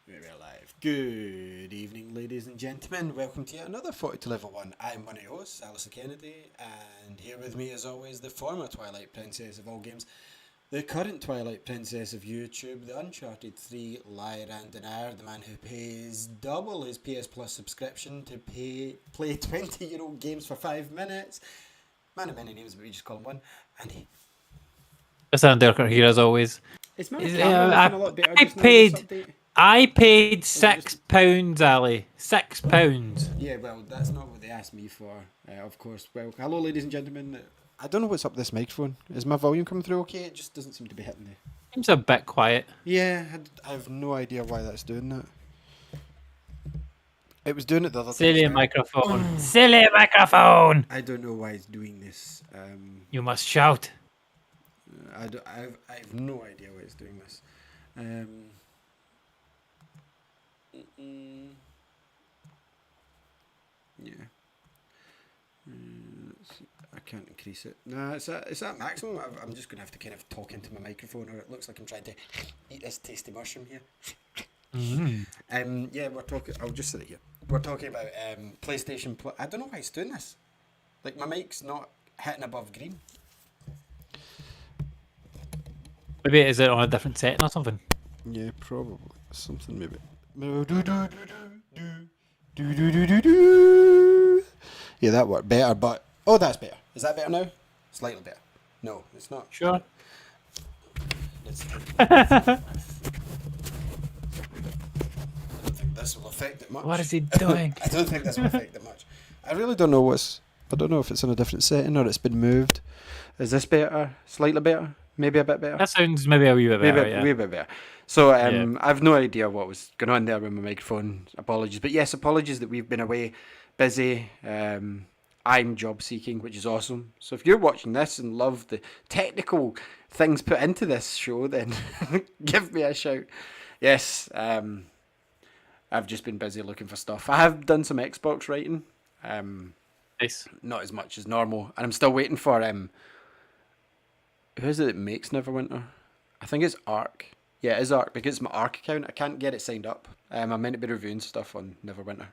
We're live. Good evening, ladies and gentlemen. Welcome to yet another 40 to Level 1. I'm one of your hosts, Alistair Kennedy, and here with me, as always, the former Twilight Princess of all games, the current Twilight Princess of YouTube, the Uncharted 3 Lyra Denair, the man who pays double his PS Plus subscription to play 20-year-old games for 5 minutes. Man of many names, but we just call him one. Andy. It's Undercut here as always. Is my camera looking a lot better just now with this update? I paid £6, Ali. £6. Yeah, well, that's not what they asked me for, of course. Well, hello, ladies and gentlemen. I don't know what's up with this microphone. Is my volume coming through okay? It just doesn't seem to be hitting there. Seems a bit quiet. Yeah, I have no idea why that's doing that. It was doing it the other time. Silly microphone. Silly microphone! I don't know why it's doing this. You must shout. I have no idea why it's doing this. Yeah. I can't increase it. No, it's at maximum. I'm just going to have to kind of talk into my microphone, or it looks like I'm trying to eat this tasty mushroom here. Yeah, we're talking. I'll just sit it here. We're talking about PlayStation Plus. I don't know why it's doing this. Like, my mic's not hitting above green. Maybe is it on a different setting or something? Yeah, probably something maybe. Yeah, that worked better, but that's better. Is that better now? Slightly better. No, it's not. Sure. I don't think this will affect it much. What is he doing? I don't think this will affect it much. I really don't know I don't know if it's in a different setting or it's been moved. Is this better? Slightly better? Maybe a bit better? That sounds maybe a wee bit better, yeah. Wee bit better. So I have no idea what was going on there with my microphone. Apologies. But yes, apologies that we've been away, busy. I'm job seeking, which is awesome. So if you're watching this and love the technical things put into this show, then give me a shout. Yes, I've just been busy looking for stuff. I have done some Xbox writing. Nice. Not as much as normal. And I'm still waiting for... who is it that makes Neverwinter? I think it's Ark. Yeah, it is Ark, because it's my Ark account. I can't get it signed up. I'm meant to be reviewing stuff on Neverwinter.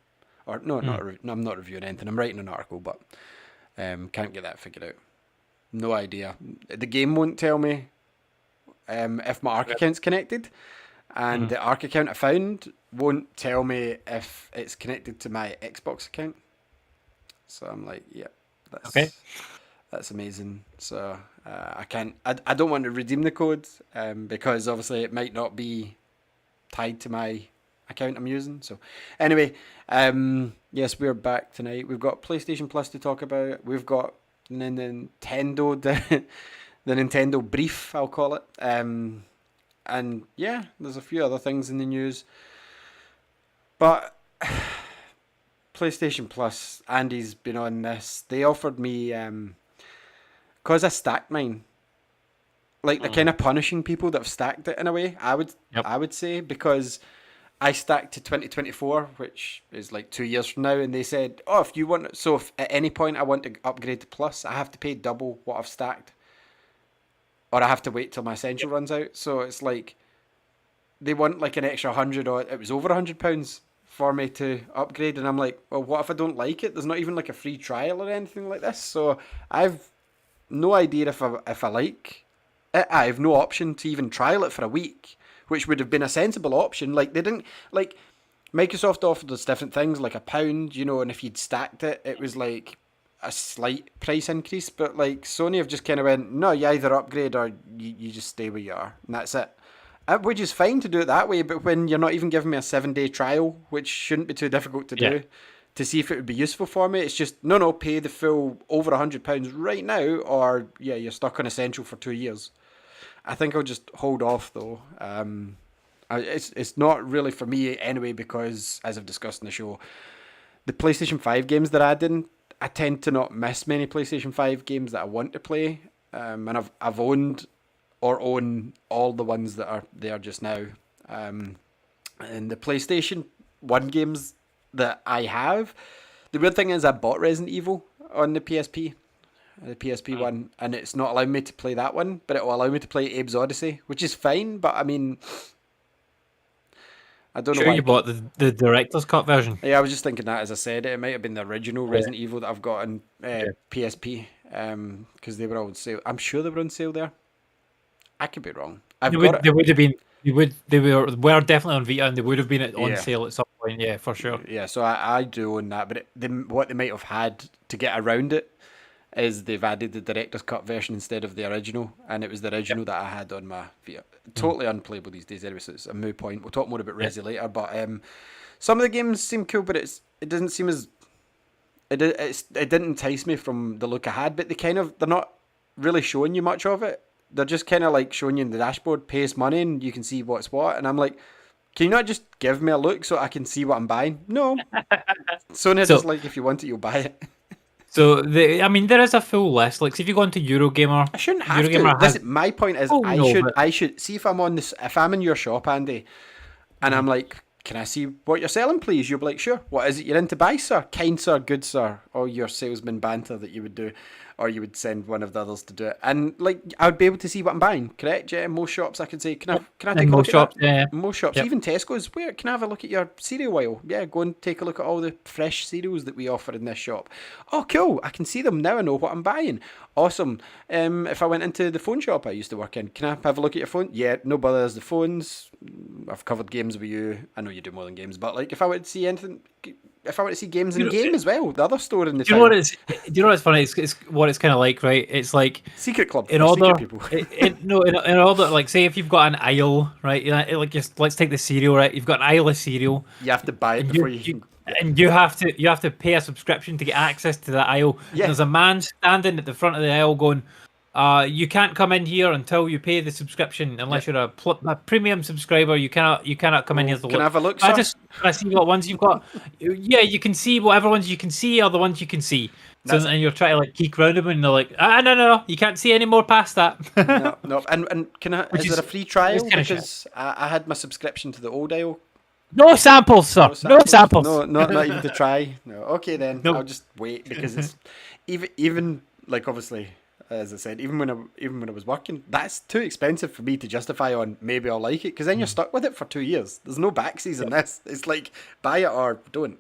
Or no, I'm not reviewing anything. I'm writing an article, but can't get that figured out. No idea. The game won't tell me if my Ark account's connected, and the Ark account I found won't tell me if it's connected to my Xbox account. So I'm like, yeah, that's amazing. So I can't. I don't want to redeem the code because obviously it might not be tied to my account I'm using. So anyway, yes, we're back tonight. We've got PlayStation Plus to talk about. We've got Nintendo, the Nintendo brief, I'll call it. And yeah, there's a few other things in the news. But PlayStation Plus, Andy's been on this. They offered me, because I stacked mine. Like, they're kind of punishing people that have stacked it in a way, I would say, because I stacked to 2024, which is like 2 years from now, and they said, if you want, so if at any point I want to upgrade to Plus, I have to pay double what I've stacked, or I have to wait till my Essential runs out. So it's like, they want like an extra £100, or it was over £100 for me to upgrade, and I'm like, well, what if I don't like it? There's not even like a free trial or anything like this, so I've no idea if I like it. I have no option to even trial it for a week, which would have been a sensible option. Like, they didn't, like, Microsoft offered us different things, like £1, and if you'd stacked it, it was like a slight price increase, but like Sony have just kind of went, no, you either upgrade or you just stay where you are, and that's it. Which is fine to do it that way, but when you're not even giving me a 7-day trial, which shouldn't be too difficult to do, to see if it would be useful for me, it's just, no, pay the full over £100 right now, or yeah, you're stuck on Essential for 2 years. I think I'll just hold off though. It's not really for me anyway, because as I've discussed in the show, the PlayStation 5 games that I tend to not miss many PlayStation 5 games that I want to play, and I've owned or own all the ones that are there just now. And the PlayStation 1 games that I have, the weird thing is I bought Resident Evil on the PSP one, and it's not allowing me to play that one, but it will allow me to play Abe's Odyssey, which is fine, but I mean, I don't know Sure, why. you bought the director's cut version. Yeah, I was just thinking that as I said it. It might have been the original Resident Evil that I've got on Yeah. PSP, because they were all on sale. I'm sure they were on sale there. I could be wrong. They I've got would it. they would have been they were definitely on Vita, and they would have been on Yeah. sale at some point. Yeah, for sure. Yeah, so I do own that, but what they might have had to get around it is they've added the director's cut version instead of the original, and it was the original that I had on my Vita. Totally unplayable these days, anyway, so it's a moot point. We'll talk more about Resi later, but some of the games seem cool, but it doesn't seem as it didn't entice me from the look I had. But they're not really showing you much of it. They're just kind of like showing you in the dashboard, pay us money, and you can see what's what. And I'm like, can you not just give me a look so I can see what I'm buying? No. Sony's just like, if you want it, you'll buy it. So there is a full list. Like, so if you go into Eurogamer, I shouldn't have Eurogamer to. My point is, Oh, no, I should see if I'm on this. If I'm in your shop, Andy, and I'm like, can I see what you're selling, please? You'll be like, sure. What is it you're into buy, sir? Kind sir, good sir. All your salesman banter that you would do, or you would send one of the others to do it. And like, I would be able to see what I'm buying, correct? Yeah, most shops I could say, can I take a look at that? Yeah. Most shops, Yep. even Tesco's. Where can I have a look at your cereal aisle? Yeah, go and take a look at all the fresh cereals that we offer in this shop. Oh, cool! I can see them now. I know what I'm buying. Awesome. If I went into the phone shop I used to work in, can I have a look at your phone? Yeah, no bother. There's the phones. I've covered games with you. I know you do more than games, but like, if I were to see anything. If I want to see games in game as well, the other store in the town. Do you know what's funny? It's what it's kind of like, right? It's like Secret Club in for order, secret people. in order, like say if you've got an aisle, right? Like just let's take the cereal, right? You've got an aisle of cereal. You have to buy it before you and you have to pay a subscription to get access to that aisle. Yeah. There's a man standing at the front of the aisle going, you can't come in here until you pay the subscription unless you're a premium subscriber. You cannot come in here to look. Can I have a look, sir? I see what ones you've got. Yeah, you can see whatever ones you can see are the ones you can see. So and you're trying to like geek around them, and they're like, no, you can't see any more past that. no. And can I? Is there a free trial? Because I had my subscription to the old aisle. No samples, sir. No samples. No, not even to try. No. Okay then. Nope. I'll just wait because it's even like obviously. As I said, even when I was working, that's too expensive for me to justify on maybe I'll like it, because then you're stuck with it for 2 years. There's no backseas in this. It's like buy it or don't.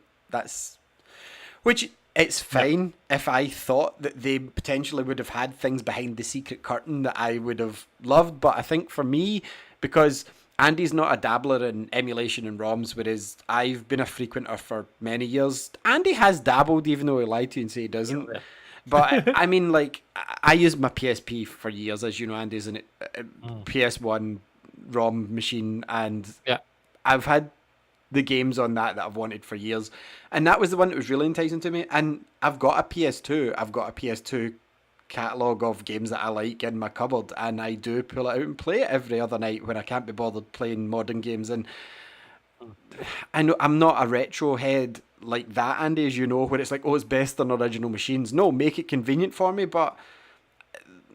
Which it's fine if I thought that they potentially would have had things behind the secret curtain that I would have loved, but I think for me, because Andy's not a dabbler in emulation and ROMs, whereas I've been a frequenter for many years. Andy has dabbled, even though he lied to you and say he doesn't. Yeah. But I mean, like, I used my PSP for years, as you know, Andy's an PS1 ROM machine, and I've had the games on that I've wanted for years, and that was the one that was really enticing to me. And I've got a PS2. I've got a PS2 catalogue of games that I like in my cupboard, and I do pull it out and play it every other night when I can't be bothered playing modern games. And I know I'm not a retro head like that, Andy, as you know, where it's like, oh, it's best on original machines. No, make it convenient for me, but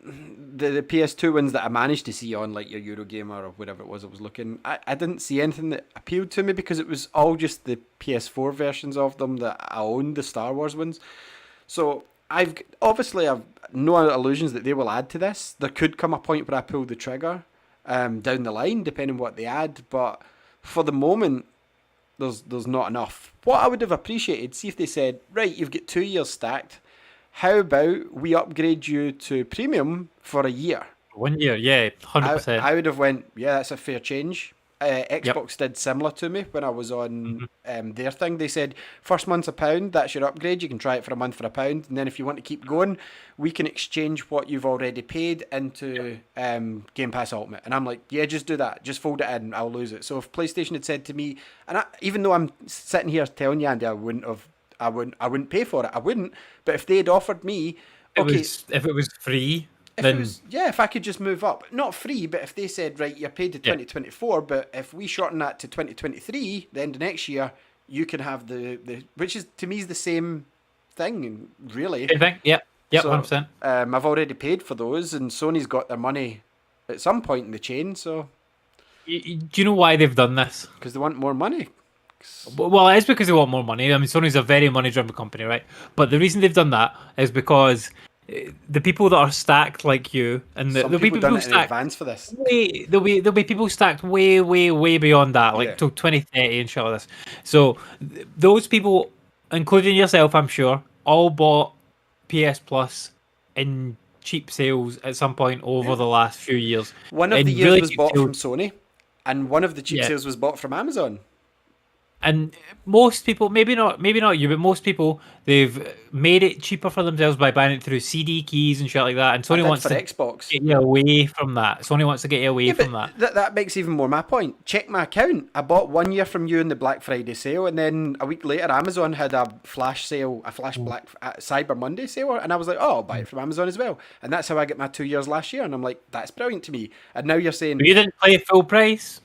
the PS2 ones that I managed to see on like your Eurogamer or whatever it was I was looking, I didn't see anything that appealed to me, because it was all just the PS4 versions of them that I owned, the Star Wars ones. So I've no illusions that they will add to this. There could come a point where I pull the trigger down the line, depending on what they add, but for the moment, there's not enough. What I would have appreciated, see if they said, right, you've got 2 years stacked. How about we upgrade you to premium for a year? 1 year, yeah, 100%. I would have went, yeah, that's a fair change. Xbox did similar to me when I was on their thing. They said, first month's £1, that's your upgrade. You can try it for a month for £1. And then if you want to keep going, we can exchange what you've already paid into Game Pass Ultimate. And I'm like, yeah, just do that. Just fold it in. I'll lose it. So if PlayStation had said to me, and even though I'm sitting here telling you, Andy, I wouldn't pay for it. I wouldn't. But if they'd offered me, if it was free, if I could just move up, not free, but if they said, right, you're paid to 2024, but if we shorten that to 2023, the end of next year, you can have the which is to me is the same thing, really. Yep, so, 100%. I've already paid for those, and Sony's got their money at some point in the chain. So, do you know why they've done this? Because they want more money. Well, it's because they want more money. I mean, Sony's a very money-driven company, right? But the reason they've done that is because the people that are stacked like you, and Some there'll be people done people it in stacked advance for this. there'll be people stacked way beyond that, like till 2030 and shit like this. So those people, including yourself, I'm sure, all bought PS Plus in cheap sales at some point over the last few years. One of the years really was bought from Sony, and one of the cheap sales was bought from Amazon. And most people, maybe not you, but most people, they've made it cheaper for themselves by buying it through CD keys and shit like that. And Sony wants to Xbox. get you away from that. Sony wants to get you away from that. That makes even more my point. Check my account. I bought 1 year from you in the Black Friday sale, and then a week later, Amazon had a flash sale, Black Cyber Monday sale, and I was like, oh, I'll buy it from Amazon as well. And that's how I get my 2 years last year. And I'm like, that's brilliant to me. And now you're saying, but you didn't pay full price.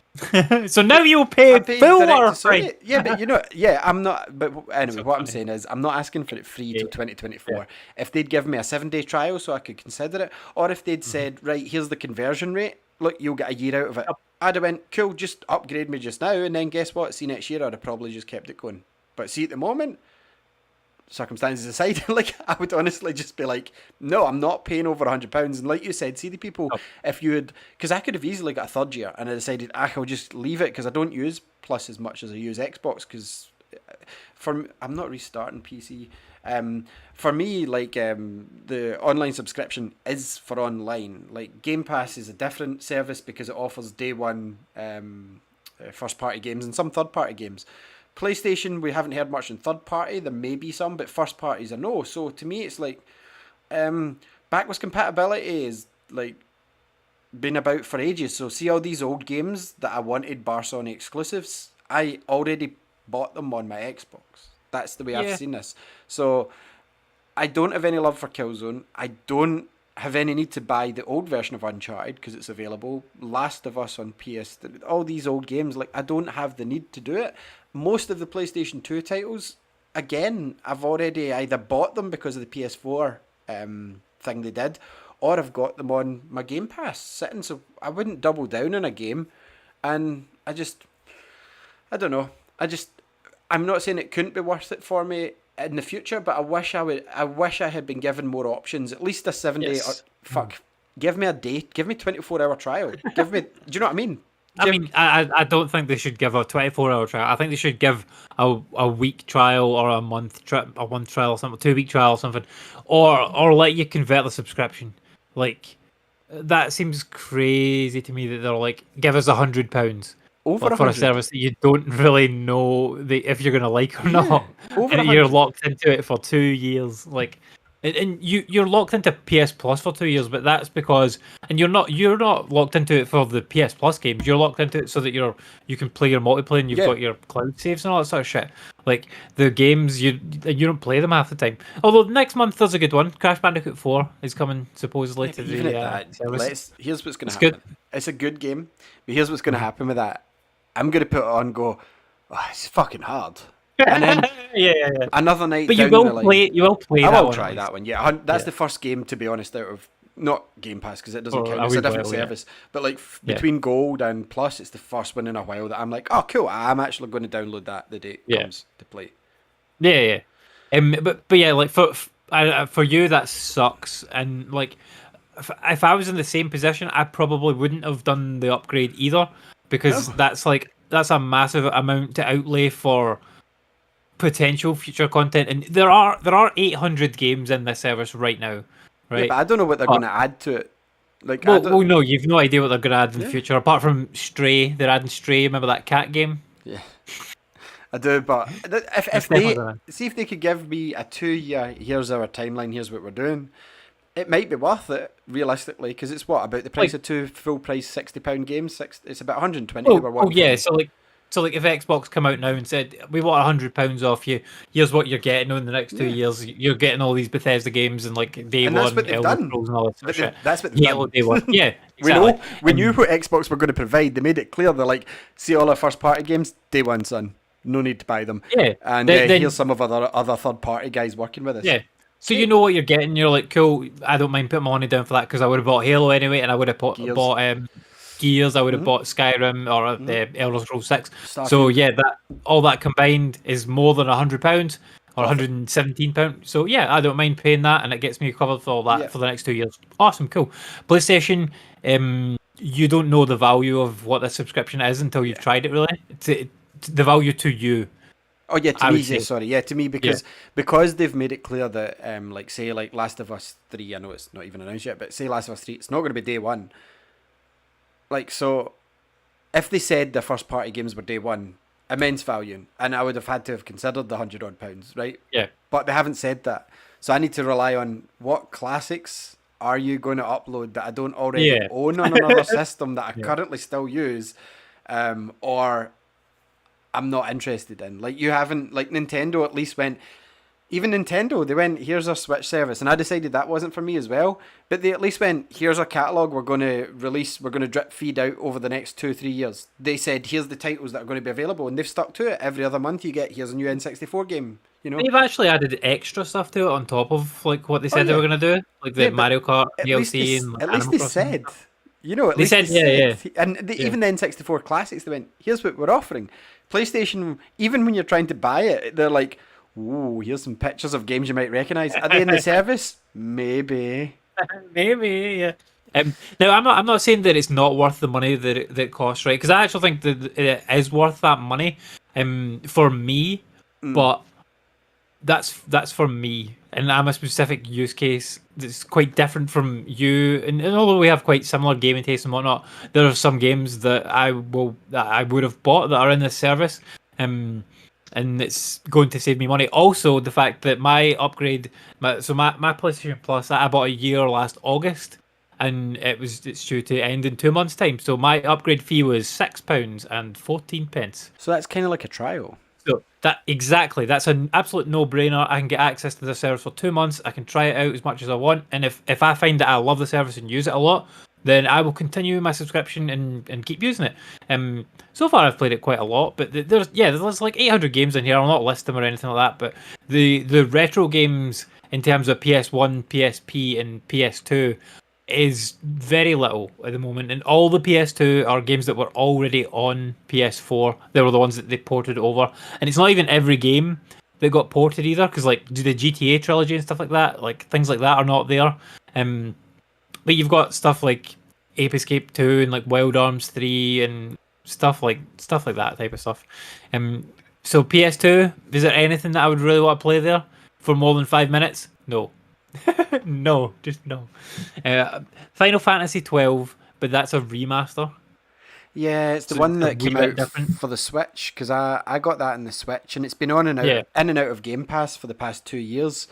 So now you'll pay full price. Yeah, but I'm not. But anyway, what I'm saying is, I'm not asking for it free till 2024. Yeah. If they'd give me a 7-day trial so I could consider it, or if they'd said, right, here's the conversion rate, look, you'll get a year out of it. I'd have went, cool, just upgrade me just now, and then guess what? See, next year I'd have probably just kept it going. But see, at the moment, circumstances aside, like, I would honestly just be like, no, I'm not paying over £100. And like you said, see the people, if you had, because I could have easily got a third year, and I decided I'll just leave it because I don't use Plus as much as I use Xbox, because I'm not restarting PC. For me, like, the online subscription is for online. Like, Game Pass is a different service because it offers day one first party games and some third party games. PlayStation, we haven't heard much in third party. There may be some, but first parties are no. So to me, it's like backwards compatibility is like been about for ages. So see all these old games that I wanted bar Sony exclusives, I already bought them on my Xbox. That's the way I've seen this. So I don't have any love for Killzone. I don't have any need to buy the old version of Uncharted because it's available. Last of Us on PS, all these old games, like, I don't have the need to do it. Most of the PlayStation 2 titles, again, I've already either bought them because of the PS4 thing they did, or I've got them on my Game Pass sitting, so I wouldn't double down on a game. And I don't know. I'm not saying it couldn't be worth it for me in the future, but I wish I had been given more options. At least a 7-day. Give me a day. Give me 24-hour trial. Do you know what I mean? I don't think they should give a 24-hour trial. I think they should give a week trial or a month trial or something, 2-week trial or something, or let you convert the subscription. Like, that seems crazy to me that they're like, give us £100 for a service that you don't really know if you're gonna like or not, and you're locked into it for 2 years. Like, and you're locked into PS Plus for 2 years, but that's because, and you're not locked into it for the PS Plus games. You're locked into it so that you can play your multiplayer and you've got your cloud saves and all that sort of shit. Like, the games you don't play them half the time. Although next month there's a good one. Crash Bandicoot 4 is coming supposedly to the service. Here's what's going to happen. Good. It's a good game, but here's what's going to happen with that. I'm going to put it on and go, oh, it's fucking hard. And then another night. But you will play that one. I will try that one. Yeah, that's the first game, to be honest, out of not Game Pass because it doesn't count. It's a different service. But like between Gold and Plus, it's the first one in a while that I'm like, oh, cool. I'm actually going to download that the day it comes to play. Yeah. But yeah, like for you that sucks. And like, if I was in the same position, I probably wouldn't have done the upgrade either. Because that's a massive amount to outlay for potential future content, and there are 800 games in this service right now, right? Yeah, but I don't know what they're going to add to it. Like, no, you've no idea what they're going to add in the future. Apart from Stray, they're adding Stray. Remember that cat game? Yeah, I do. But if they could give me a 2-year, here's our timeline, here's what we're doing. It might be worth it, realistically, because it's about the price of 2 full-price £60 games. It's about 120. So if Xbox come out now and said, we want £100 off you, here's what you're getting in the next 2 years. You're getting all these Bethesda games and like Day One, Elder Scrolls and all that sort of shit. That's what they've done. Day One. Yeah, exactly. We knew what Xbox were going to provide. They made it clear. They're like, see all our first-party games, Day One, son. No need to buy them. Yeah. And here's some of other third-party guys working with us. Yeah. So you know what you're getting. You're like, cool, I don't mind putting my money down for that because I would have bought Halo anyway, and I would have bought Gears, I would have bought Skyrim or Elder Scrolls 6. So yeah, all that combined is more than £100. or £117. So yeah, I don't mind paying that, and it gets me covered for all that for the next 2 years. Awesome, cool. PlayStation, you don't know the value of what the subscription is until you've tried it. Really, the value to you. Oh yeah, to me, sorry, yeah, to me because they've made it clear that like say like Last of Us 3, I know it's not even announced yet, but say Last of Us 3, it's not going to be day one. Like, so if they said the first party games were day one, immense value, and I would have had to have considered the £100 odd, right? Yeah. But they haven't said that, so I need to rely on what classics are you going to upload that I don't already own on another system that I currently still use, or I'm not interested in. Like, you haven't, like Nintendo at least went, even Nintendo, they went, here's our Switch service, and I decided that wasn't for me as well, but they at least went, here's our catalogue, we're going to drip feed out over the next 2-3 years. They said, here's the titles that are going to be available, and they've stuck to it. Every other month you get, here's a new N64 game, you know. They've actually added extra stuff to it on top of like what they said they were going to do, like the Mario Kart DLC and at least they said, you know, they said. And even the N64 classics, they went, here's what we're offering. PlayStation, even when you're trying to buy it, they're like, ooh, here's some pictures of games you might recognise. Are they in the service? Maybe. Maybe, yeah. Now, I'm not saying that it's not worth the money that it costs, right? Because I actually think that it is worth that money for me, but that's for me. And I'm a specific use case that's quite different from you. And although we have quite similar gaming tastes and whatnot, there are some games that I would have bought that are in this service. And it's going to save me money. Also, the fact that my upgrade, my PlayStation Plus, I bought a year last August, and it's due to end in 2 months' time. So my upgrade fee was £6.14. So that's kind of like a trial. So that's an absolute no-brainer. I can get access to the service for 2 months. I can try it out as much as I want, and if I find that I love the service and use it a lot, then I will continue my subscription and keep using it. So far I've played it quite a lot, but there's like 800 games in here. I'll not list them or anything like that, but the retro games in terms of PS1, PSP, and PS2 is very little at the moment, and all the PS2 are games that were already on PS4. They were the ones that they ported over, and it's not even every game that got ported either, because like the GTA trilogy and stuff like that, like things like that are not there. But you've got stuff like Ape Escape 2 and like Wild Arms 3 and stuff like that type of stuff. So PS2, is there anything that I would really want to play there for more than 5 minutes? No. No, just no. Final Fantasy 12, but that's a remaster. Yeah, it's the one that came out for the Switch, because I got that in the Switch, and it's been on and out, in and out of Game Pass for the past 2 years.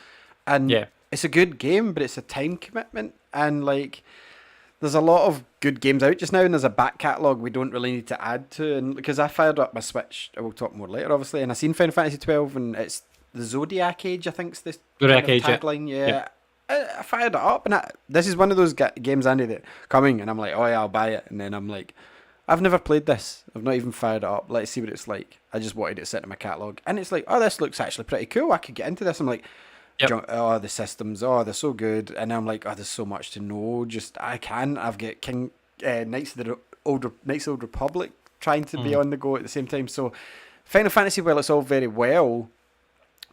And it's a good game, but it's a time commitment, and like there's a lot of good games out just now, and there's a back catalogue we don't really need to add to. And because I fired up my Switch, I will talk more later, obviously, and I seen Final Fantasy 12, and it's the Zodiac Age, I think, is the tagline. Yeah. I fired it up, and this is one of those games, Andy, that coming, and I'm like, oh yeah, I'll buy it, and then I'm like, I've never played this. I've not even fired it up. Let's see what it's like. I just wanted it to sit in my catalogue, and it's like, oh, this looks actually pretty cool. I could get into this. I'm like, oh, the systems, oh, they're so good, and I'm like, oh, there's so much to know. I've got Knights of the Old Republic trying to be on the go at the same time. So Final Fantasy, well, it's all very well,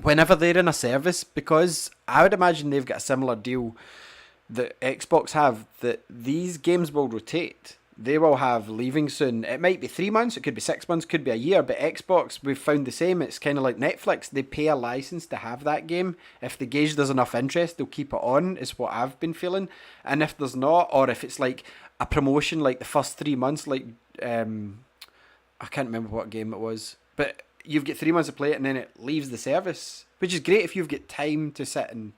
whenever they're in a service, because I would imagine they've got a similar deal that Xbox have, that these games will rotate. They will have leaving soon. It might be 3 months, it could be 6 months, could be a year, but Xbox, we've found the same. It's kind of like Netflix. They pay a license to have that game. If they gauge there's enough interest, they'll keep it on, is what I've been feeling. And if there's not, or if it's like a promotion, like the first 3 months, like, I can't remember what game it was, but you've got 3 months to play it, and then it leaves the service, which is great if you've got time to sit and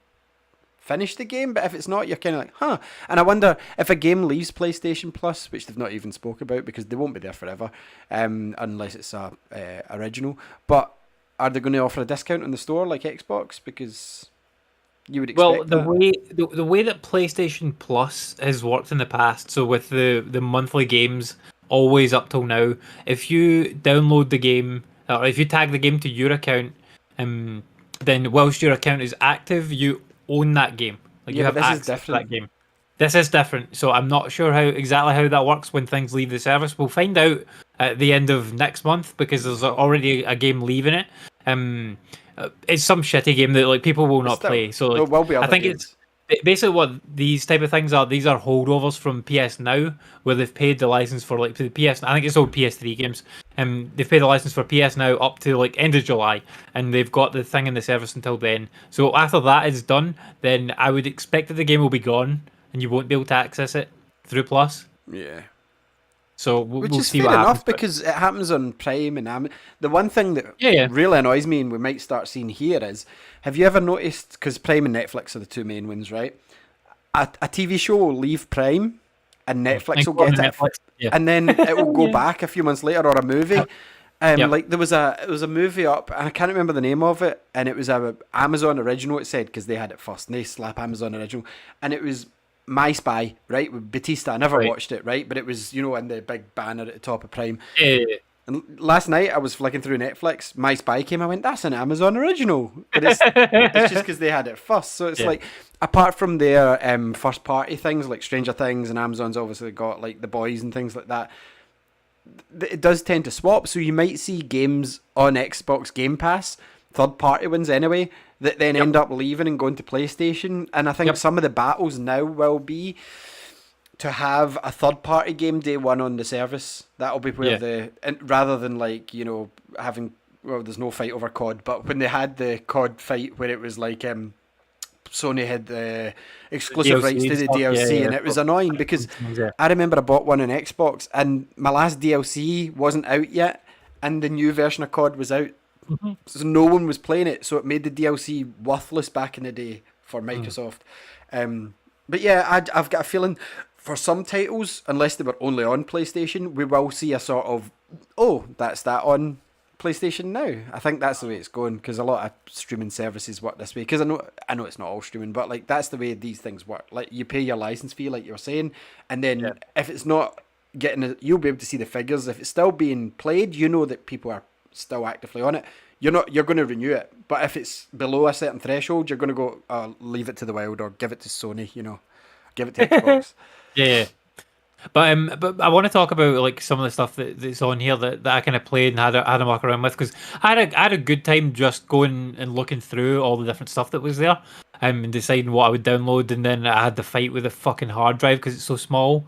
finish the game. But if it's not, you're kind of like, huh. And I wonder if a game leaves PlayStation Plus, which they've not even spoke about because they won't be there forever, unless it's a original. But are they going to offer a discount on the store like Xbox? Because you would expect the way that PlayStation Plus has worked in the past, so with the monthly games always up till now, if you download the game, or if you tag the game to your account, then whilst your account is active, you own that game. Like you have access to that game. This is different, so I'm not sure exactly how that works when things leave the service. We'll find out at the end of next month, because there's already a game leaving it. It's some shitty game that like people will not Still, play. So there like, will be other I think games. it's basically what these type of things are. These are holdovers from PS Now, where they've paid the license for like the PS. I think it's all PS3 games. They've paid the license for PS Now up to like end of July, and they've got the thing in the service until then. So after that is done, then I would expect that the game will be gone, and you won't be able to access it through Plus. Yeah. So Which we'll is see fair what enough happens. because it happens on Prime and the one thing that Yeah. really annoys me and we might start seeing here is, have you ever noticed, because Prime and Netflix are the two main ones, right? A TV show will leave Prime and Netflix will get it, and then it will go back a few months later, or a movie. Like there was a movie up, and I can't remember the name of it, and it was a Amazon original. It said because they had it first, and they slap Amazon original, and it was My Spy, right, with Batista. I never watched it, right, but it was in the big banner at the top of Prime. Yeah. And last night I was flicking through Netflix. My Spy came. I went, that's an Amazon original, but it's just because they had it first. So it's like, apart from their first party things like Stranger Things, and Amazon's obviously got like The Boys and things like that, it does tend to swap. So you might see games on Xbox Game Pass, third party ones anyway, that then end up leaving and going to PlayStation. And I think some of the battles now will be to have a third party game day one on the service. That'll be where rather than like, having, well, there's no fight over COD, but when they had the COD fight where it was like Sony had the exclusive rights to the DLC, and it was annoying because I remember I bought one on Xbox and my last DLC wasn't out yet and the new version of COD was out. So no one was playing it, so it made the DLC worthless back in the day for Microsoft. But yeah, I've got a feeling for some titles, unless they were only on PlayStation, we will see a sort of, oh, that's that on PlayStation now. I think that's the way it's going, because a lot of streaming services work this way. Because I know it's not all streaming, but like that's the way these things work. Like you pay your license fee, like you were saying, and then if it's not getting, you'll be able to see the figures. If it's still being played, you know that people are still actively on it. You're going to renew it, but if it's below a certain threshold, you're going to go leave it to the wild or give it to Sony. Give it to Xbox. Yeah. But I want to talk about like some of the stuff that's on here that I kind of played and had a walk around with, because I had a good time just going and looking through all the different stuff that was there, and deciding what I would download, and then I had the fight with the fucking hard drive because it's so small.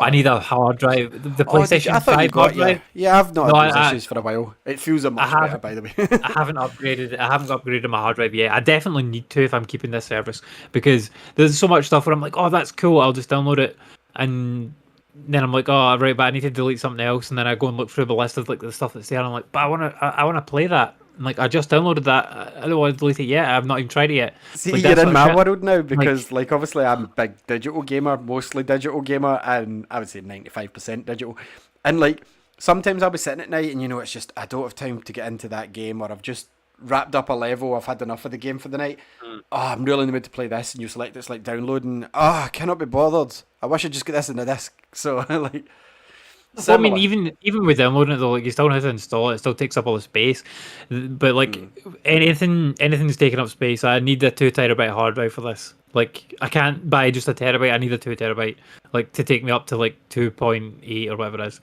I need a hard drive. The PlayStation 5 hard drive. Yeah, I've not had those issues for a while. It feels much better, by the way. I haven't upgraded my hard drive yet. I definitely need to if I'm keeping this service, because there's so much stuff where I'm like, oh, that's cool, I'll just download it, and then I'm like, oh, right, but I need to delete something else, and then I go and look through the list of like the stuff that's there, and I'm like, but I want to play that. And like, I just downloaded that. I don't want to delete it yet. I've not even tried it yet. See, like, you're in my world now, because like obviously I'm a big digital gamer, mostly digital gamer, and I would say 95% digital. And like sometimes I'll be sitting at night and it's just I don't have time to get into that game, or I've just wrapped up a level, I've had enough of the game for the night. Oh, I'm really in the mood to play this, and you select it's like downloading. Oh, I cannot be bothered. I wish I'd just get this in the disc. So like. Well, I mean, even with downloading it though, like you still have to install it. It still takes up all the space. But like anything's taking up space. I need a 2 terabyte hard drive for this. Like I can't buy just a terabyte. I need a 2 terabyte, like to take me up to like 2.8 or whatever it is.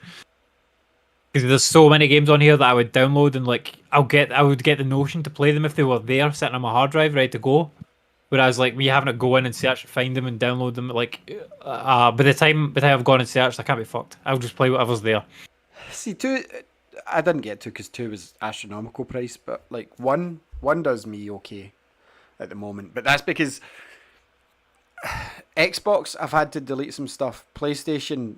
Because there's so many games on here that I would download, and like I would get the notion to play them if they were there sitting on my hard drive ready to go. Whereas like me having to go in and search, find them and download them, like by the time I've gone and searched, I can't be fucked. I'll just play whatever's there. See, 2, I didn't get 2 because 2 was astronomical price, but like one does me okay at the moment. But that's because Xbox, I've had to delete some stuff. PlayStation,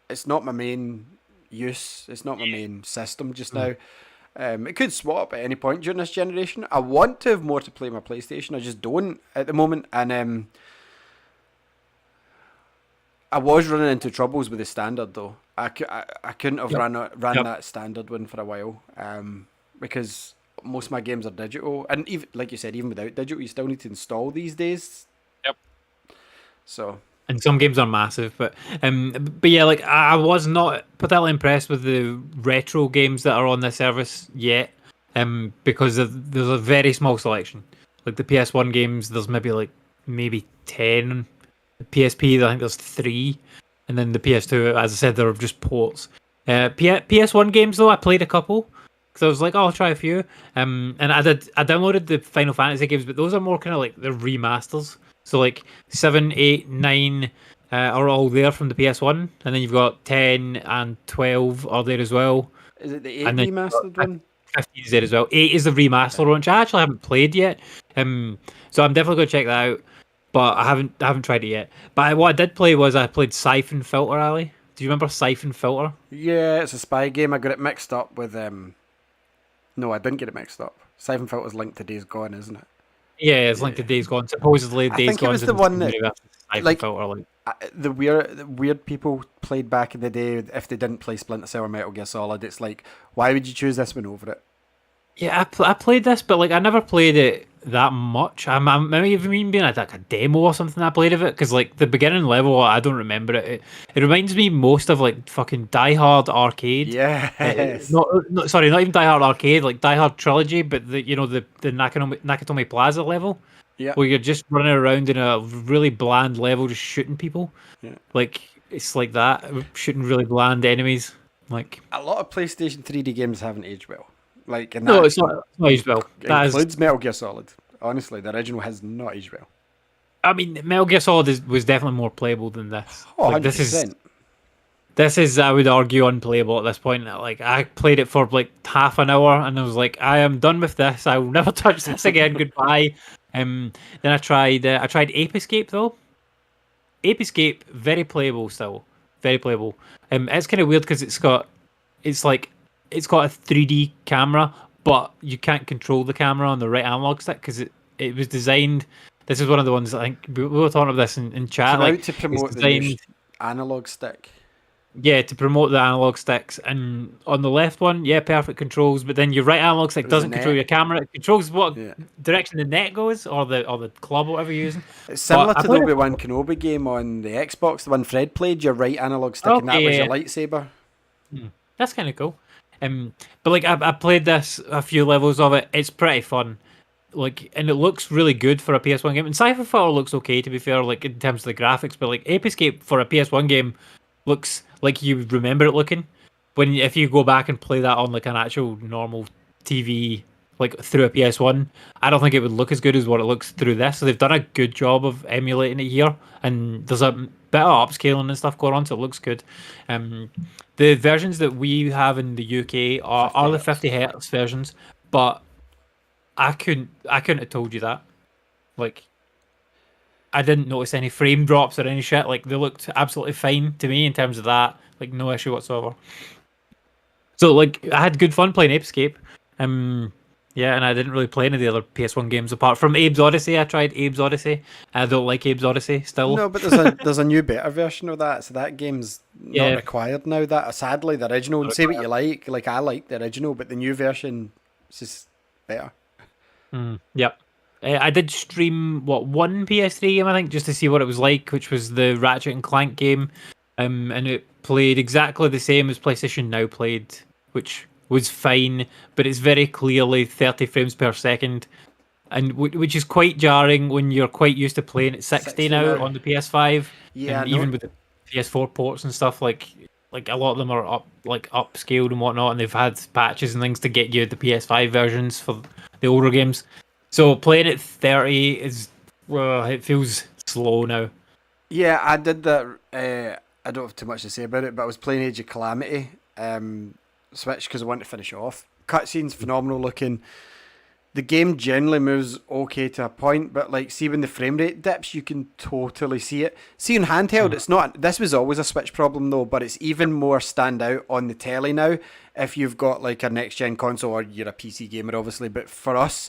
it's not my main use. It's not my main system just now. It could swap at any point during this generation. I want to have more to play my PlayStation. I just don't at the moment. And I was running into troubles with the standard though. I couldn't have ran that standard one for a while. Because most of my games are digital, and even like you said, even without digital, you still need to install these days. Yep. So. And some games are massive, but yeah, like I was not particularly impressed with the retro games that are on this service yet, because there's a very small selection. Like the PS1 games, there's maybe 10. The PSP, I think there's 3, and then the PS2, as I said, they're just ports. PS1 games though, I played a couple. because I was like, oh, I'll try a few. And I downloaded the Final Fantasy games, but those are more kind of like the remasters. So like 7, 8, 9 are all there from the PS1, and then you've got 10 and 12 are there as well. Is it the 8 And then remastered one? 15 is there as well. 8 is the remaster one, which I actually haven't played yet. So I'm definitely going to check that out. But I haven't tried it yet. But what I did play was I played Siphon Filter, Ali. Do you remember Siphon Filter? Yeah, it's a spy game. I got it mixed up with No, I didn't get it mixed up. Siphon Filter's linked to Days Gone, isn't it? Yeah, it's linked to Days Gone. Supposedly, I Days think it Gone was the one that, Siphon like, Filter. Like. the weird people played back in the day. If they didn't play Splinter Cell or Metal Gear Solid, it's like, why would you choose this one over it? Yeah, I played this, but like I never played it that much. I'm maybe even being like a demo or something I played of it, because like the beginning level, I don't remember it. It reminds me most of like fucking Die Hard Arcade. Yes. Sorry, not even Die Hard Arcade, like Die Hard Trilogy, but the Nakatomi Plaza level, Yeah. where you're just running around in a really bland level, just shooting people. Yeah. Like it's like that, shooting really bland enemies. Like A lot of PlayStation 3D games haven't aged well. Like, and no, that it's not aged well. That includes Metal Gear Solid. Honestly, the original has not aged well. I mean, Metal Gear Solid was definitely more playable than this. Oh, Like, 100%. this is, I would argue, unplayable at this point. Like, I played it for like half an hour, and I was like, I am done with this. I will never touch this again. Goodbye. Then I tried Ape Escape though. Ape Escape, very playable still, very playable. It's kind of weird because it's got a 3D camera, but you can't control the camera on the right analog stick because it was designed. This is one of the ones I think we were talking about this in chat. Like to promote it's the designed, new analog stick. yeah, to promote the analog sticks. And on the left one, yeah, perfect controls. But then your right analog stick There's a doesn't control net. your camera. It controls what Yeah. direction the net goes, or the club, or whatever you're using. It's similar But to I the played it- Obi-Wan Kenobi game on the Xbox, the one Fred played. Your right analog stick, and that Okay, was yeah. your lightsaber. That's kind of cool. But like I played this a few levels of it. It's pretty fun. Like, and it looks really good for a PS1 game. And Cypher Filter looks okay, to be fair, like in terms of the graphics. But like Ape Escape for a PS1 game looks like you remember it looking. If you go back and play that on like an actual normal TV, like through a PS1, I don't think it would look as good as what it looks through this. So they've done a good job of emulating it here, and there's a bit of upscaling and stuff going on, so it looks good. The versions that we have in the UK are the 50 hertz versions, but I couldn't have told you that. Like, I didn't notice any frame drops or any shit. Like, they looked absolutely fine to me in terms of that. Like, no issue whatsoever. So, like, I had good fun playing Ape Escape. Yeah, and I didn't really play any of the other PS1 games apart from Abe's Odyssey. I tried Abe's Odyssey. I don't like Abe's Odyssey still. No, but there's a new better version of that, so that game's not required now. That sadly the original. And say what you like I like the original, but the new version is just better. Yep. I did stream one PS3 game, I think, just to see what it was like, which was the Ratchet and Clank game, and it played exactly the same as PlayStation Now played, which was fine, but it's very clearly 30 frames per second, and which is quite jarring when you're quite used to playing at 60 now on the PS5. Yeah, and even with the PS4 ports and stuff, like a lot of them are upscaled and whatnot, and they've had patches and things to get you the PS5 versions for the older games. So playing at 30 is it feels slow now. Yeah, I did that. I don't have too much to say about it, but I was playing Age of Calamity Switch because I wanted to finish off. Cutscenes phenomenal looking. The game generally moves okay to a point, but like, see when the frame rate dips, you can totally see it. See on handheld, it's not. This was always a Switch problem though, but it's even more stand out on the telly now. If you've got like a next gen console, or you're a PC gamer, obviously, but for us,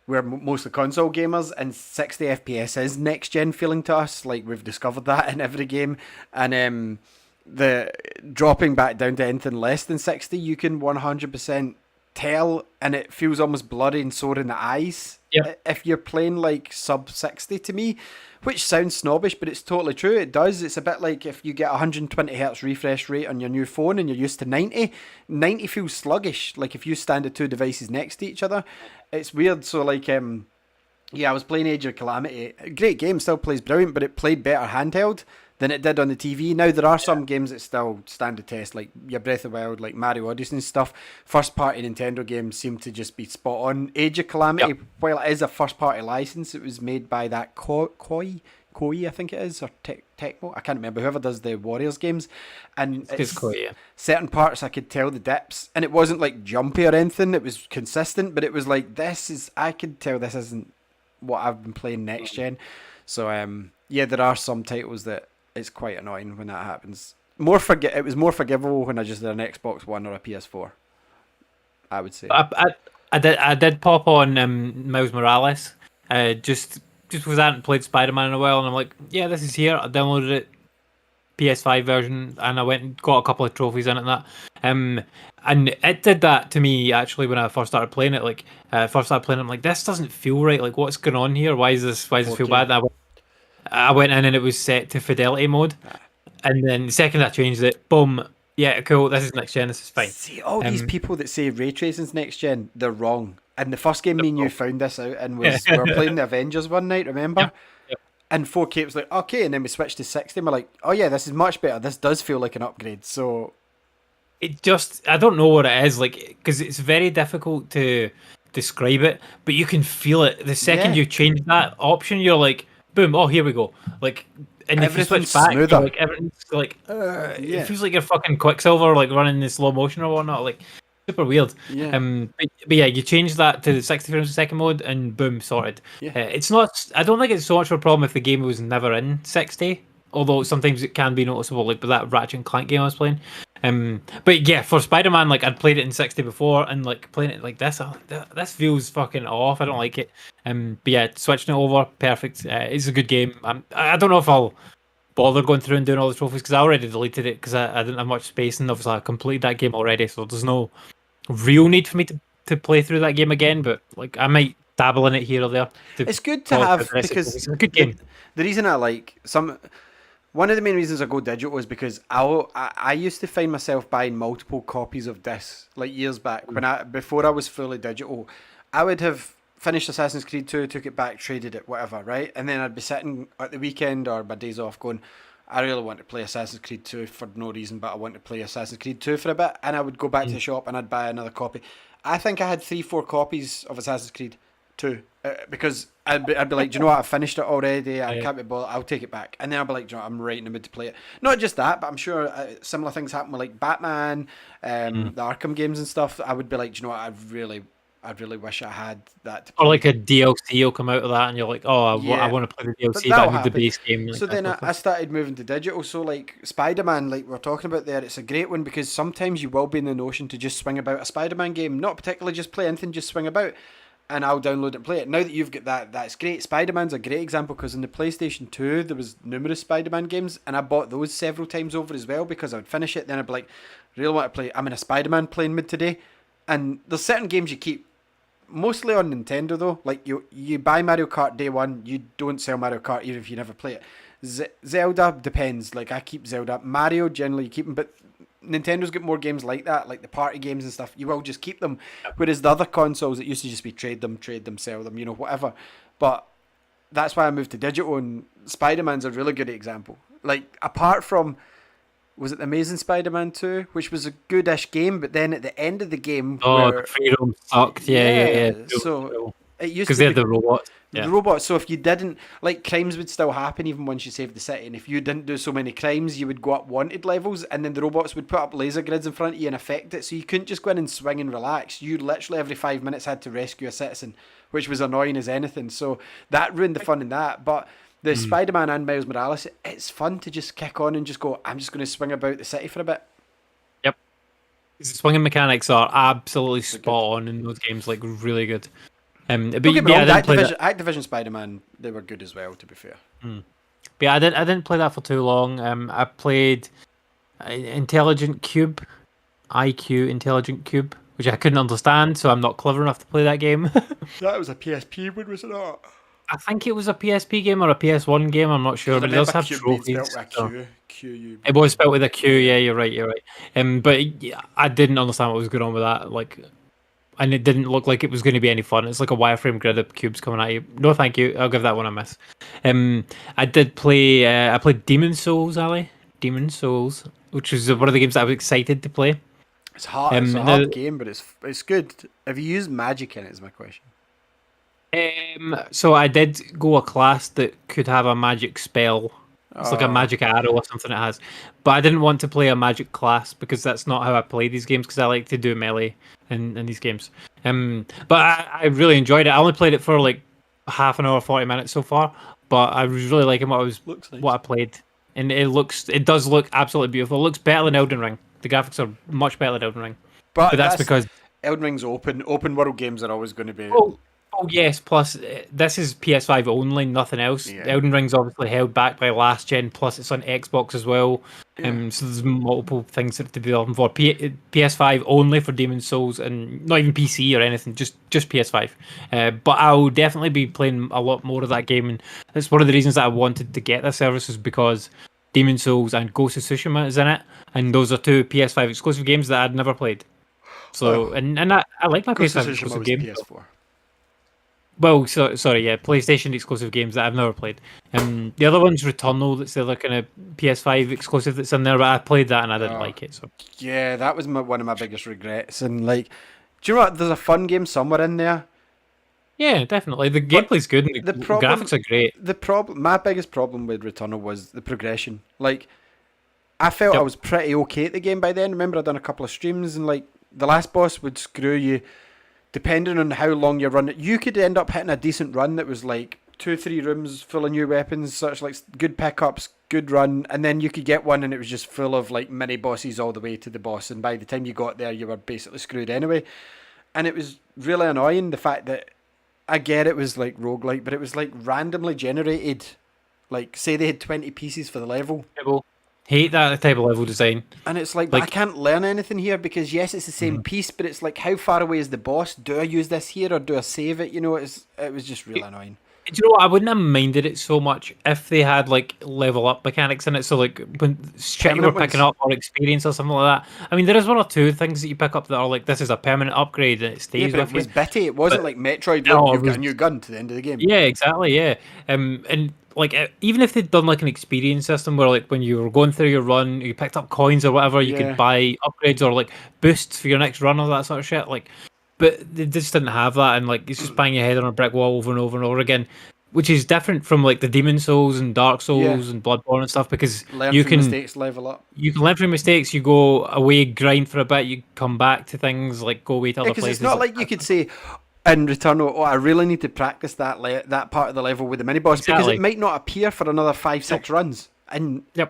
we're mostly console gamers, and 60 FPS is next gen feeling to us. Like, we've discovered that in every game, and the dropping back down to anything less than 60, you can 100% tell, and it feels almost blurry and sore in the eyes. Yep. If you're playing like sub 60 to me, which sounds snobbish, but it's totally true. It does. It's a bit like if you get 120 hertz refresh rate on your new phone and you're used to 90 feels sluggish. Like if you stand the two devices next to each other, it's weird. So like, yeah, I was playing Age of Calamity. Great game, still plays brilliant, but it played better handheld. than it did on the TV. Now there are some games that still stand the test, like your Breath of the Wild, like Mario Odyssey and stuff. First party Nintendo games seem to just be spot on. Age of Calamity, while it is a first party license, it was made by that Koei, I think it is, or Tecmo. I can't remember. Whoever does the Warriors games, and it's Koei, certain parts I could tell the dips, and it wasn't like jumpy or anything. It was consistent, but it was like I could tell this isn't what I've been playing next gen. So there are some titles that it's quite annoying when that happens. It was more forgivable when I just did an Xbox One or a PS4. I would say. I did pop on Miles Morales, just because I hadn't played Spider-Man in a while, and I'm like, yeah, this is here. I downloaded it, PS5 version, and I went and got a couple of trophies in it and that. And it did that to me actually when I first started playing it. Like, I'm like, this doesn't feel right. Like, what's going on here? Why does this feel bad? And I went in and it was set to fidelity mode, and then the second I changed it, boom, yeah, cool. This is next gen. This is fine. See, all these people that say ray tracing's next gen, they're wrong. And the first game me and you found this out and we were playing the Avengers one night, remember? Yep. And 4K was like, okay, and then we switched to 60 and we're like, oh yeah, this is much better. This does feel like an upgrade. So I don't know what it is, like, because it's very difficult to describe it, but you can feel it. The second you change that option, you're like, boom, oh, here we go. Like, and if you switch back, like, everything's like, it feels like you're fucking Quicksilver, like, running in slow motion or whatnot, like, super weird. Yeah. But yeah, you change that to the 60 frames a second mode, and boom, sorted. Yeah. It's not, I don't think it's so much of a problem if the game was never in 60, although sometimes it can be noticeable, like with that Ratchet and Clank game I was playing. But yeah, for Spider-Man, like, I'd played it in 60 before, and like playing it like this, this feels fucking off. I don't like it. But yeah, switching it over, perfect. It's a good game. I don't know if I'll bother going through and doing all the trophies because I already deleted it because I didn't have much space, and obviously I completed that game already, so there's no real need for me to play through that game again. But like, I might dabble in it here or there. It's good to have because it's a good game. The reason I like one of the main reasons I go digital is because I used to find myself buying multiple copies of discs like years back before I was fully digital. I would have finished Assassin's Creed 2, took it back, traded it, whatever, right? And then I'd be sitting at the weekend or my days off going, I really want to play Assassin's Creed 2 for no reason, but I want to play Assassin's Creed 2 for a bit. And I would go back to the shop and I'd buy another copy. I think I had 3-4 copies of Assassin's Creed 2 because I'd be like, do you know what? I finished it already. I can't be bothered. I'll take it back. And then I'll be like, do you know what? I'm right in the mood to play it. Not just that, but I'm sure similar things happen with like Batman, the Arkham games and stuff. I would be like, do you know what? I'd really wish I had that. Or like a DLC will come out of that, and you're like, oh, I want to play the DLC, but I need the base game. So then I started moving to digital. So like Spider-Man, like we're talking about there, it's a great one because sometimes you will be in the notion to just swing about a Spider-Man game, not particularly just play anything, just swing about, and I'll download it and play it. Now that you've got that, that's great. Spider-Man's a great example because in the PlayStation 2 there was numerous Spider-Man games, and I bought those several times over as well because I would finish it, then I'd be like, really want to play. I'm in a Spider-Man playing mood today, and there's certain games you keep. Mostly on Nintendo though, like you buy Mario Kart day one, you don't sell Mario Kart even if you never play it. Zelda depends, like I keep Zelda. Mario generally you keep them, but Nintendo's got more games like that, like the party games and stuff, you will just keep them. Whereas the other consoles, it used to just be trade them, sell them, you know, whatever. But that's why I moved to digital, and Spider-Man's a really good example. Like apart from, was it The Amazing Spider-Man 2, which was a goodish game, but then at the end of the game... the free roam sucked, yeah. So it used to because they had the robots. The robots, so if you didn't... Like, crimes would still happen even once you saved the city, and if you didn't do so many crimes, you would go up wanted levels, and then the robots would put up laser grids in front of you and affect it, so you couldn't just go in and swing and relax. You literally every 5 minutes had to rescue a citizen, which was annoying as anything, so that ruined the fun in that, but... The Spider-Man and Miles Morales, it's fun to just kick on and just go, I'm just going to swing about the city for a bit. Yep. The swinging mechanics are absolutely spot on in those games, like really good. But Activision Spider-Man, they were good as well, to be fair. But yeah, I didn't play that for too long. I played Intelligent Cube, Intelligent Cube, which I couldn't understand, so I'm not clever enough to play that game. That was a PSP one, was it not? I think it was a PSP game or a PS1 game, I'm not sure, but it does have trophies. It was spelled with a Q, yeah, you're right. But I didn't understand what was going on with that. Like, and it didn't look like it was going to be any fun. It's like a wireframe grid of cubes coming at you. No, thank you. I'll give that one a miss. I did play. I played Demon's Souls, Ali. Demon's Souls, which was one of the games that I was excited to play. It's hard. It's a hard game, but it's good. Have you used magic in it? Is my question. So I did go a class that could have a magic spell. It's like a magic arrow or something it has. But I didn't want to play a magic class because that's not how I play these games, because I like to do melee in these games. But I really enjoyed it. I only played it for like half an hour, 40 minutes so far. But I was really liking nice. What I played. And it does look absolutely beautiful. It looks better than Elden Ring. The graphics are much better than Elden Ring. But that's because Elden Ring's open world games are always going to be. Oh yes, plus this is PS5 only, nothing else. Yeah. Elden Ring's obviously held back by last gen, plus it's on Xbox as well. Yeah. So there's multiple things to be looking for. PS5 only for Demon's Souls, and not even PC or anything, just PS5. But I'll definitely be playing a lot more of that game, and that's one of the reasons that I wanted to get this service, is because Demon's Souls and Ghost of Tsushima is in it, and those are two PS5 exclusive games that I'd never played. So and I like my PS5 exclusive games. PS4. Well, PlayStation exclusive games that I've never played. The other one's Returnal, that's the other kind of PS5 exclusive that's in there, but I played that and I didn't like it. So yeah, that was one of my biggest regrets. And like, do you know what? There's a fun game somewhere in there. Yeah, definitely. The gameplay's good and the graphics are great. My biggest problem with Returnal was the progression. Like, I felt I was pretty okay at the game by then. Remember, I'd done a couple of streams, and like the last boss would screw you. Depending on how long you run it, you could end up hitting a decent run that was like 2-3 rooms full of new weapons, such like good pickups, good run, and then you could get one and it was just full of like mini bosses all the way to the boss, and by the time you got there you were basically screwed anyway. And it was really annoying, the fact that, I get it was like roguelike, but it was like randomly generated. Like, say they had 20 pieces for the level. Hate that type of level design. And it's like, I can't learn anything here, because yes, it's the same piece, but it's like, how far away is the boss? Do I use this here or do I save it? You know, it was just really annoying. Do you know what? I wouldn't have minded it so much if they had like level up mechanics in it. So like when shit you were picking up, or experience or something like that. I mean, there is one or two things that you pick up that are like, this is a permanent upgrade and it stays with you. It was bitty. It wasn't like Metroid. You've got a new gun to the end of the game. Yeah, exactly. Yeah, and like even if they'd done like an experience system where like when you were going through your run, you picked up coins or whatever, you could buy upgrades or like boosts for your next run or that sort of shit. Like, but they just didn't have that, and like it's just bang your head on a brick wall over and over and over again, which is different from like the Demon's Souls and Dark Souls and Bloodborne and stuff, because you can mistakes, level up. You can learn from mistakes. You go away, grind for a bit, you come back to things, like go away to other places. It's not like you could say in Returnal, I really need to practice that part of the level with the mini boss, because it might not appear for another 5-6 runs. And yeah.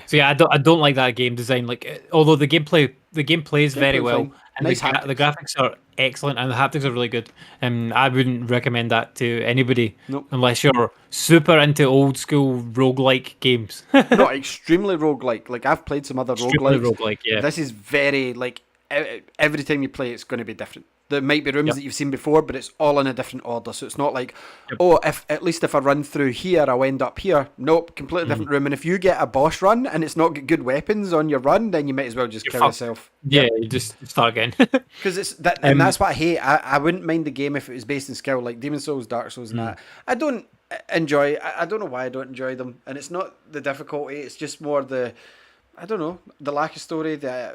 So yeah, I don't like that game design. Like, although the game plays very well, and the graphics are excellent, and the haptics are really good. I wouldn't recommend that to anybody unless you're super into old school roguelike games. Not extremely roguelike. Like, I've played some other roguelikes. Yeah. This is very like, every time you play, it's going to be different. There might be rooms that you've seen before, but it's all in a different order. So it's not like, if I run through here, I'll end up here. Nope, completely different room. And if you get a boss run and it's not got good weapons on your run, then you might as well just kill yourself. Yeah, you just start again. Because and that's what I hate. I wouldn't mind the game if it was based in skill, like Demon's Souls, Dark Souls, and that. I don't enjoy. I don't know why I don't enjoy them, and it's not the difficulty. It's just more the lack of story, the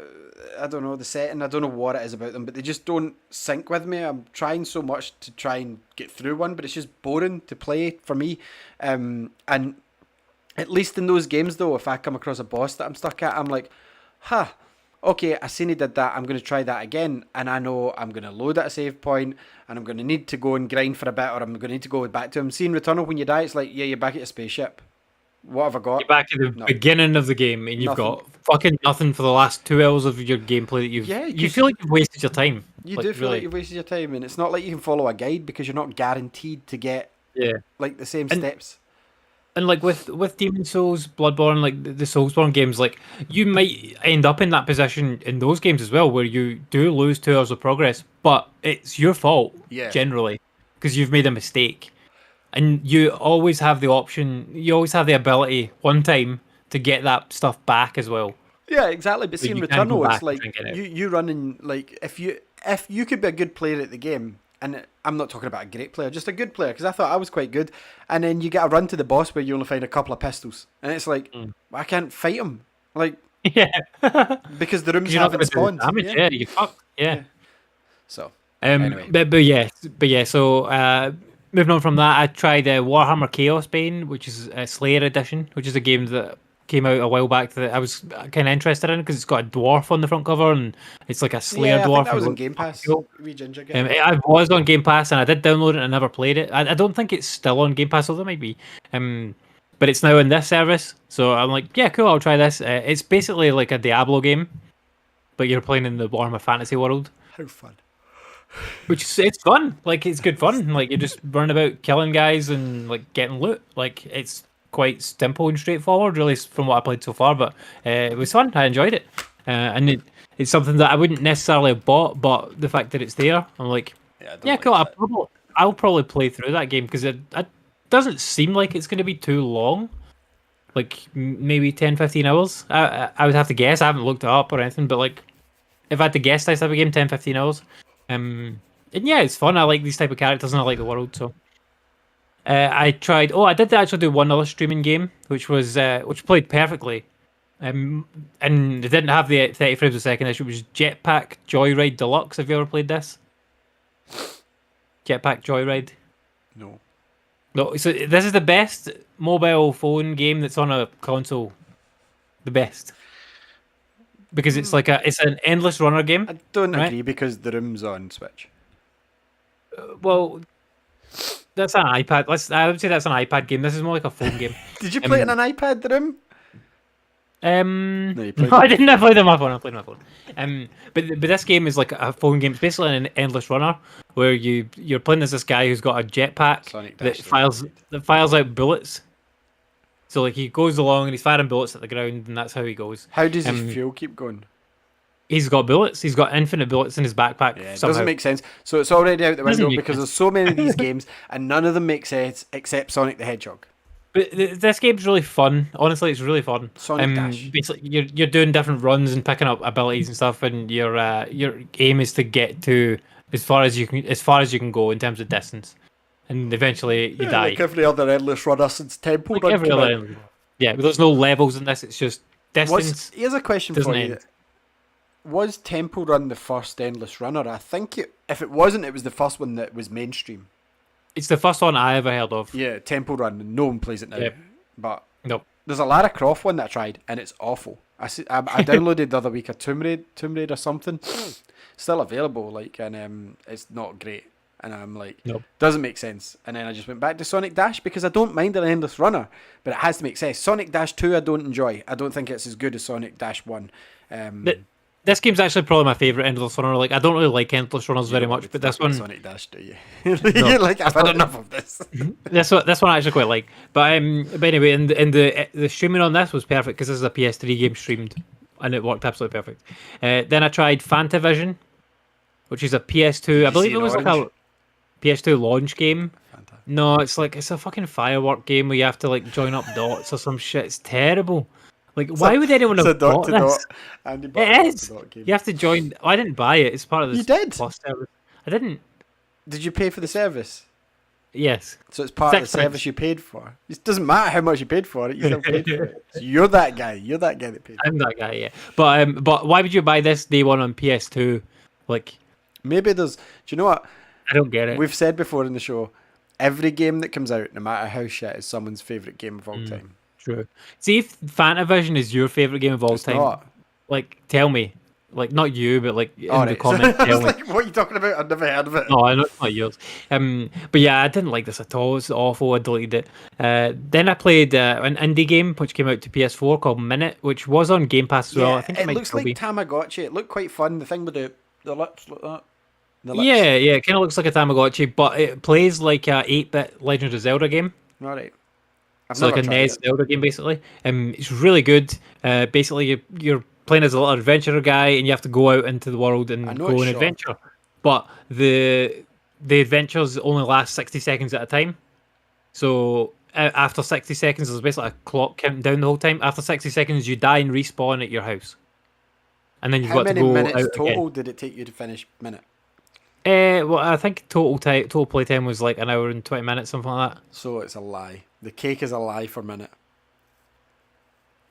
setting. I don't know what it is about them, but they just don't sync with me. I'm trying so much to try and get through one, but it's just boring to play for me. And at least in those games, though, if I come across a boss that I'm stuck at, I'm like, okay, I seen he did that, I'm going to try that again, and I know I'm going to load at a save point, and I'm going to need to go and grind for a bit, or I'm going to need to go back to him. Seeing Returnal, when you die, it's like, yeah, you're back at a spaceship. What have I got? You're back to the beginning of the game, and you've got fucking nothing for the last 2 hours of your gameplay that you feel like you've wasted your time. You do feel like you've wasted your time, and it's not like you can follow a guide, because you're not guaranteed to get like the same steps. And like with Demon's Souls, Bloodborne, like the Soulsborne games, like you might end up in that position in those games as well, where you do lose 2 hours of progress, but it's your fault generally, because you've made a mistake. And you always have the option, you always have the ability one time to get that stuff back as well. Yeah, exactly. But seeing Returnal, it's like you running, like, if you if you could be a good player at the game, and I'm not talking about a great player, just a good player, because I thought I was quite good, and then you get a run to the boss where you only find a couple of pistols, and it's like, I can't fight him. Like, yeah, because the rooms you're not haven't going to do spawned. damage. Yeah, you fucked. Yeah. So, But yeah. So moving on from that, I tried Warhammer Chaos Bane, which is a Slayer edition, which is a game that came out a while back that I was kind of interested in because it's got a dwarf on the front cover and it's like a Slayer I dwarf. think that was on Game Pass. Cool. Wee ginger guy. I was on Game Pass and I did download it and I never played it. I don't think it's still on Game Pass, although it might be. But it's now in this service, so I'm like, yeah, cool, I'll try this. It's basically like a Diablo game, but you're playing in the Warhammer Fantasy world. How fun! It's fun. Like it's good fun. Like you just run about killing guys and like getting loot. Like it's quite simple and straightforward, really, from what I played so far. But it was fun. I enjoyed it, and it's something that I wouldn't necessarily have bought, but the fact that it's there, I'm like, yeah, cool. I'll probably play through that game because it doesn't seem like it's going to be too long. Like maybe 10-15 hours. I would have to guess. I haven't looked it up or anything, but like if I had to guess this type of game, 10-15 hours. And yeah, it's fun. I like these type of characters and I like the world. So I tried. Oh, I did actually do one other streaming game, which was which played perfectly. And it didn't have the 30 frames a second issue. It was Jetpack Joyride Deluxe. Have you ever played this? Jetpack Joyride. No. No, so this is the best mobile phone game that's on a console. The best. Because it's like it's an endless runner game. I don't agree because the room's on Switch. Well, that's an iPad. I would say that's an iPad game. This is more like a phone game. Did you play it on an iPad, the room? No, I didn't. I played it on my phone. I played it on my phone. But this game is like a phone game. It's basically an endless runner where you're playing as this guy who's got a jetpack that fires out bullets. So like he goes along and he's firing bullets at the ground, and that's how he goes. How does his fuel keep going? He's got bullets. He's got infinite bullets in his backpack. Yeah, it doesn't make sense. So it's already out the window because there's so many of these games, and none of them make sense except Sonic the Hedgehog. But this game's really fun. Honestly, it's really fun. Sonic Dash. Basically, you're doing different runs and picking up abilities and stuff, and your aim is to get to as far as you can go in terms of distance, and eventually you die. Like every other endless runner since Temple Run came out. Yeah, but there's no levels in this. It's just distance. Here's a question for you. Was Temple Run the first endless runner? I think if it wasn't, it was the first one that was mainstream. It's the first one I ever heard of. Yeah, Temple Run. No one plays it now. Yep. But nope. There's a Lara Croft one that I tried, and it's awful. I downloaded the other week a Tomb Raider or something. Still available, like, and it's not great. And I'm like, nope. Doesn't make sense. And then I just went back to Sonic Dash because I don't mind an endless runner, but it has to make sense. Sonic Dash 2 I don't enjoy. I don't think it's as good as Sonic Dash 1. This game's actually probably my favourite endless runner. Like I don't really like endless runners very much, but this one Sonic Dash, do you? You're like, I've had enough of this. this one I actually quite like. But anyway, and the streaming on this was perfect because this is a PS3 game streamed, and it worked absolutely perfect. Then I tried Fantavision, which is a PS2. I believe it was like a PS2 launch game. No, it's a fucking firework game where you have to like join up dots or some shit. It's terrible. Like, why would anyone have bought this? It is. You have to join. I didn't buy it. It's part of this. You did? Plus service. I didn't. Did you pay for the service? Yes. So it's part of the service you paid for. It doesn't matter how much you paid for it. You still paid for it. So you're that guy. You're that guy that paid. I'm that guy. Yeah. But why would you buy this day one on PS2? Like, maybe there's. Do you know what? I don't get it. We've said before in the show, every game that comes out, no matter how shit, is someone's favourite game of all time. True. See, if Fantavision is your favourite game of all time, not. Like, tell me. Like, not you, but like in the comments, tell me. Like, what are you talking about? I've never heard of it. No, I know it's not yours. But yeah, I didn't like this at all. It's awful. I deleted it. Then I played an indie game which came out to PS4 called Minute, which was on Game Pass as well. I think it might looks like Tamagotchi. It looked quite fun. The thing with the lips like that. Yeah, it kind of looks like a Tamagotchi, but it plays like a 8-bit Legend of Zelda game. All right. It's like a NES Zelda game, basically. It's really good. Basically, you're playing as a little adventurer guy, and you have to go out into the world and go on adventure. But the adventures only last 60 seconds at a time. So after 60 seconds, there's basically a clock counting down the whole time. After 60 seconds, you die and respawn at your house. And then you've got to go out. How many minutes total did it take you to finish Minute? Well, I think total playtime was like an hour and 20 minutes, something like that. So it's a lie. The cake is a lie for minute.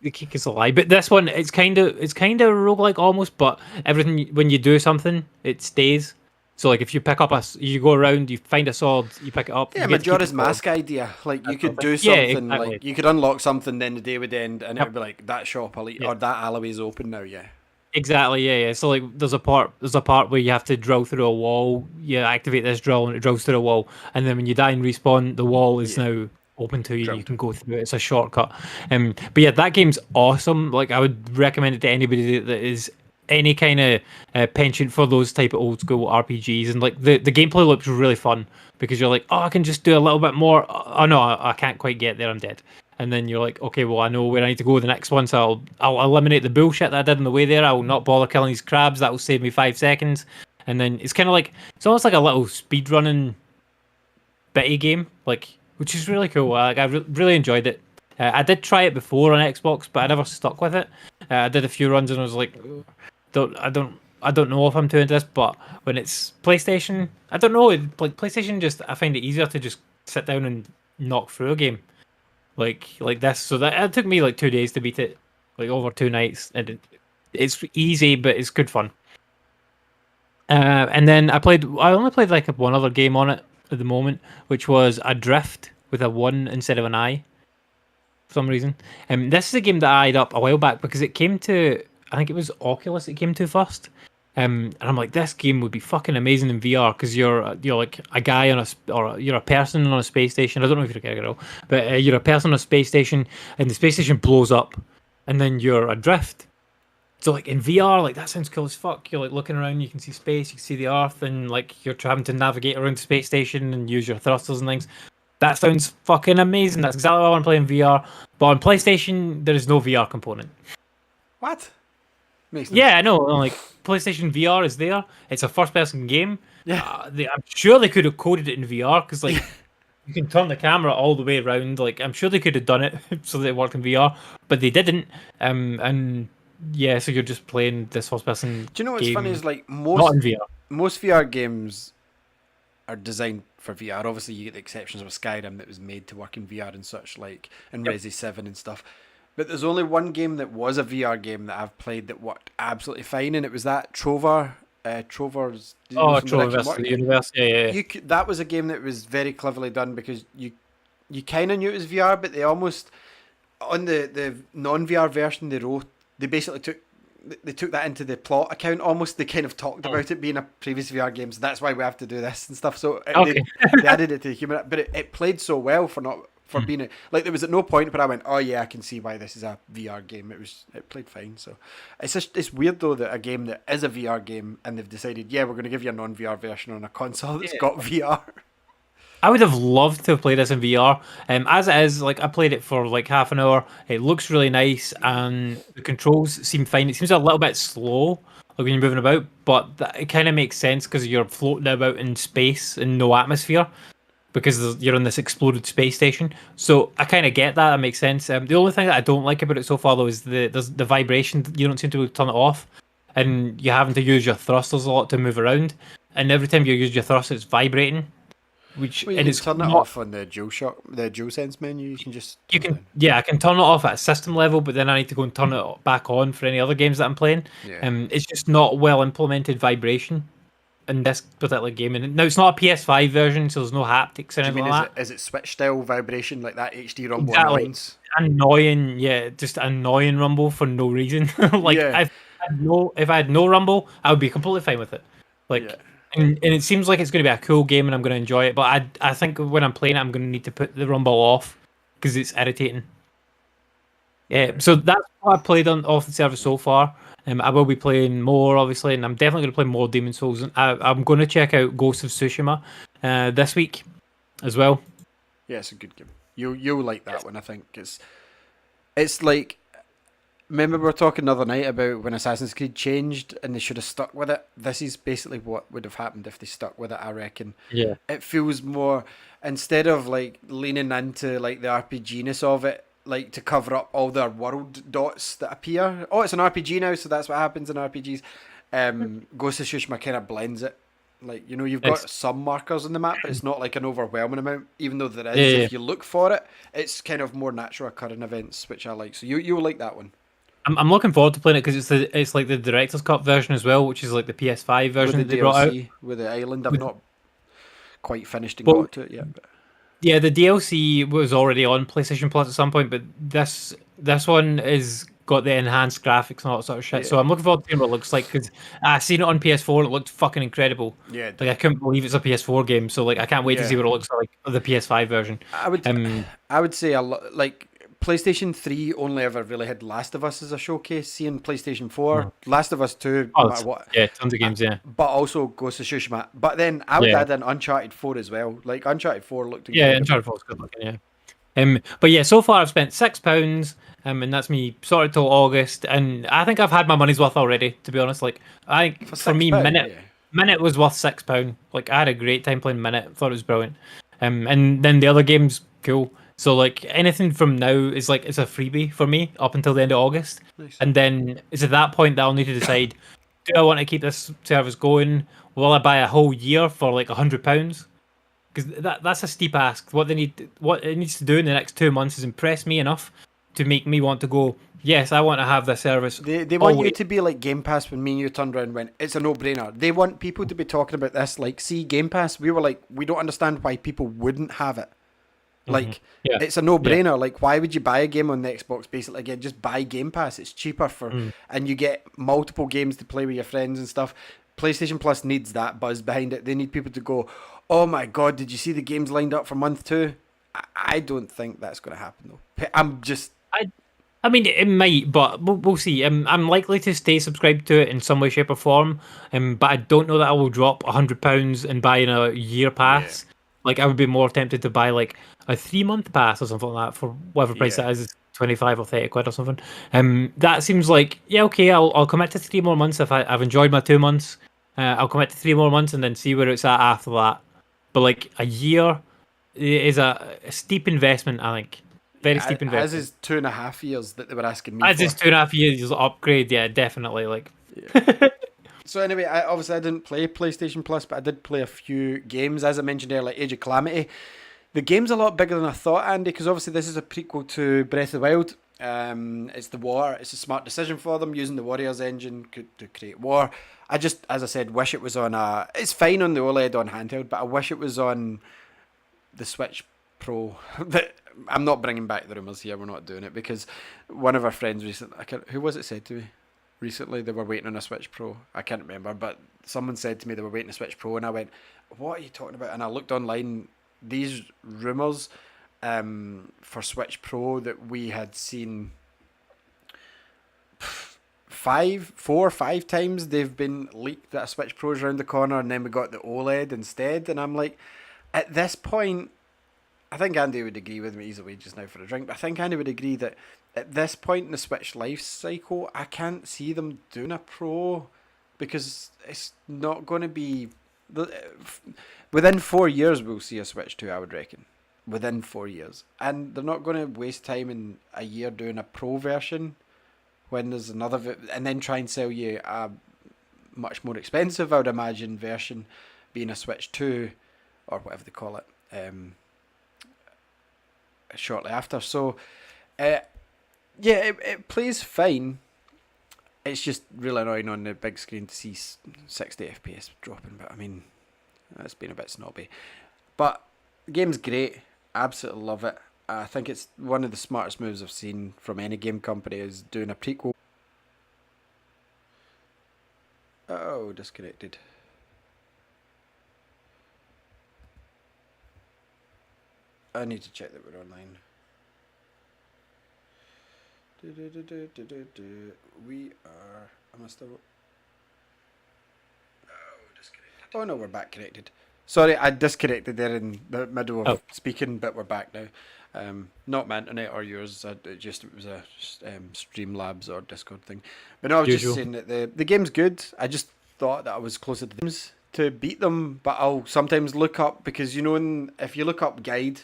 The cake is a lie, but this one it's kind of roguelike almost, but everything when you do something, it stays. So like if you pick up you go around, you find a sword, you pick it up. Yeah, you get to keep the Majora's sword. Mask idea. Like you could do Yeah, something, exactly. like you could unlock something, then the day would end, and it Yep. would be like that shop or Yeah. that alleyway's open now. Yeah. Exactly, yeah. So like there's a part where you have to drill through a wall. You activate this drill and it drills through a wall, and then when you die and respawn, the wall is now open to you. Drilled. You can go through it. It's a shortcut. But yeah, that game's awesome. Like I would recommend it to anybody that is any kind of penchant for those type of old school RPGs. And like the gameplay looks really fun because you're like, oh, I can just do a little bit more. Oh no, I can't quite get there. I'm dead. And then you're like, okay, well, I know where I need to go the next one, so I'll eliminate the bullshit that I did on the way there. I will not bother killing these crabs. That will save me 5 seconds. And then it's kind of like it's almost like a little speed running bitty game, like which is really cool. I really enjoyed it. I did try it before on Xbox, but I never stuck with it. I did a few runs and I was like, I don't know if I'm too into this. But when it's PlayStation, I don't know. Like PlayStation, I find it easier to just sit down and knock through a game. Like this, so that it took me like 2 days to beat it, like over 2 nights, and it's easy, but it's good fun. And then I only played like one other game on it at the moment, which was Adrift with a 1 instead of an I, for some reason. This is a game that I eyed up a while back because it came to, I think it was Oculus it came to first. And I'm like, this game would be fucking amazing in VR because you're like a guy you're a person on a space station. I don't know if you're a guy or girl, but you're a person on a space station, and the space station blows up, and then you're adrift. So like in VR, like that sounds cool as fuck. You're like looking around, you can see space, you can see the Earth, and like you're having to navigate around the space station and use your thrusters and things. That sounds fucking amazing. That's exactly what I want to play in VR. But on PlayStation, there is no VR component. What? Makes no Yeah, sense. I know. Like PlayStation VR is there. It's a first-person game. Yeah. I'm sure they could have coded it in VR because like you can turn the camera all the way around. Like I'm sure they could have done it so that it worked in VR, but they didn't. And yeah, so you're just playing this first-person. Do you know what's game, funny is like not in VR. most VR games are designed for VR. Obviously, you get the exceptions of Skyrim that was made to work in VR and such, like and Yep. Resi 7 and stuff. But there's only one game that was a VR game that I've played that worked absolutely fine, and it was that Trover. Trover's. Oh, from the Rick and Trover Morty the game. universe. Yeah. That was a game that was very cleverly done because you kind of knew it was VR, but they almost on the non VR version they basically took that into the plot account almost. They kind of talked about it being a previous VR game, so that's why we have to do this and stuff. So Okay. they added it to the human, but it played so well for being like there was at no point where I went, oh yeah, I can see why this is a VR game. It played fine. So it's weird though that a game that is a VR game and they've decided, yeah, we're going to give you a non VR version on a console that's got VR. I would have loved to have played this in VR. As it is, like I played it for like half an hour. It looks really nice, and the controls seem fine. It seems a little bit slow, like when you're moving about, but it kind of makes sense because you're floating about in space and no atmosphere because you're on this exploded space station. So I kind of get that. That makes sense. The only thing that I don't like about it so far though is the vibration. You don't seem to be able to turn it off, and you're having to use your thrusters a lot to move around. And every time you use your thrusters, it's vibrating. Which Well, you and can it's turn it not, off on the DualSense menu. You can just you turn it can I can turn it off at a system level, but then I need to go and turn it back on for any other games that I'm playing. Yeah. It's just not well implemented vibration in this particular game. And now it's not a PS5 version, so there's no haptics and Do you anything mean like that. is it Switch style vibration like that HD rumble Exactly. annoyance? Annoying, yeah, just annoying rumble for no reason. Like Yeah. if I had no rumble, I would be completely fine with it. Like. Yeah. And it seems like it's going to be a cool game and I'm going to enjoy it. But I think when I'm playing it, I'm going to need to put the rumble off because it's irritating. Yeah, so that's what I've played off the server so far. I will be playing more, obviously, and I'm definitely going to play more Demon's Souls. And I'm going to check out Ghost of Tsushima this week as well. Yeah, it's a good game. You'll like that one. I think it's like. Remember we were talking the other night about when Assassin's Creed changed and they should have stuck with it. This is basically what would have happened if they stuck with it, I reckon. Yeah. It feels more, instead of like leaning into like the RPG-ness of it, like to cover up all their world dots that appear. Oh, it's an RPG now, so that's what happens in RPGs. Ghost of Tsushima kind of blends it. Like, you know, you've got some markers on the map, but it's not like an overwhelming amount, even though there is. Yeah. If you look for it, it's kind of more natural occurring events, which I like. So you'll like that one. I'm looking forward to playing it because it's like the director's cut version as well, which is like the PS5 version with that the they brought out. DLC, with the island. I've not quite finished and Well, got to it yet. But... Yeah, the DLC was already on PlayStation Plus at some point, but this one is got the enhanced graphics and all that sort of shit. Yeah. So I'm looking forward to seeing what it looks like because I seen it on PS4 and it looked fucking incredible. Yeah, like I couldn't believe it's a PS4 game. So like I can't wait to see what it looks like the PS5 version. I would say a lot like PlayStation 3 only ever really had Last of Us as a showcase. Seeing PlayStation 4, Last of Us 2, no matter what. Yeah, tons of games, yeah. But also Ghost of Tsushima. But then I would add in Uncharted 4 as well. Like Uncharted 4 looked incredible. Yeah, Uncharted 4 is good looking, yeah. But yeah, so far I've spent £6, and that's me sorted till August, and I think I've had my money's worth already, to be honest. Like I think for me, Minute was worth £6. Like I had a great time playing Minute, thought it was brilliant. And then the other game's cool. So like anything from now is like it's a freebie for me up until the end of August. Nice. And then it's at that point that I'll need to decide, do I want to keep this service going? Will I buy a whole year for like £100? Because that's a steep ask. What it needs to do in the next 2 months is impress me enough to make me want to go, yes, I want to have this service. They want you to be like Game Pass when me and you turned around and went, it's a no-brainer. They want people to be talking about this like, see, Game Pass, we were like, we don't understand why people wouldn't have it. Like, it's a no-brainer. Yeah. Like, why would you buy a game on the Xbox? Basically, again, just buy Game Pass. It's cheaper and you get multiple games to play with your friends and stuff. PlayStation Plus needs that buzz behind it. They need people to go, oh my God, did you see the games lined up for month 2? I don't think that's going to happen, though. I mean, it might, but we'll see. I'm likely to stay subscribed to it in some way, shape, or form. But I don't know that I will drop £100 and buy in a year pass. Yeah. Like, I would be more tempted to buy like a 3-month pass or something like that for whatever price that is, 25 or 30 quid or something. That seems like, yeah, okay, I'll commit to 3 more months if I've enjoyed my 2 months. I'll commit to 3 more months and then see where it's at after that. But like a year is a steep investment, I think. Very steep investment. As is 2.5 years that they were asking me as for. As is 2.5 years upgrade, yeah, definitely. Like. Yeah. So anyway, I didn't play PlayStation Plus, but I did play a few games. As I mentioned earlier, like Age of Calamity. The game's a lot bigger than I thought, Andy, because obviously this is a prequel to Breath of the Wild. It's the war. It's a smart decision for them, using the Warriors engine to create war. I just, as I said, wish it was on it's fine on the OLED on handheld, but I wish it was on the Switch Pro. I'm not bringing back the rumours here. We're not doing it because one of our friends recently, who was it said to me? Recently, they were waiting on a Switch Pro. I can't remember, but someone said to me they were waiting a Switch Pro, and I went, "What are you talking about?" And I looked online. These rumours for Switch Pro that we had seen 4 or 5 times they've been leaked that a Switch Pro is around the corner, and then we got the OLED instead. And I'm like, at this point, I think Andy would agree with me. He's away just now for a drink, but I think Andy would agree that at this point in the Switch life cycle, I can't see them doing a Pro because it's not going to be... Within 4 years, we'll see a Switch 2, I would reckon. Within 4 years. And they're not going to waste time in a year doing a Pro version when there's another... and then try and sell you a much more expensive, I would imagine, version being a Switch 2 or whatever they call it shortly after. So... it plays fine. It's just really annoying on the big screen to see 60 FPS dropping, but I mean, that's been a bit snobby. But the game's great. Absolutely love it. I think it's one of the smartest moves I've seen from any game company is doing a prequel. Oh, disconnected. I need to check that we're online. We are... I must have... disconnected. Oh no, we're back connected. Sorry, I disconnected there in the middle of speaking, but we're back now. Not my internet or yours. It was a Streamlabs or Discord thing. But no, I was just saying that the game's good. I just thought that I was closer to the games to beat them, but I'll sometimes look up, because you know, if you look up guide,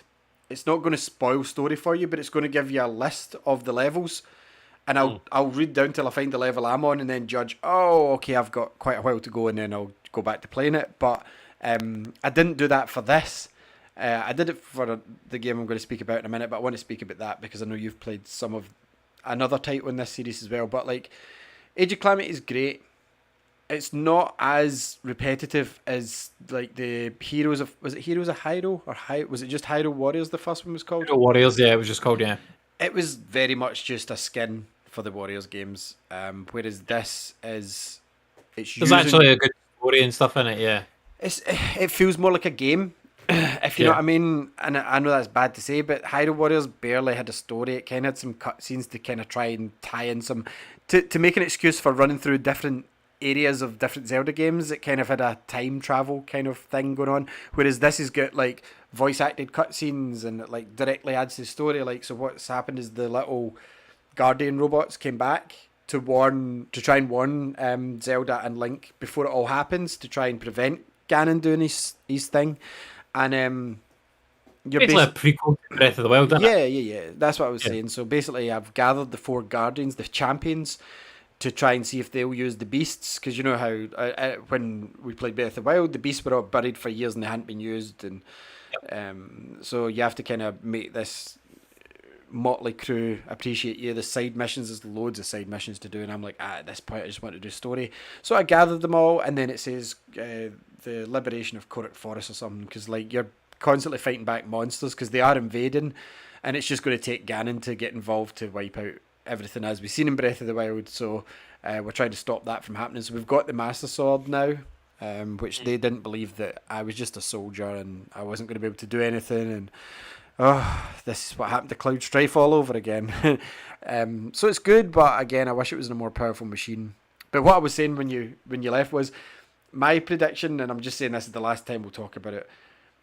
it's not going to spoil story for you, but it's going to give you a list of the levels. and I'll read down till I find the level I'm on, and then judge. Oh, okay, I've got quite a while to go, and then I'll go back to playing it. But I didn't do that for this. I did it for the game I'm going to speak about in a minute, but I want to speak about that because I know you've played some of another title in this series as well. But like, Age of Calamity is great. It's not as repetitive as like the Heroes of, was it Heroes of Hyrule or was it just Hyrule Warriors? The first one was called Hyrule Warriors. Yeah, it was just called. Yeah, it was very much just a skin for the Warriors games. Whereas this is, there's actually a good story and stuff in it. Yeah, it feels more like a game. If you know what I mean, and I know that's bad to say, but Hyrule Warriors barely had a story. It kind of had some cutscenes to kind of try and tie in some, to make an excuse for running through different areas of different Zelda games. It kind of had a time travel kind of thing going on, whereas this has got like voice acted cutscenes and it like directly adds to the story. Like, so what's happened is the little Guardian robots came back to try and warn Zelda and Link before it all happens, to try and prevent Ganon doing his thing. And you're basically a prequel to Breath of the Wild, isn't it? Yeah. That's what I was saying. So basically, I've gathered the 4 Guardians, the champions, to try and see if they'll use the beasts. Because you know how when we played Breath of the Wild, the beasts were all buried for years and they hadn't been used. And so you have to kind of make this motley crew appreciate you. The side missions, there's loads of side missions to do, and I'm like, at this point I just want to do story. So I gathered them all, and then it says the liberation of Korok Forest or something, because like you're constantly fighting back monsters because they are invading, and it's just going to take Ganon to get involved to wipe out everything as we've seen in Breath of the Wild. So we're trying to stop that from happening. So we've got the Master Sword now, which they didn't believe that I was just a soldier and I wasn't going to be able to do anything, and this is what happened to Cloud Strife all over again. So it's good, but again, I wish it was in a more powerful machine. But what I was saying when you left was my prediction, and I'm just saying this is the last time we'll talk about it.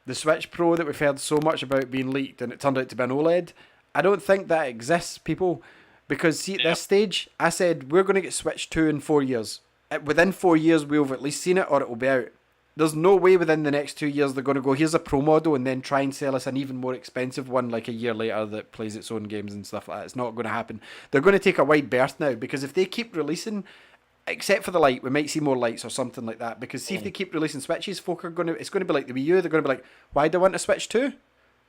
The Switch Pro that we've heard so much about being leaked, and it turned out to be an OLED. I don't think that exists, people, because see, at this stage, I said we're going to get Switch 2 in 4 years. Within 4 years, we'll have at least seen it, or it will be out. There's no way within the next 2 years they're going to go, here's a Pro model, and then try and sell us an even more expensive one like a year later that plays its own games and stuff like that. It's not going to happen. They're going to take a wide berth now, because if they keep releasing, except for the light, we might see more lights or something like that, because see if they keep releasing Switches, folk are going to, it's going to be like the Wii U, they're going to be like, why do I want a Switch 2?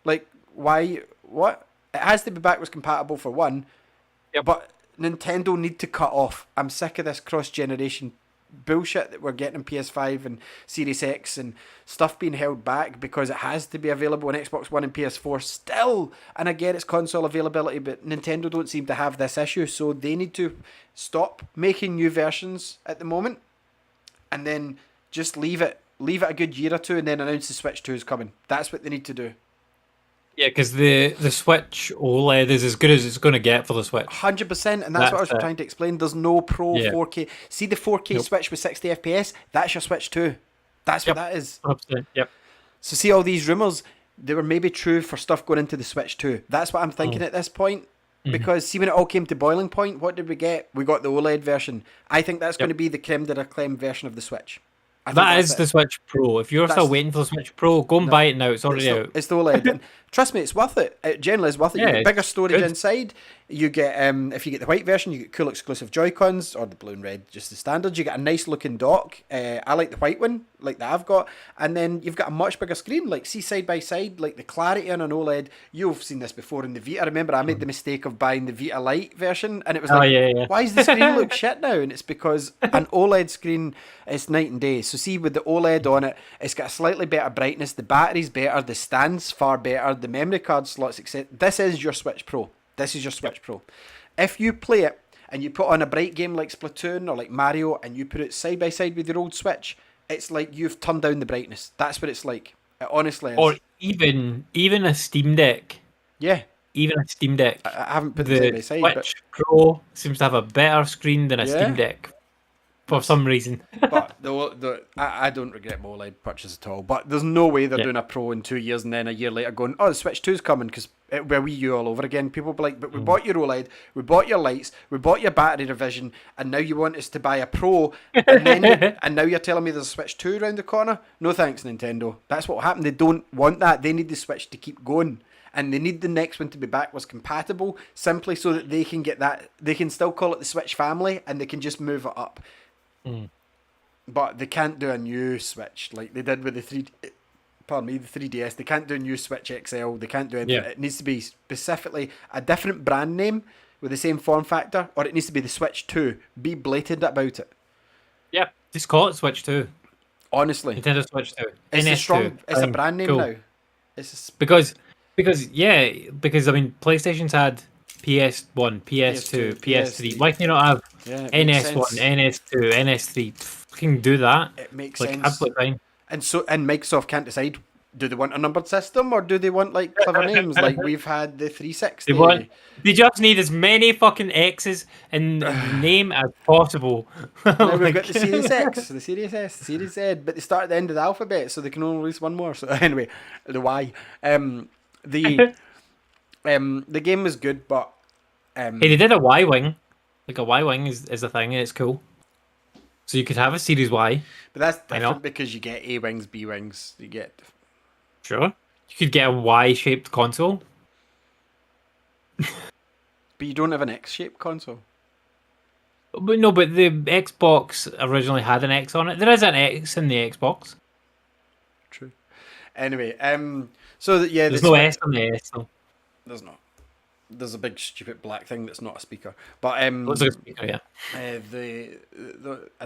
Like, why, what? It has to be backwards compatible for one, but Nintendo need to cut off. I'm sick of this cross-generation bullshit that we're getting on PS5 and Series X and stuff being held back because it has to be available on Xbox One and PS4 still. And I get it's console availability, but Nintendo don't seem to have this issue, so they need to stop making new versions at the moment and then just leave it a good year or two and then announce the Switch 2 is coming. That's what they need to do. Yeah, because the Switch OLED is as good as it's going to get for the Switch. 100%, and that's what I was trying to explain. There's no Pro 4K. See the 4K Switch with 60 FPS? That's your Switch 2. That's what that is. 100%. Yep. So see all these rumours, they were maybe true for stuff going into the Switch 2. That's what I'm thinking at this point. Because see, when it all came to boiling point, what did we get? We got the OLED version. I think that's going to be the creme de la creme version of the Switch. That is the Switch Pro. If you're still waiting for the Switch Pro, go and buy it now. It's already out. It's the OLED. And trust me, it's worth it. It generally is worth it. You get bigger storage inside. You get, if you get the white version, you get cool exclusive Joy-Cons, or the blue and red, just the standards. You get a nice looking dock. I like the white one, like that I've got. And then you've got a much bigger screen, like see side by side, like the clarity on an OLED. You've seen this before in the Vita. I remember I made the mistake of buying the Vita Lite version, and it was like, why does the screen look shit now? And it's because an OLED screen is night and day. So see, with the OLED on it, it's got a slightly better brightness, the battery's better, the stand's far better, the memory card slots, etc. This is your Switch Pro. This is your Switch Pro. If you play it and you put on a bright game like Splatoon or like Mario and you put it side by side with your old Switch, it's like you've turned down the brightness. That's what it's like. It honestly is. Or even a Steam Deck. Yeah. Even a Steam Deck. I haven't put it side by side. Switch Pro seems to have a better screen than a Steam Deck. For some reason. But I don't regret my OLED purchase at all. But there's no way they're doing a Pro in 2 years and then a year later going, oh, the Switch 2's coming, because it'll be a Wii U all over again. People will be like, but we bought your OLED, we bought your lights, we bought your battery revision, and now you want us to buy a Pro, and now you're telling me there's a Switch 2 around the corner? No thanks, Nintendo. That's what happened. They don't want that. They need the Switch to keep going. and they need the next one to be backwards compatible, simply so that they can get that. They can still call it the Switch family, and they can just move it up. But they can't do a new Switch like they did with the 3DS. They can't do a new Switch XL. They can't do anything. It needs to be specifically a different brand name with the same form factor, or it needs to be the Switch 2. Be blatant about it. Yeah, just call it Switch 2. Honestly, Nintendo Switch 2. It's NS2. It's a brand name now. It's because I mean PlayStation's had PS1, PS2, PS3. Why can you not have NS1, NS2, NS3? Fucking do that. It makes like, sense. Absolutely fine. And Microsoft can't decide. Do they want a numbered system, or do they want like clever names like we've had the 360? They just need as many fucking X's in the name as possible. Now we've got the Series X, the Series S, the Series Z, but they start at the end of the alphabet, so they can only release one more. So anyway, the Y. The game was good, but hey, they did a Y wing. Like a Y wing is a thing, and it's cool. So you could have a Series Y. But that's different because you get A wings, B wings. You get. Sure. You could get a Y-shaped console. But you don't have an X-shaped console. But no, but the Xbox originally had an X on it. There is an X in the Xbox. True. Anyway, so yeah, there's no S on the S though. There's not. There's a big stupid black thing that's not a speaker. But looks like a speaker, yeah. I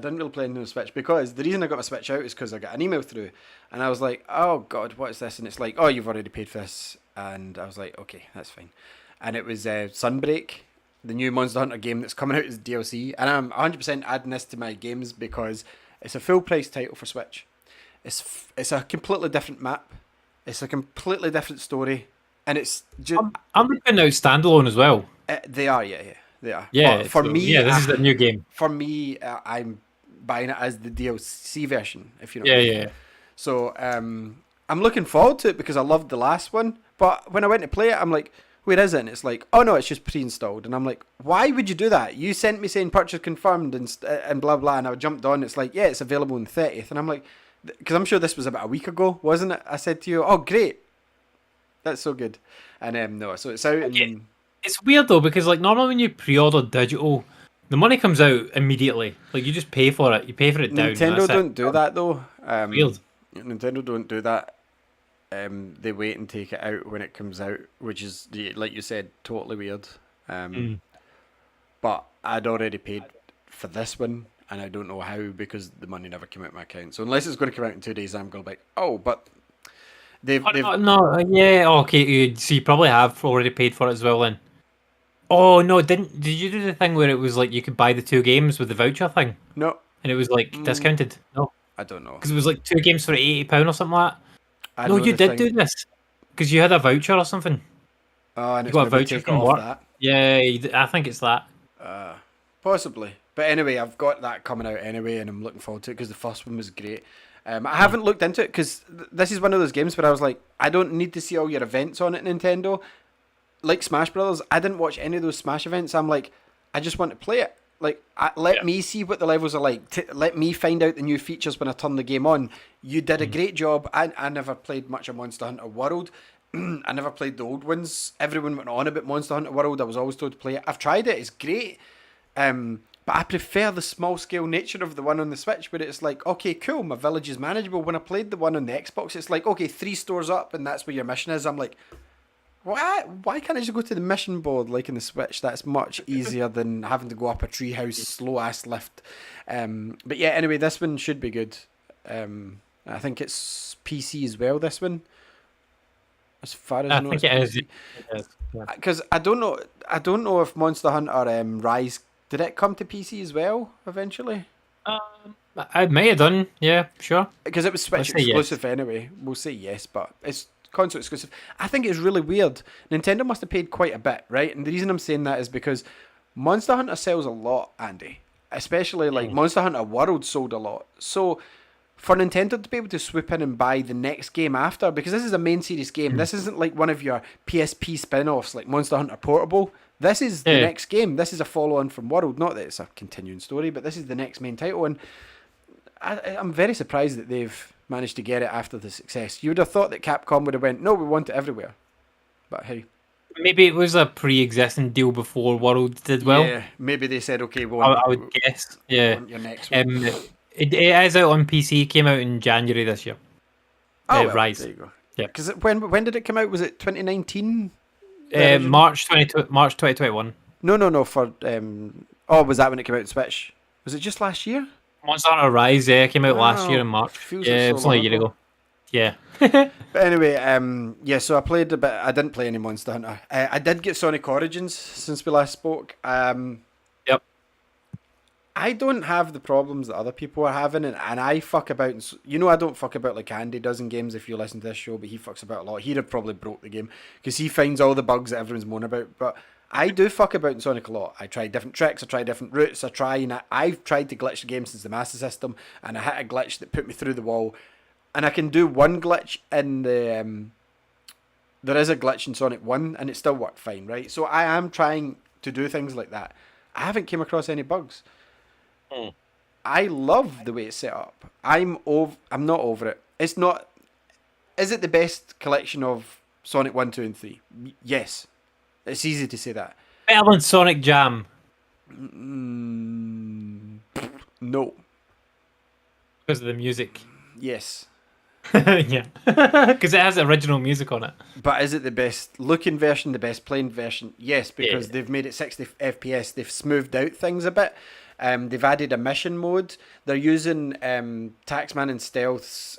didn't really play on the Switch because the reason I got my Switch out is because I got an email through, and I was like, oh god, what is this? And it's like, oh, you've already paid for this, and I was like, okay, that's fine. And it was Sunbreak, the new Monster Hunter game that's coming out as DLC, and I'm 100% adding this to my games because it's a full price title for Switch. It's a completely different map. It's a completely different story. And it's just... I'm looking out standalone as well. They are, they are. Yeah, but for me, this is the new game. For me, I'm buying it as the DLC version, if you know. Yeah. So I'm looking forward to it because I loved the last one. But when I went to play it, I'm like, where is it? And it's like, oh no, it's just pre-installed. And I'm like, why would you do that? You sent me saying purchase confirmed and blah blah, and I jumped on. It's like, yeah, it's available on the 30th, and I'm like, because I'm sure this was about a week ago, wasn't it? I said to you, oh great. That's so good. And no, so it's out. And... It's weird though because like normally when you pre-order digital, the money comes out immediately. Like you just pay for it. You pay for it down. Nintendo don't do that though. Weird. Nintendo don't do that. They wait and take it out when it comes out, which is like you said, totally weird. But I'd already paid for this one, and I don't know how because the money never came out of my account. So unless it's going to come out in 2 days, I'm going to be like, oh, but. Okay. So you probably have already paid for it as well then. Oh no! Did you do the thing where it was like you could buy the 2 games with the voucher thing? No. And it was like discounted. No. I don't know. Because it was like 2 games for £80 or something like that. No, you did do this because you had a voucher or something. Oh, and you got a voucher from work. That. Yeah, I think it's that. Possibly, but anyway, I've got that coming out anyway, and I'm looking forward to it because the first one was great. I haven't looked into it because this is one of those games where I was like, I don't need to see all your events on it, Nintendo. Like Smash Brothers, I didn't watch any of those Smash events. I'm like, I just want to play it. Like, let me see what the levels are like. Let me find out the new features when I turn the game on. You did a great job. I never played much of Monster Hunter World. I never played the old ones. Everyone went on about Monster Hunter World. I was always told to play it. I've tried it. It's great. But I prefer the small-scale nature of the one on the Switch, where it's like, okay, cool, my village is manageable. When I played the one on the Xbox, it's like, okay, 3 stores up, and that's where your mission is. I'm like, why can't I just go to the mission board like in the Switch? That's much easier than having to go up a treehouse slow-ass lift. But yeah, anyway, this one should be good. I think it's PC as well, this one. As far as I know, think it is. Because I don't know if Monster Hunter Rise... Did it come to PC as well, eventually? I may have done, yeah, sure. Because it was Switch exclusive anyway. We'll say yes, but it's console exclusive. I think it's really weird. Nintendo must have paid quite a bit, right? And the reason I'm saying that is because Monster Hunter sells a lot, Andy. Especially, like, Monster Hunter World sold a lot. So, for Nintendo to be able to swoop in and buy the next game after, because this is a main series game, this isn't like one of your PSP spin-offs, like Monster Hunter Portable. This is the next game. This is a follow-on from World. Not that it's a continuing story, but this is the next main title. And I'm very surprised that they've managed to get it after the success. You would have thought that Capcom would have went, no, we want it everywhere. But hey. Maybe it was a pre-existing deal before Worlds did well. Yeah, maybe they said, okay, I would guess. Yeah. want your next one. It is out on PC. Came out in January this year. Oh, well, Rise. There you go. Yeah. Because when did it come out? Was it 2019? March 2021. No. For was that when it came out on Switch? Was it just last year? Monster Hunter Rise, came out last year in March. Feels yeah, like it was only a year ago. Yeah. But anyway, so I played a bit. I didn't play any Monster Hunter. I did get Sonic Origins since we last spoke. Yep. I don't have the problems that other people are having, and I fuck about. I don't fuck about like Andy does in games. If you listen to this show, but he fucks about a lot. He'd have probably broke the game because he finds all the bugs that everyone's moaning about. But I do fuck about in Sonic a lot. I try different tricks. I try different routes. I've tried to glitch the game since the Master System, and I hit a glitch that put me through the wall. And I can do one glitch in the... there is a glitch in Sonic 1, and it still worked fine, right? So I am trying to do things like that. I haven't came across any bugs. I love the way it's set up. I'm not over it. It's not... Is it the best collection of Sonic 1, 2, and 3? Yes. It's easy to say that. Better than Sonic Jam. No. Because of the music. Yes. Yeah. Because it has original music on it. But is it the best looking version, the best playing version? Yes, because they've made it 60 FPS. They've smoothed out things a bit. They've added a mission mode. They're using Taxman and Stealth's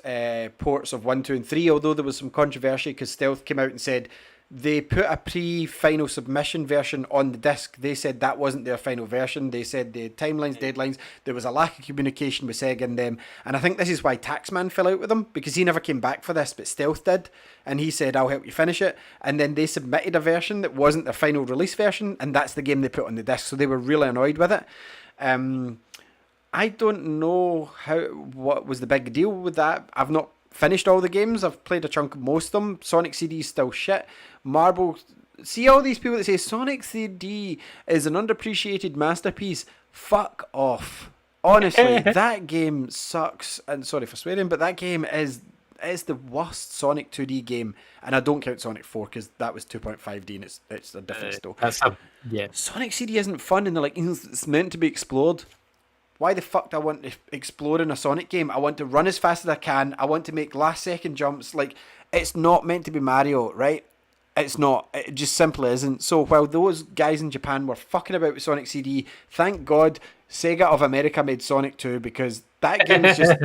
ports of 1, 2, and 3, although there was some controversy because Stealth came out and said they put a pre-final submission version on the disc. They said that wasn't their final version. They said the timelines, deadlines, there was a lack of communication with Sega and them. And I think this is why Taxman fell out with them, because he never came back for this, but Stealth did. And he said, I'll help you finish it. And then they submitted a version that wasn't their final release version, and that's the game they put on the disc. So they were really annoyed with it. I don't know what was the big deal with that. I've not finished all the games. I've played a chunk of most of them. Sonic CD is still shit. Marble... See all these people that say Sonic CD is an underappreciated masterpiece. Fuck off. Honestly, that game sucks. And sorry for swearing, but that game is the worst Sonic 2D game. And I don't count Sonic 4 because that was 2.5D and it's a different story. Sonic CD isn't fun and they're like, it's meant to be explored. Why the fuck do I want to explore in a Sonic game? I want to run as fast as I can. I want to make last second jumps. Like, it's not meant to be Mario, right? It's not. It just simply isn't. So while those guys in Japan were fucking about with Sonic CD, thank God Sega of America made Sonic 2, because that game is just,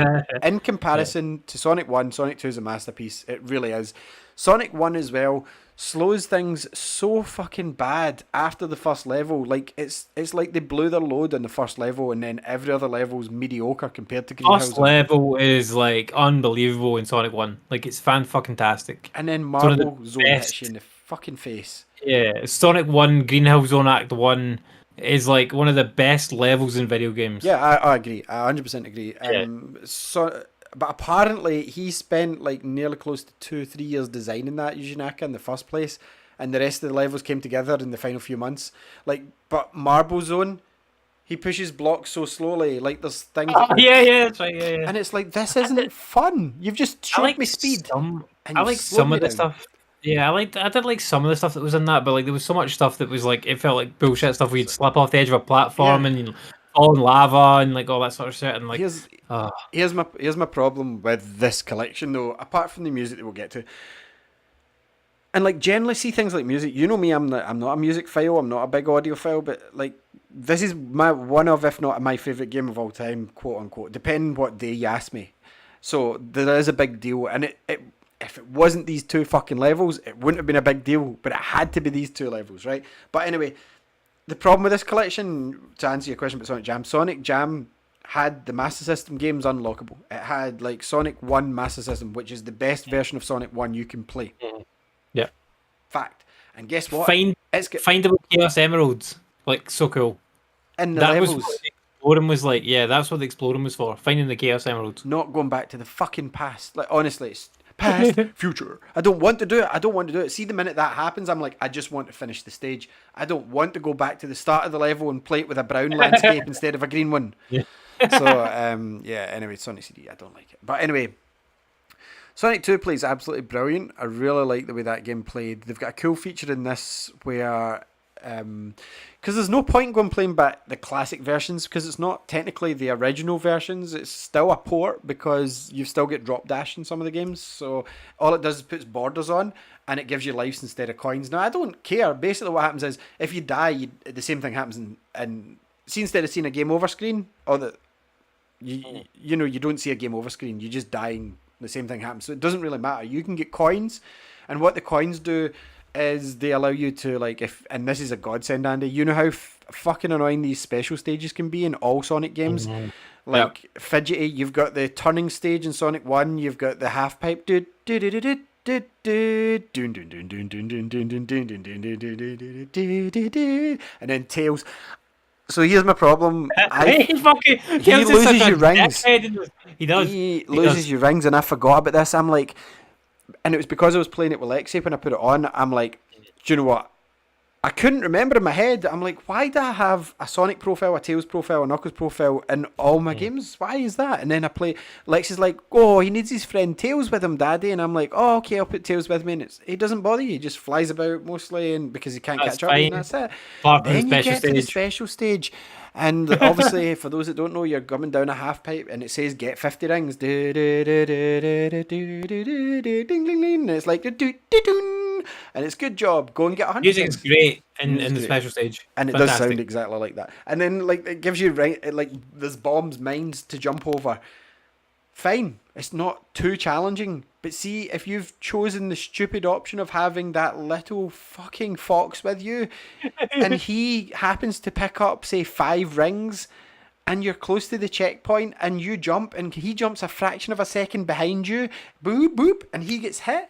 in comparison to Sonic 1, Sonic 2 is a masterpiece. It really is. Sonic 1 as well slows things so fucking bad after the first level. Like, it's like they blew their load on the first level and then every other level is mediocre compared to Greenhouse. First level is like unbelievable in Sonic 1. Like, it's fan-fucking-tastic. And then Marble Zone hits you in the fucking face. Yeah, Sonic 1, Greenhouse Zone Act 1 is like one of the best levels in video games. Yeah, I agree. I 100% agree. But apparently he spent like nearly close to 2-3 years designing that Yuji Naka in the first place, and the rest of the levels came together in the final few months. Like, but Marble Zone, he pushes blocks so slowly. Like, there's things. That's right. Yeah. And it's like, this isn't fun. You've just showed me speed. I like some of the stuff. Yeah, I did like some of the stuff that was in that, but like there was so much stuff that was like, it felt like bullshit stuff where you'd slip off the edge of a platform and you fall in lava and like all that sort of shit. And like, here's my problem with this collection though, apart from the music that we'll get to. And like, generally see things like music. You know me, I'm not a music file. I'm not a big audiophile, but like, this is one of, if not my favorite game of all time, quote unquote. Depending what day you ask me. So there is a big deal, and it if it wasn't these two fucking levels, it wouldn't have been a big deal, but it had to be these two levels, right? But anyway, the problem with this collection, to answer your question about Sonic Jam had the Master System games unlockable. It had like Sonic 1 Master System, which is the best version of Sonic 1 you can play. Yeah. Fact. And guess what? Findable Chaos Emeralds. Like, so cool. And the levels. Was what the exploring was like. Yeah, that's what the exploring was for. Finding the Chaos Emeralds. Not going back to the fucking past. Like, honestly, it's past, future. I don't want to do it. See, the minute that happens, I'm like, I just want to finish the stage. I don't want to go back to the start of the level and play it with a brown landscape instead of a green one. Yeah. So, anyway, Sonic CD, I don't like it. But anyway, Sonic 2 plays absolutely brilliant. I really like the way that game played. They've got a cool feature in this where, because there's no point in going playing back the classic versions because it's not technically the original versions. It's still a port because you still get drop dash in some of the games. So all it does is puts borders on and it gives you lives instead of coins. Now I don't care. Basically, what happens is if you die, the same thing happens in see, instead of seeing a game over screen or the you know, you don't see a game over screen. You just die and the same thing happens. So it doesn't really matter. You can get coins, and what the coins do is they allow you to, like, if, and this is a godsend, Andy, you know how fucking annoying these special stages can be in all Sonic games? Mm-hmm. Like, fidgety, you've got the turning stage in Sonic 1, you've got the half pipe, and then Tails. So here's my problem. He loses your rings. He does. He loses your rings, and I forgot about this. I'm like, and it was because I was playing it with Lexi when I put it on. I'm like, do you know what? I couldn't remember in my head. I'm like, why do I have a Sonic profile, a Tails profile, a Knuckles profile in all my games? Why is that? And then I play. Lexi's like, oh, he needs his friend Tails with him, Daddy. And I'm like, oh, okay, I'll put Tails with me. And he doesn't bother you. He just flies about mostly, and because he can't catch up. And that's it. Then you get to the special stage. And obviously, for those that don't know, you're coming down a half pipe, and it says get 50 rings. And it's like, and it's good job. Go and get 100. Music's great in the special stage, and it does sound exactly like that. And then like it gives you like there's bombs, mines to jump over. Fine, it's not too challenging. But see, if you've chosen the stupid option of having that little fucking fox with you, and he happens to pick up, say, 5 rings, and you're close to the checkpoint, and you jump, and he jumps a fraction of a second behind you, boop, boop, and he gets hit,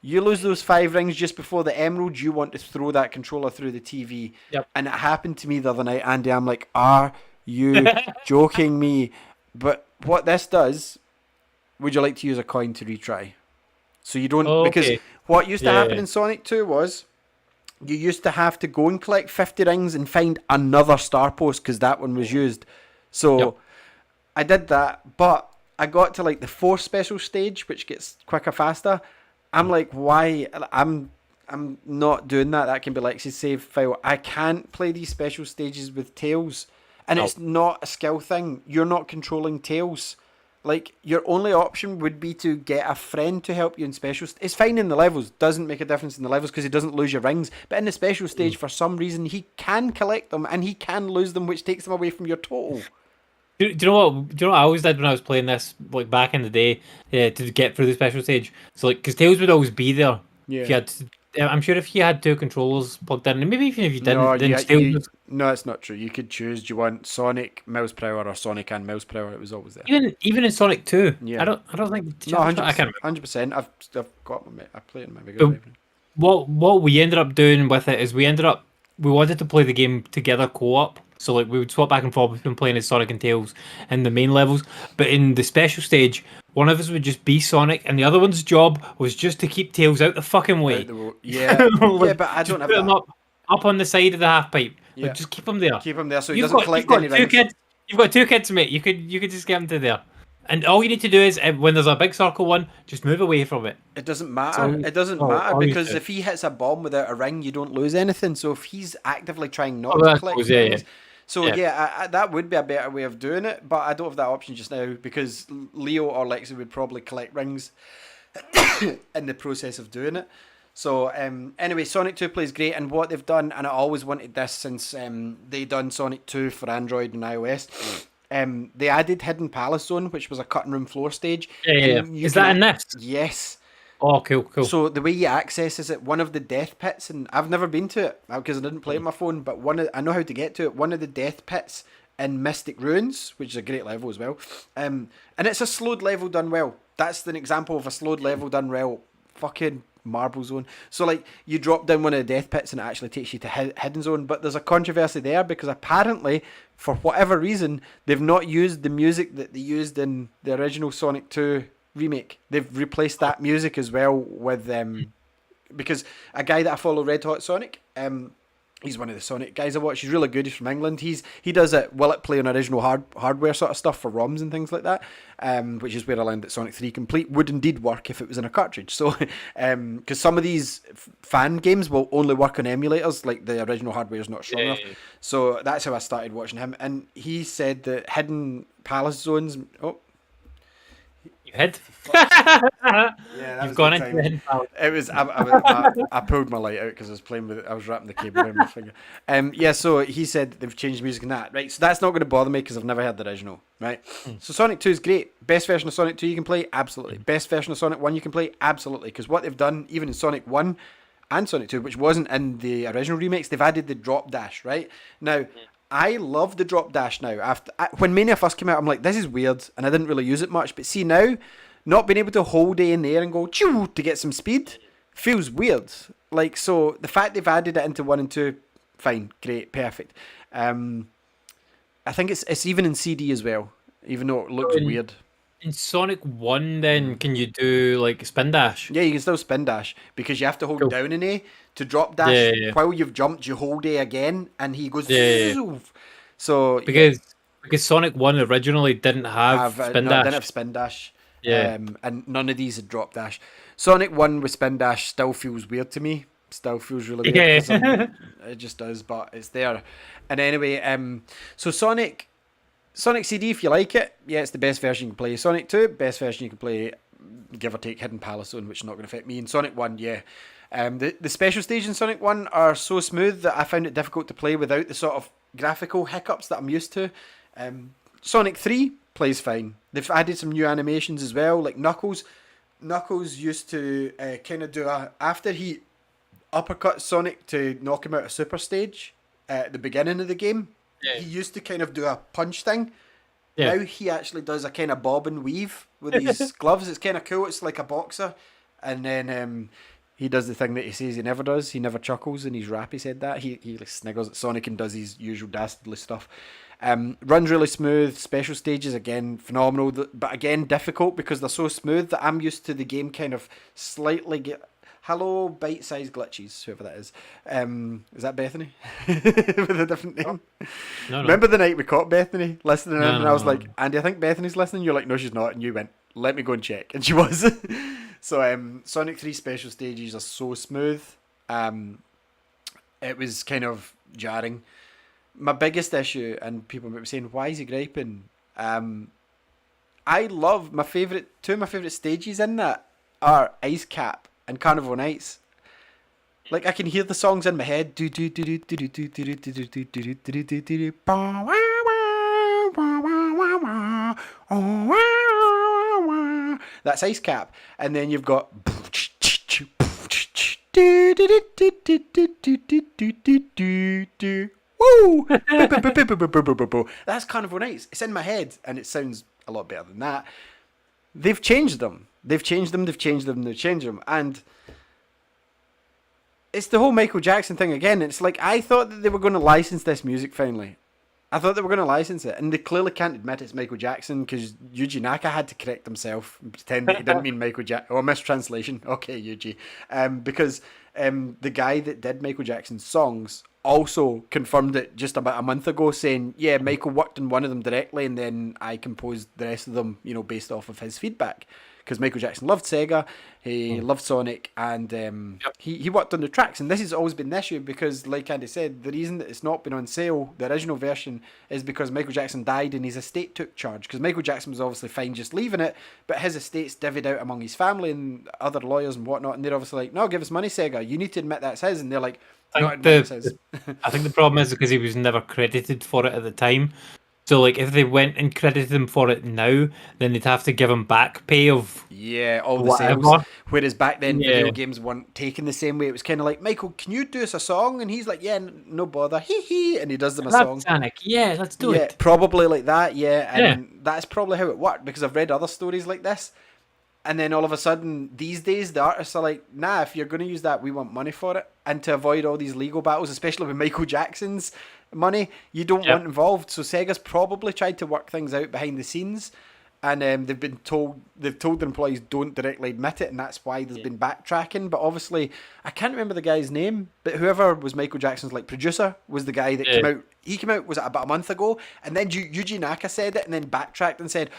you lose those 5 rings just before the emerald, you want to throw that controller through the TV. Yep. And it happened to me the other night, Andy. I'm like, are you joking me? But what this does, would you like to use a coin to retry? So you don't, because what used to happen in Sonic 2 was you used to have to go and collect 50 rings and find another star post because that one was used. So I did that, but I got to like the 4th special stage, which gets quicker, faster. I'm like, why? I'm not doing that. That can be Lexi's save file. I can't play these special stages with Tails. And it's not a skill thing. You're not controlling Tails. Like, your only option would be to get a friend to help you in special... It's fine in the levels. Doesn't make a difference in the levels because he doesn't lose your rings. But in the special stage, for some reason, he can collect them and he can lose them, which takes them away from your total. Do you know what? Do you know what I always did when I was playing this, like back in the day, to get through the special stage? So, like, because Tails would always be there. Yeah. If you had, I'm sure if you had 2 controllers plugged in, and maybe even if you didn't, no, it's not true. You could choose. Do you want Sonic, Mouse Prower, or Sonic and Mouse Prower? It was always there. Even in Sonic 2. Yeah. I don't think. No, 100%. I've got I play it in my Mega Drive. What we ended up doing with it is we wanted to play the game together co-op. So like we would swap back and forth between playing as Sonic and Tails in the main levels, but in the special stage, one of us would just be Sonic, and the other one's job was just to keep Tails out the fucking way. Yeah, yeah, but I don't have that. Up on the side of the half pipe. Yeah. Like, just keep him there. Keep him there so he doesn't collect any rings. You've got 2 kids, mate. You could just get him to there. And all you need to do is, when there's a big circle one, just move away from it. It doesn't matter. It doesn't matter because if he hits a bomb without a ring, you don't lose anything. So if he's actively trying not to collect rings... So yeah, that would be a better way of doing it, but I don't have that option just now because Leo or Lexi would probably collect rings in the process of doing it. So anyway, Sonic 2 plays great, and what they've done, and I always wanted this since they done Sonic 2 for Android and iOS, they added Hidden Palace Zone, which was a cutting room floor stage. Yeah. Is that in this? Yes. Oh, cool. So the way you access is at one of the death pits, and I've never been to it because I didn't play it on my phone, but I know how to get to it. One of the death pits in Mystic Ruins, which is a great level as well. And it's a slowed level done well. That's an example of a slowed level done well. Fucking Marble Zone. So like you drop down one of the death pits and it actually takes you to Hidden Zone, but there's a controversy there because apparently, for whatever reason, they've not used the music that they used in the original Sonic 2 remake. They've replaced that music as well with because a guy that I follow, Red Hot Sonic, He's one of the Sonic guys I watch. He's really good. He's from England. He does it. Will it play on original hardware sort of stuff for ROMs and things like that? Which is where I learned that Sonic 3 Complete would indeed work if it was in a cartridge. So, because some of these fan games will only work on emulators, like the original hardware is not strong enough. So that's how I started watching him. And he said that Hidden Palace Zones. Oh, You hid. yeah, You've gone into the Hidden Palace. It was I pulled my light out because I was playing with it. I was wrapping the cable around my finger. Yeah, so he said they've changed music and that, right? So that's not going to bother me because I've never heard the original, right? So Sonic 2 is great. Best version of Sonic 2 you can play, absolutely. Best version of Sonic 1 you can play, absolutely. Because what they've done, even in Sonic 1 and Sonic 2, which wasn't in the original remakes, they've added the drop dash, right? Now, I love the drop dash now. When Mania first came out, I'm like, this is weird, and I didn't really use it much. But see now, not being able to hold it in the air and go choo to get some speed feels weird. Like, so the fact they've added it into 1 and 2, fine, great, perfect. I think it's even in CD as well, even though it looks weird. In Sonic 1, then, can you do, like, spin dash? Yeah, you can still spin dash, because you have to hold down an A to drop dash. Yeah. While you've jumped, you hold A again, and he goes... Yeah. So... Because Sonic 1 originally didn't have spin dash. Didn't have spin dash. Yeah. And none of these had drop dash. Sonic 1 with spin dash still feels weird to me. Still feels really weird. Yeah. It just does, but it's there. And anyway, so Sonic CD, if you like it, yeah, it's the best version you can play. Sonic 2, best version you can play, give or take Hidden Palace Zone, which is not going to affect me. And Sonic 1, yeah. The special stage in Sonic 1 are so smooth that I found it difficult to play without the sort of graphical hiccups that I'm used to. Sonic 3 plays fine. They've added some new animations as well, like Knuckles. Knuckles used to kind of do after he uppercut Sonic to knock him out of Super Stage at the beginning of the game. Yeah. He used to kind of do a punch thing. Yeah. Now he actually does a kind of bob and weave with his gloves. It's kind of cool. It's like a boxer. And then he does the thing that he says he never does. He never chuckles in his rap. He said that. He like sniggers at Sonic and does his usual dastardly stuff. Runs really smooth. Special stages, again, phenomenal. But again, difficult because they're so smooth that I'm used to the game kind of slightly... Hello, bite-sized glitches, whoever that is. Is that Bethany? With a different name? No. Remember the night we caught Bethany listening in, and I was like, Andy, I think Bethany's listening. You're like, no, she's not. And you went, let me go and check. And she was. So Sonic 3 special stages are so smooth. It was kind of jarring. My biggest issue, and people might be saying, why is he griping? I love two of my favourite stages in that are Ice Cap and Carnival Nights. Like, I can hear the songs in my head. That's Ice Cap. And then you've got... Woo! That's Carnival Nights. It's in my head, and it sounds a lot better than that. They've changed them. And it's the whole Michael Jackson thing again. It's like, I thought that they were going to license this music finally. I thought they were going to license it, and they clearly can't admit it's Michael Jackson because Yuji Naka had to correct himself and pretend that he didn't mean Michael Jackson. Oh, mistranslation. Okay, Yuji. Because the guy that did Michael Jackson's songs also confirmed it just about a month ago, saying, yeah, Michael worked on one of them directly, and then I composed the rest of them, based off of his feedback. Because Michael Jackson loved Sega, he loved Sonic, and he worked on the tracks. And this has always been the issue because, like Andy said, the reason that it's not been on sale, the original version, is because Michael Jackson died and his estate took charge. Because Michael Jackson was obviously fine just leaving it, but his estate's divvied out among his family and other lawyers and whatnot, and they're obviously like, no, give us money, Sega. You need to admit that's his. And they're like, I think the problem is because he was never credited for it at the time. So, like, if they went and credited him for it now, then they'd have to give him back pay of all the sales. Whereas back then, video games weren't taken the same way. It was kind of like, Michael, can you do us a song? And he's like, yeah, no bother, hee, and he does them a song. Sonic. Yeah, let's do it. Probably like that, and that's probably how it worked, because I've read other stories like this. And then all of a sudden, these days, the artists are like, nah, if you're going to use that, we want money for it. And to avoid all these legal battles, especially with Michael Jackson's money, you don't want involved. So Sega's probably tried to work things out behind the scenes. and they've told their employees don't directly admit it, and that's why there's been backtracking. But obviously, I can't remember the guy's name, but whoever was Michael Jackson's like producer was the guy that came out. He came out, was it about a month ago, and then Yuji Naka said it, and then backtracked and said,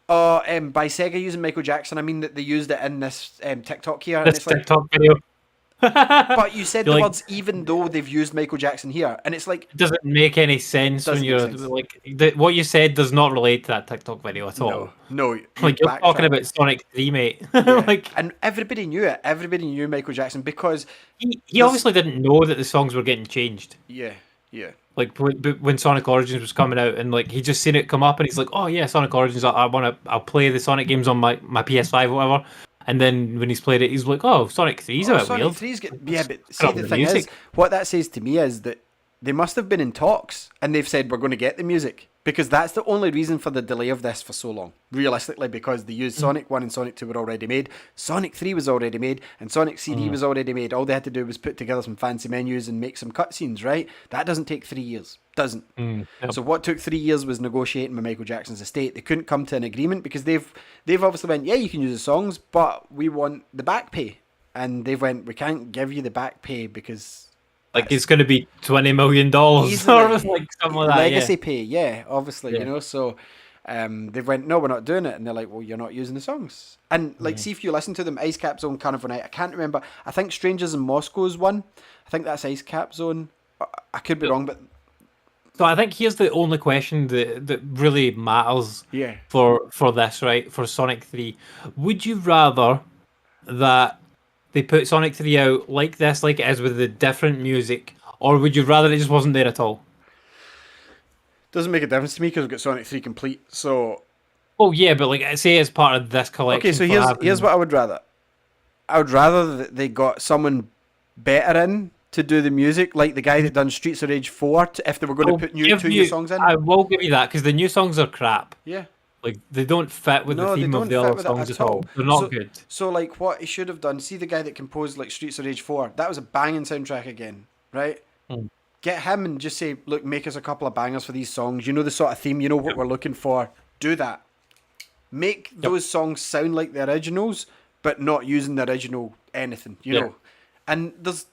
"Oh, by Sega using Michael Jackson, I mean that they used it in this TikTok here." And This it's like, TikTok video. but you said You're the like, words even though they've used Michael Jackson here, and it's like it doesn't make any sense when Doesn't you're make sense. like what you said does not relate to that TikTok video at all. no, Like you're talking about Sonic 3, mate. yeah. Like And everybody knew it. Everybody knew Michael Jackson because he obviously didn't know that the songs were getting changed. yeah. Like when Sonic Origins was coming out, and like he just seen it come up, and he's like, "Oh yeah, Sonic Origins. I'll play the Sonic games on my PS5 or whatever." And then when he's played it, he's like, "Oh, Sonic 3's a bit Sonic weird." 3's yeah, but see Got the the thing is, music. what that says to me is that they must have been in talks and they've said we're going to get the music because that's the only reason for the delay of this for so long. Realistically, because they used Sonic 1 and Sonic 2 were already made, Sonic 3 was already made, and Sonic CD was already made. All they had to do was put together some fancy menus and make some cutscenes, right? That doesn't take 3 years. Doesn't. Yep. So what took 3 years was negotiating with Michael Jackson's estate. They couldn't come to an agreement because they've obviously went, yeah, you can use the songs, but we want the back pay. And they've went, we can't give you the back pay because Like it's going to be $20 million or Easily. like something like that. legacy Yeah. pay, yeah, obviously, Yeah. you know. So they went, no, we're not doing it, and they're like, well, you're not using the songs. And like, see if you listen to them, Ice Cap Zone, Carnival Night. I can't remember. I think Strangers in Moscow's one. I think that's Ice Cap Zone. I could be wrong, but So I think here's the only question that really matters yeah, for this, right? For Sonic 3. Would you rather that they put Sonic 3 out like this, like it is with the different music, or would you rather it just wasn't there at all? doesn't make a difference to me because we've got Sonic 3 complete. So Oh yeah, but like say as part of this collection. okay, so for here's having- what I would rather. I would rather that they got someone better in to do the music, like the guy that done Streets of Rage 4, if they were going to I'll put give two you- new songs in. I will give you that because the new songs are crap. Yeah. Like they don't fit with No, the they theme don't of the fit other with it songs at at all. all. They're not So- good. So, like, what he should have done, see the guy that composed, like, Streets of Rage 4, that was a banging soundtrack again, right? Get him and just say, look, make us a couple of bangers for these songs. You know the sort of theme, you know what we're looking for. Do that. Make those songs sound like the originals, but not using the original anything, you know? And there's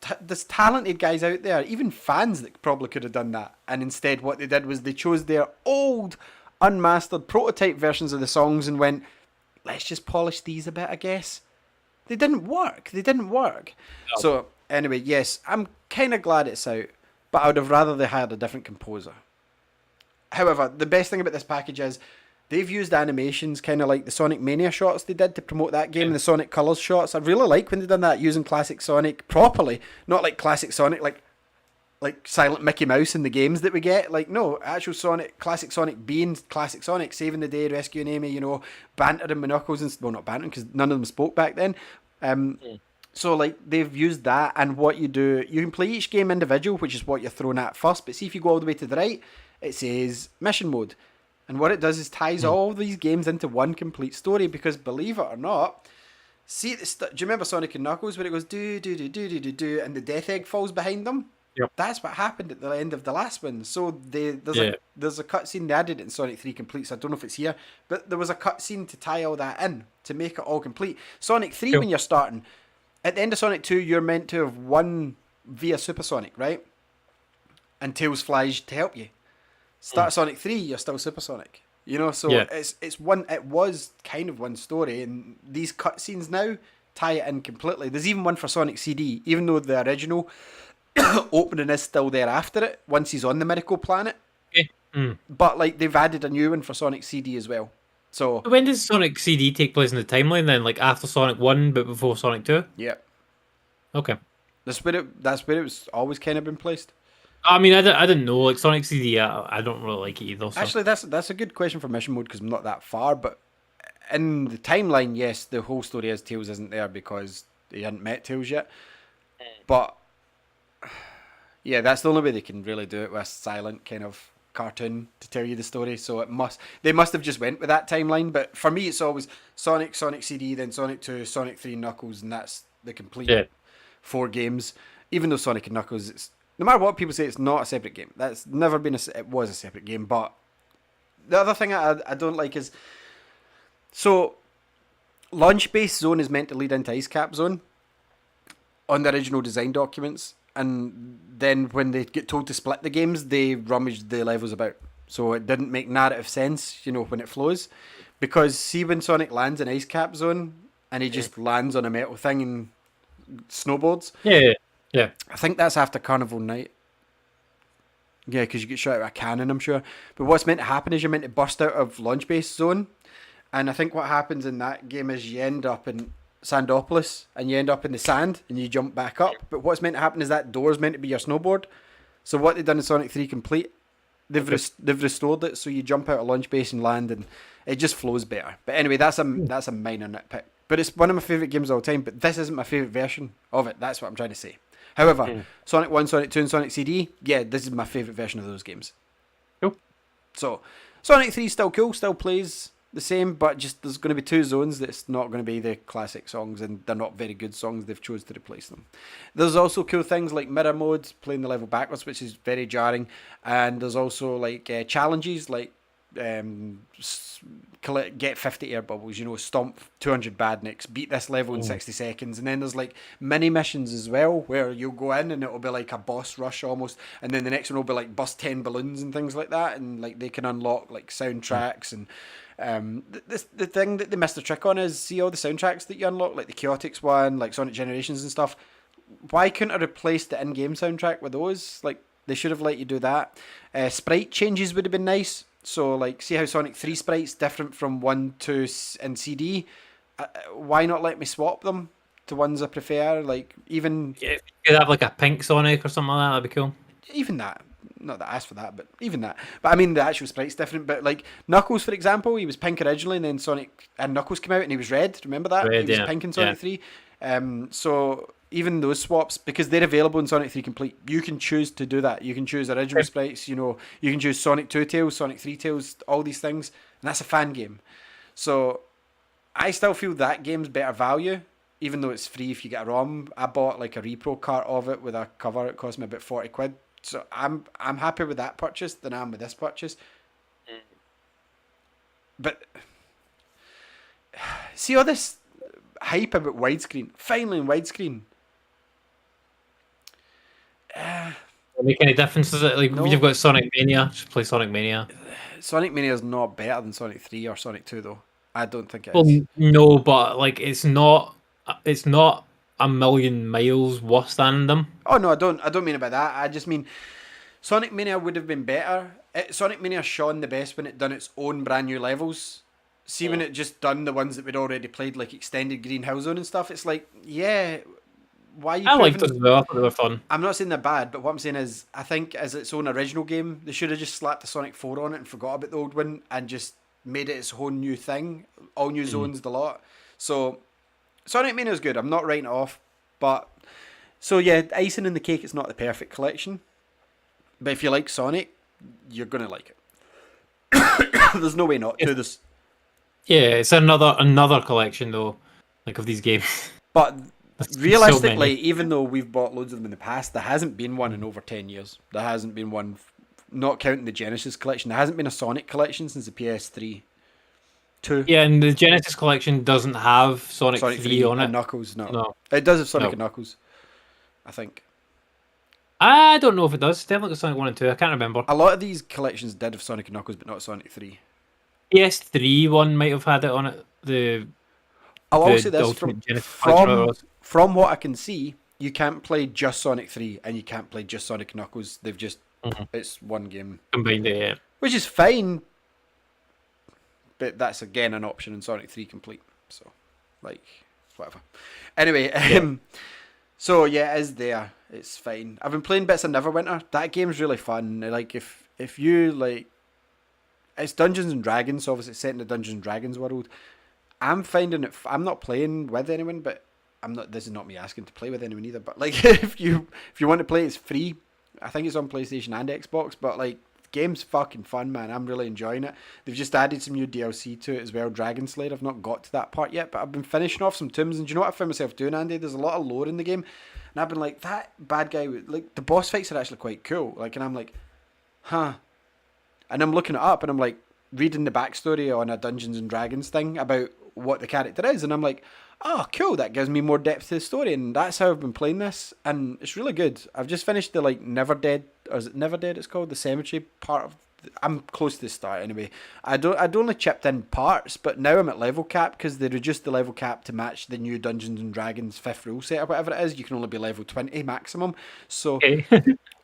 talented guys out there, even fans that probably could have done that. And instead, what they did was they chose their old, unmastered prototype versions of the songs and went, let's just polish these a bit, I guess. They didn't work. No. So, anyway, yes, I'm kind of glad it's out, but I would have rather they hired a different composer. However, the best thing about this package is they've used animations kind of like the Sonic Mania shots they did to promote that game and the Sonic Colors shots. I really like when they done that using classic Sonic properly, not like classic Sonic like silent Mickey Mouse in the games that we get. Like, no, actual Sonic, classic Sonic being classic Sonic, saving the day, rescuing Amy, you know, bantering with Knuckles, and well, not bantering because none of them spoke back then. So, like, they've used that, and what you do, you can play each game individual, which is what you're thrown at first, but see if you go all the way to the right, it says mission mode. And what it does is ties all these games into one complete story, because believe it or not, see, do you remember Sonic and Knuckles where it goes do, do, do, do, do, do, do, and the death egg falls behind them? Yep. That's what happened at the end of the last one. So there's a cutscene, they added it in Sonic 3 Complete, so I don't know if it's here, but there was a cutscene to tie all that in, to make it all complete. Sonic 3, when you're starting, at the end of Sonic 2, you're meant to have won via Supersonic, right? And Tails flies to help you. Start Sonic 3, you're still Supersonic. You know, so it was kind of one story, and these cutscenes now tie it in completely. There's even one for Sonic CD, even though the original opening is still there after it, once he's on the Miracle Planet. But like they've added a new one for Sonic CD as well. So when does Sonic CD take place in the timeline then? Like after Sonic 1 but before Sonic 2? yeah, Okay. that's where it was always kind of been placed. I mean, I didn't know. Like Sonic CD, I don't really like it either. So. Actually, that's a good question for mission mode because I'm not that far. But in the timeline, yes, the whole story is Tails isn't there because they hadn't met Tails yet. But yeah, that's the only way they can really do it with a silent kind of cartoon to tell you the story. So they must have just went with that timeline. But for me, it's always Sonic, Sonic CD, then Sonic 2, Sonic 3, Knuckles, and that's the complete 4 games. Even though Sonic and Knuckles, it's no matter what people say, it's not a separate game. That's never been it was a separate game. But the other thing I don't like is So, Launch Base Zone is meant to lead into Ice Cap Zone on the original design documents, and then when they get told to split the games, they rummage the levels about. So it didn't make narrative sense, when it flows. Because see when Sonic lands in Ice Cap Zone and he just lands on a metal thing and snowboards? Yeah. I think that's after Carnival Night. Yeah, because you get shot out of a cannon, I'm sure. But what's meant to happen is you're meant to burst out of Launch Base Zone. And I think what happens in that game is you end up in Sandopolis and you end up in the sand and you jump back up. But what's meant to happen is that door's meant to be your snowboard. So what they've done in Sonic 3 Complete, they've restored it so you jump out of Launch Base and land, and it just flows better. But anyway, that's a minor nitpick. But it's one of my favourite games of all time, but this isn't my favourite version of it. That's what I'm trying to say. However, Sonic 1, Sonic 2 and Sonic CD, yeah, this is my favourite version of those games. Cool. So, Sonic 3 is still cool, still plays the same, but just there's going to be two zones that's not going to be the classic songs, and they're not very good songs. They've chose to replace them. There's also cool things like mirror mode, playing the level backwards, which is very jarring, and there's also like challenges like get 50 air bubbles, stomp 200 badniks, beat this level in 60 seconds, and then there's like mini missions as well where you'll go in and it'll be like a boss rush almost, and then the next one will be like bust 10 balloons and things like that, and like they can unlock like soundtracks and the thing that they missed the trick on is, see all the soundtracks that you unlock, like the Chaotix one, like Sonic Generations and stuff, why couldn't I replace the in-game soundtrack with those? Like, they should have let you do that. Sprite changes would have been nice. So, like, see how Sonic 3 sprite's different from 1, 2, and CD? Why not let me swap them to ones I prefer? Like, even... Yeah, if you could have, like, a pink Sonic or something like that, that'd be cool. Even that. Not that I asked for that, but even that. But, I mean, the actual sprite's different. But, like, Knuckles, for example, he was pink originally, and then Sonic and Knuckles came out, and he was red. Remember that? Red, he was pink in Sonic 3. So... even those swaps, because they're available in Sonic 3 Complete, you can choose to do that. You can choose original sprites, you can choose Sonic 2 Tails, Sonic 3 Tails, all these things, and that's a fan game. So I still feel that game's better value, even though it's free if you get a ROM. I bought like a repro cart of it with a cover. It cost me about 40 quid. So I'm happy with that purchase than I am with this purchase. But see all this hype about widescreen, finally in widescreen. Make any difference? Is it like No. you've got Sonic Mania? Just play Sonic Mania. Sonic Mania is not better than Sonic 3 or Sonic 2 though. I don't think it Well, is. no, but like it's not a million miles worse than them. Oh no, I don't mean about that. I just mean Sonic Mania would have been better. Sonic Mania shone the best when it done its own brand new levels. See, when it just done the ones that we'd already played, like Extended Green Hill Zone and stuff, it's like, yeah, why are you I liked proving... those as well. I thought they were fun. I'm not saying they're bad, but what I'm saying is, I think as its own original game, they should have just slapped the Sonic 4 on it and forgot about the old one and just made it its own new thing. All new zones, the lot. So, Sonic Mania is good. I'm not writing it off. But, so yeah, icing in the cake, it's not the perfect collection. But if you like Sonic, you're going to like it. There's no way not to. This. Yeah, it's another collection though, like of these games. But There's realistically, so even though we've bought loads of them in the past, there hasn't been one in over 10 years. There hasn't been one, not counting the Genesis collection, there hasn't been a Sonic collection since the PS3. 2. Yeah, and the Genesis collection doesn't have Sonic 3 on it. And Knuckles, no. No. It does have Sonic No. and Knuckles, I think. I don't know if it does. It's definitely got Sonic 1 and 2. I can't remember. A lot of these collections did have Sonic and Knuckles, but not Sonic 3. PS3 one might have had it on it. I'll The also say this, Ultimate Genesis collection. from what I can see, you can't play just Sonic 3 and you can't play just Sonic and Knuckles. They've just, it's one game. Combined it, yeah. Which is fine, but that's again an option in Sonic 3 Complete. So, like, whatever. Anyway, so yeah, it is there. It's fine. I've been playing bits of Neverwinter. That game's really fun. Like, if you like, it's Dungeons and Dragons. So obviously, it's set in the Dungeons and Dragons world. I'm finding it. I'm not playing with anyone, but I'm not. This is not me asking to play with anyone either. But like, if you want to play, it's free. I think it's on PlayStation and Xbox. But like, the game's fucking fun, man. I'm really enjoying it. They've just added some new DLC to it as well. Dragon Slayer. I've not got to that part yet, but I've been finishing off some tombs. And do you know what I found myself doing, Andy? There's a lot of lore in the game, and I've been like, that bad guy. Like, the boss fights are actually quite cool. Like, and I'm like, huh. And I'm looking it up, and I'm like, reading the backstory on a Dungeons and Dragons thing about what the character is, and I'm like, oh, cool, that gives me more depth to the story, and that's how I've been playing this, and it's really good. I've just finished the Never Dead, or is it Never Dead? It's called the cemetery part of. I'm close to the start anyway. I'd only chipped in parts, but now I'm at level cap because they reduced the level cap to match the new Dungeons and Dragons 5th rule set or whatever it is. You can only be level 20 maximum. So Okay.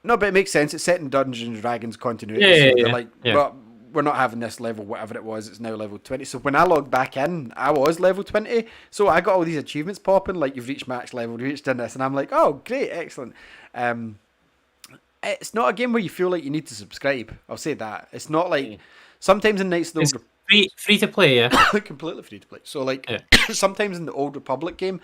no, but it makes sense. It's set in Dungeons and Dragons continuity. Yeah, So they're yeah, like, yeah. well, we're not having this level, whatever it was. It's now level 20. So when I logged back in, I was level 20. So I got all these achievements popping, like you've reached max level, you reached done this, and I'm like, oh, great, excellent. It's not a game where you feel like you need to subscribe. I'll say that. It's not like sometimes in Knights of the It's Old free to play, yeah. completely free to play. So like Yeah. sometimes in the Old Republic game,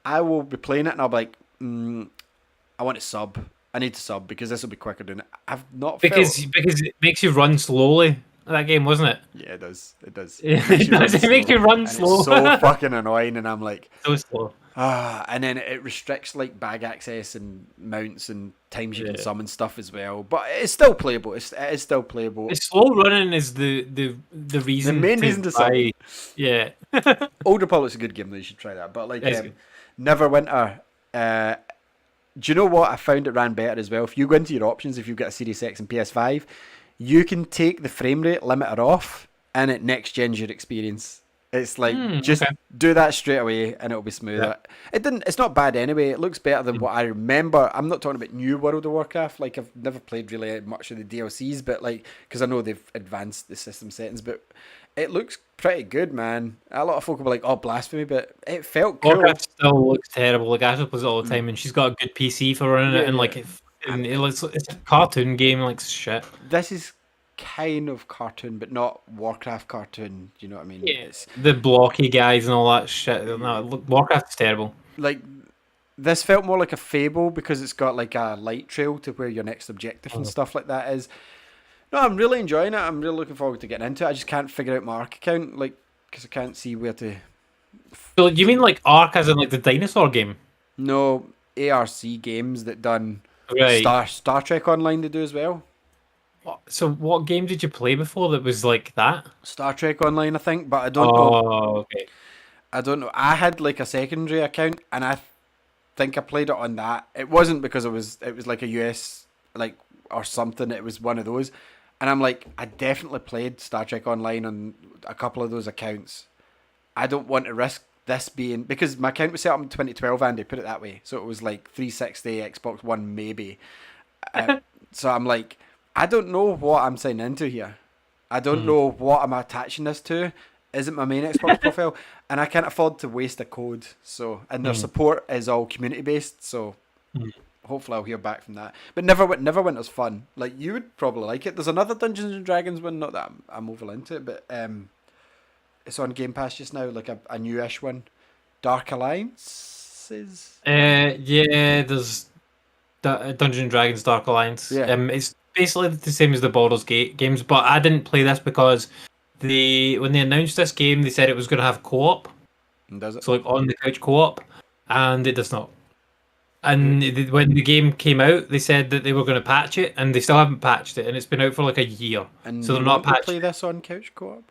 I will be playing it and I'll be like, I want to sub. I need to sub because this will be quicker doing it. I've not Because felt... it makes you run slowly. That game, wasn't it? Yeah, it does. It does. Yeah, Makes you run it makes you slow. run And slow. it's so fucking annoying, and I'm like, So slow. and then it restricts like bag access and mounts and times you can summon stuff as well. But it's still playable. It is still playable. The slow running is the reason. The main reason to summon. Yeah. Old Republic's a good game, though. You should try that. But like, It's good. Neverwinter. Do you know what? I found it ran better as well. If you go into your options, if you've got a Series X and PS5, you can take the frame rate limiter off, and it next gens your experience. It's like just do that straight away, and it'll be smoother. Yeah. It's not bad anyway. It looks better than what I remember. I'm not talking about new World of Warcraft. Like I've never played really much of the DLCs, but like because I know they've advanced the system settings, but it looks pretty good, man. A lot of folk will be like, "Oh, blasphemy," but it felt cool. Warcraft still looks terrible. Like Ashley plays it all the time, and she's got a good PC for running it, and like it's a cartoon game, like shit. This is kind of cartoon, but not Warcraft cartoon. Do you know what I mean? Yeah, It's the blocky guys and all that shit. No, look, Warcraft's terrible. like this felt more like a Fable because it's got like a light trail to where your next objective and stuff like that is. No, I'm really enjoying it. I'm really looking forward to getting into it. I just can't figure out my Arc account, like, because I can't see where to. So you mean like Ark as in like the dinosaur game? No, ARC games that done Right. Star Trek Online they do as well. So what game did you play before that was like that? Star Trek Online, I think, but I don't know. Oh, okay. I don't know. I had like a secondary account, and I think I played it on that. It wasn't because it was like a US like or something. It was one of those, and I'm like, I definitely played Star Trek Online on a couple of those accounts. I don't want to risk this being because my account was set up in 2012, Andy. Put it that way, so it was like 360, Xbox One, maybe. So I'm like, I don't know what I'm signing into here. I don't know what I'm attaching this to. Is it my main Xbox profile? And I can't afford to waste a code. So, and their support is all community based. So, hopefully I'll hear back from that. But Neverwinter's fun. Like you would probably like it. There's another Dungeons and Dragons one. Not that I'm over into it, but it's on Game Pass just now. Like a newish one. Dark Alliances. Yeah, there's Dungeons and Dragons Dark Alliance. Yeah. It's basically the same as the Baldur's Gate games, but I didn't play this because when they announced this game, they said it was going to have co-op. And does it? So like on the couch co-op, and it does not. And when the game came out, they said that they were going to patch it, and they still haven't patched it, and it's been out for like a year. And So they're you not want to patched. play this on couch co-op?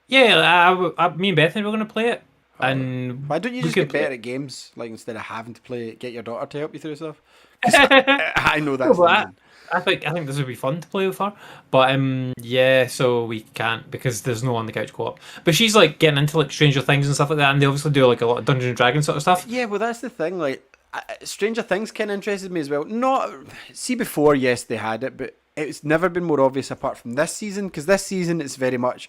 Yeah, me and Bethany were going to play it, and Why don't you we just could get play better at games? Like instead of having to play, get your daughter to help you through stuff. 'Cause I know that's Well, the I, reason. I think this would be fun to play with her, but yeah, so we can't because there's no on the couch co-op. But she's like getting into like Stranger Things and stuff like that, and they obviously do like a lot of Dungeons and Dragons sort of stuff. Yeah, well, that's the thing. Like, Stranger Things kind of interested me as well. Not see before, yes, they had it, but it's never been more obvious apart from this season. Because this season, it's very much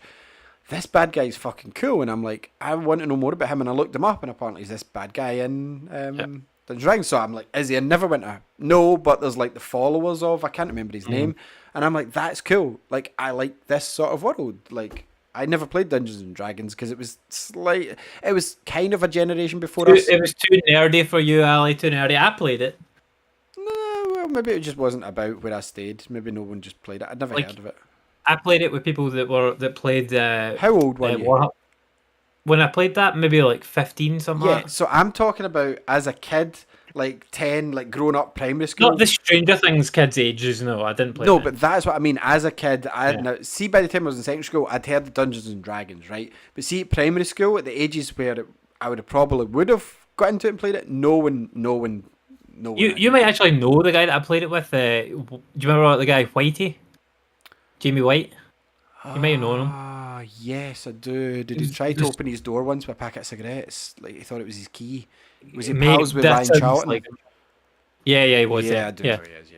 this bad guy's fucking cool, and I'm like, I want to know more about him, and I looked him up, and apparently he's this bad guy in Dungeons and Dragons. So I'm like, is he in Neverwinter? No, but there's like the followers of I can't remember his name, and I'm like, that's cool. Like, I like this sort of world. Like, I never played Dungeons and Dragons because it was it was kind of a generation before us. It was too nerdy for you, Ali. Too nerdy. I played it. No, well, maybe it just wasn't about where I stayed. Maybe no one just played it. I'd never Like, heard of it. I played it with people that played. How old were you? Warhammer. When I played that, maybe like 15, something Yeah, like that. so I'm talking about as a kid, like 10, like grown up primary school. Not the Stranger Things kids' ages, no. I didn't play. No, but that's what I mean. As a kid, Yeah. now see by the time I was in secondary school, I'd heard of Dungeons and Dragons, right? But see, at primary school, at the ages where I would have got into it and played it, no one. You might actually know the guy that I played it with. Do you remember the guy Whitey? Jamie White? You might have known him. Ah, yes, I do. Did he try to open his door once with a packet of cigarettes? Like he thought it was his key. Was he pals with that Ryan sounds Charlton? like him. Yeah, he was. Yeah, I do Yeah. know he is,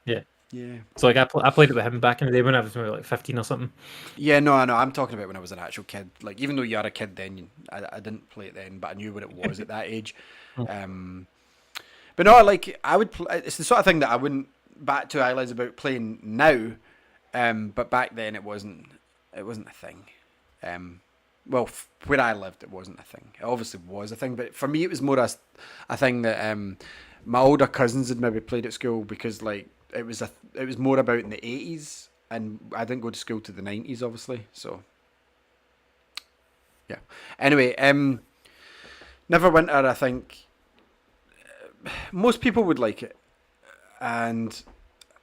Yeah. Yeah. So like I played it with him back in the day when I was maybe like 15 or something. Yeah, no, I know. I'm talking about when I was an actual kid. Like, even though you are a kid then, I didn't play it then, but I knew what it was at that age. But no, like, I would. It's the sort of thing that I wouldn't bat two eyelids about playing now. But back then, it wasn't a thing. Well, where I lived, it wasn't a thing. It obviously was a thing, but for me, it was more a thing that my older cousins had maybe played at school because, like, it was more about in the 80s, and I didn't go to school to the 90s, obviously. So, yeah. Anyway, Neverwinter, I think most people would like it, and